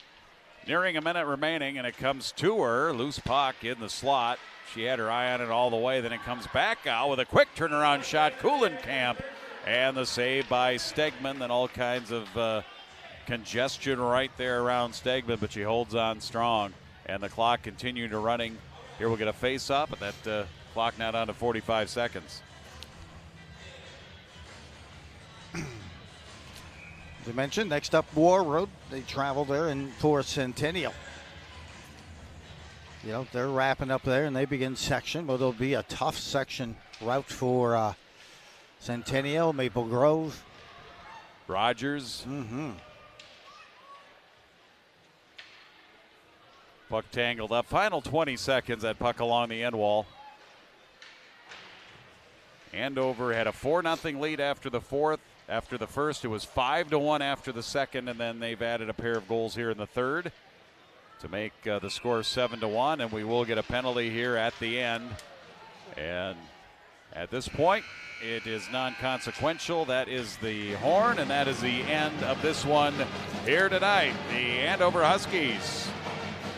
Nearing a minute remaining, and it comes to her. Loose puck in the slot. She had her eye on it all the way. Then it comes back out with a quick turnaround shot. Kuhlenkamp, and the save by Stegman. Then all kinds of congestion right there around Stegman, but she holds on strong. And the clock continuing to running. Here we'll get a face-off, and that clock now down to 45 seconds. As I mentioned, next up, War Road. They travel there and for Centennial. You know, they're wrapping up there, and they begin section, but it'll be a tough section route for Centennial, Maple Grove. Rogers. Puck tangled up. Final 20 seconds, that puck along the end wall. Andover had a 4-0 lead after the fourth. After the first, it was 5-1 after the second, and then they've added a pair of goals here in the third to make the score 7-1, and we will get a penalty here at the end. And at this point, it is non-consequential. That is the horn, and that is the end of this one here tonight. The Andover Huskies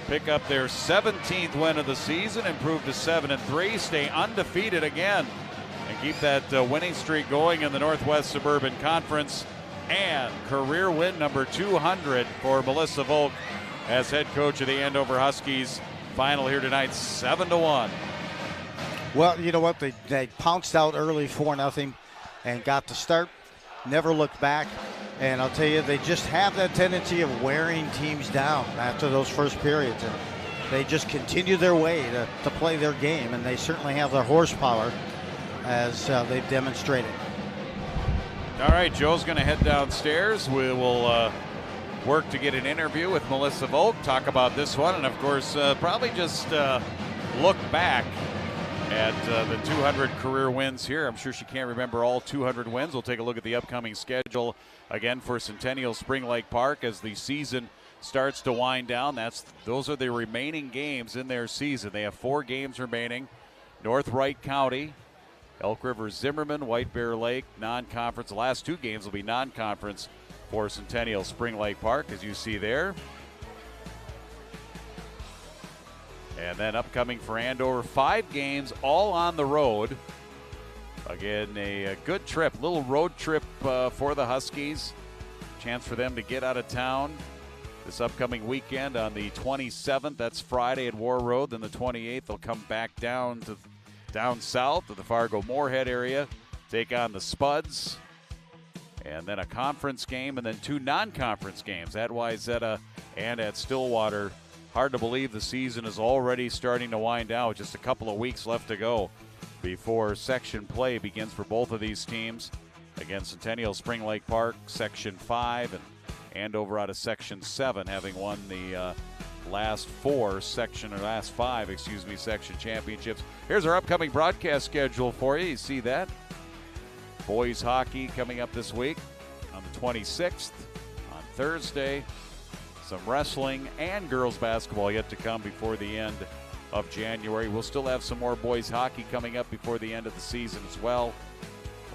pick up their 17th win of the season, improve to 7-3, stay undefeated again, and keep that winning streak going in the Northwest Suburban Conference. And career win number 200 for Melissa Volk as head coach of the Andover Huskies. Final here tonight, 7-1. Well, you know what? They pounced out early 4-0 and got the start. Never looked back. And I'll tell you, they just have that tendency of wearing teams down after those first periods. And they just continue their way to play their game. And they certainly have the horsepower, as they've demonstrated. All right, Joe's going to head downstairs. We will work to get an interview with Melissa Volk, talk about this one, and of course, probably just look back at the 200 career wins here. I'm sure she can't remember all 200 wins. We'll take a look at the upcoming schedule again for Centennial Spring Lake Park as the season starts to wind down. Those are the remaining games in their season. They have 4 games remaining. North Wright County, Elk River Zimmerman, White Bear Lake, non-conference. The last 2 games will be non-conference for Centennial Spring Lake Park, as you see there. And then upcoming for Andover, 5 games, all on the road. Again, a good trip, little road trip for the Huskies. Chance for them to get out of town this upcoming weekend on the 27th. That's Friday at War Road. Then the 28th, they'll come back down south to the Fargo-Moorhead area, take on the Spuds, and then a conference game, and then 2 non-conference games at Wayzata and at Stillwater. Hard to believe the season is already starting to wind down with just a couple of weeks left to go before section play begins for both of these teams. Again, Centennial Spring Lake Park, Section 5, and Andover out of Section 7, having won the last 5 section championships. Here's our upcoming broadcast schedule for you. You see that? Boys hockey coming up this week on the 26th on Thursday. Some wrestling and girls basketball yet to come before the end of January. We'll still have some more boys hockey coming up before the end of the season as well.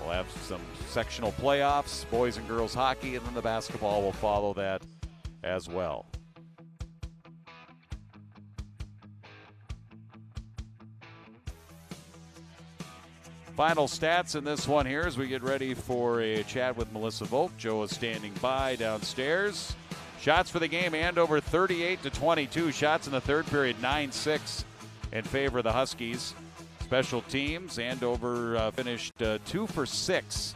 We'll have some sectional playoffs, boys and girls hockey, and then the basketball will follow that as well. Final stats in this one here as we get ready for a chat with Melissa Volk. Joe is standing by downstairs. Shots for the game, Andover 38-22. Shots in the third period, 9-6 in favor of the Huskies. Special teams, Andover finished 2 for 6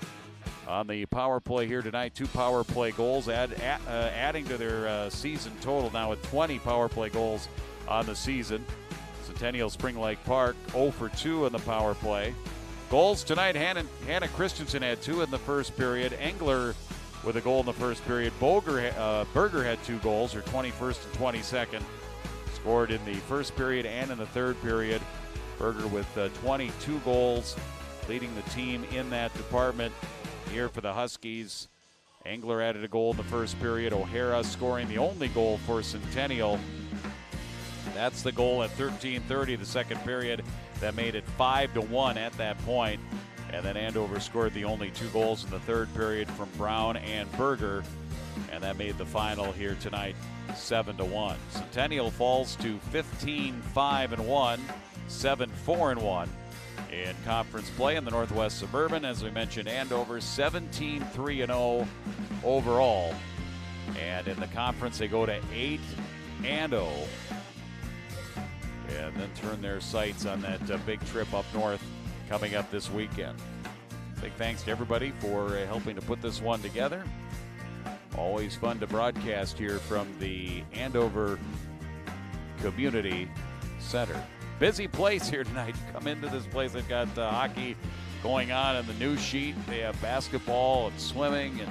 on the power play here tonight. 2 power play goals, adding to their season total now at 20 power play goals on the season. Centennial Spring Lake Park 0 for 2 in the power play. Goals tonight, Hannah Christensen had 2 in the first period. Engler with a goal in the first period. Berger had 2 goals, her 21st and 22nd. Scored in the first period and in the third period. Berger with 22 goals, leading the team in that department here for the Huskies. Engler added a goal in the first period. O'Hara scoring the only goal for Centennial. That's the goal at 13:30, the second period. That made it 5-1 at that point. And then Andover scored the only 2 goals in the third period from Brown and Berger. And that made the final here tonight 7-1. Centennial falls to 15-5-1, 7-4-1 in conference play in the Northwest Suburban. As we mentioned, Andover 17-3-0 overall. And in the conference, they go to 8-0. And then turn their sights on that big trip up north coming up this weekend. Big thanks to everybody for helping to put this one together. Always fun to broadcast here from the Andover Community Center. Busy place here tonight. Come into this place. They've got hockey going on in the news sheet. They have basketball and swimming and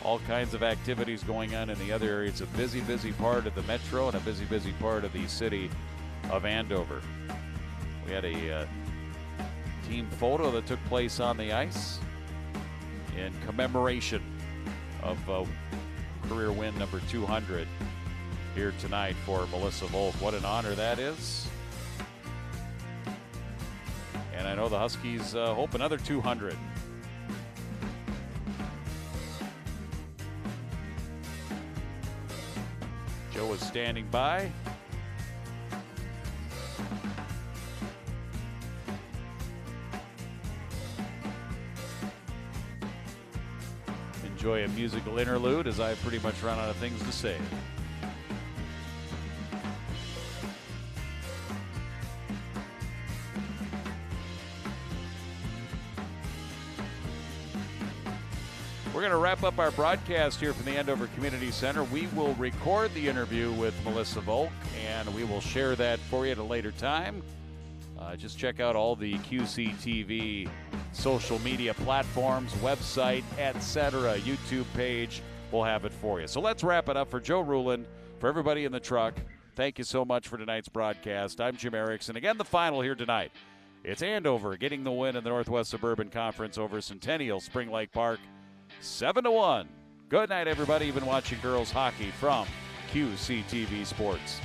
all kinds of activities going on in the other area. It's a busy, busy part of the metro and a busy, busy part of the city of Andover. We had a team photo that took place on the ice in commemoration of career win number 200 here tonight for Melissa Volk. What an honor that is. And I know the Huskies hope another 200. Joe is standing by. Enjoy a musical interlude as I pretty much run out of things to say. We're going to wrap up our broadcast here from the Andover Community Center. We will record the interview with Melissa Volk, and we will share that for you at a later time. Just check out all the QCTV social media platforms, website, etc., YouTube page. We'll have it for you. So let's wrap it up. For Joe Ruland, for everybody in the truck, thank you so much for tonight's broadcast. I'm Jim Erickson. Again, the final here tonight. It's Andover getting the win in the Northwest Suburban Conference over Centennial Spring Lake Park, 7-1. Good night, everybody. You've been watching girls hockey from QCTV Sports.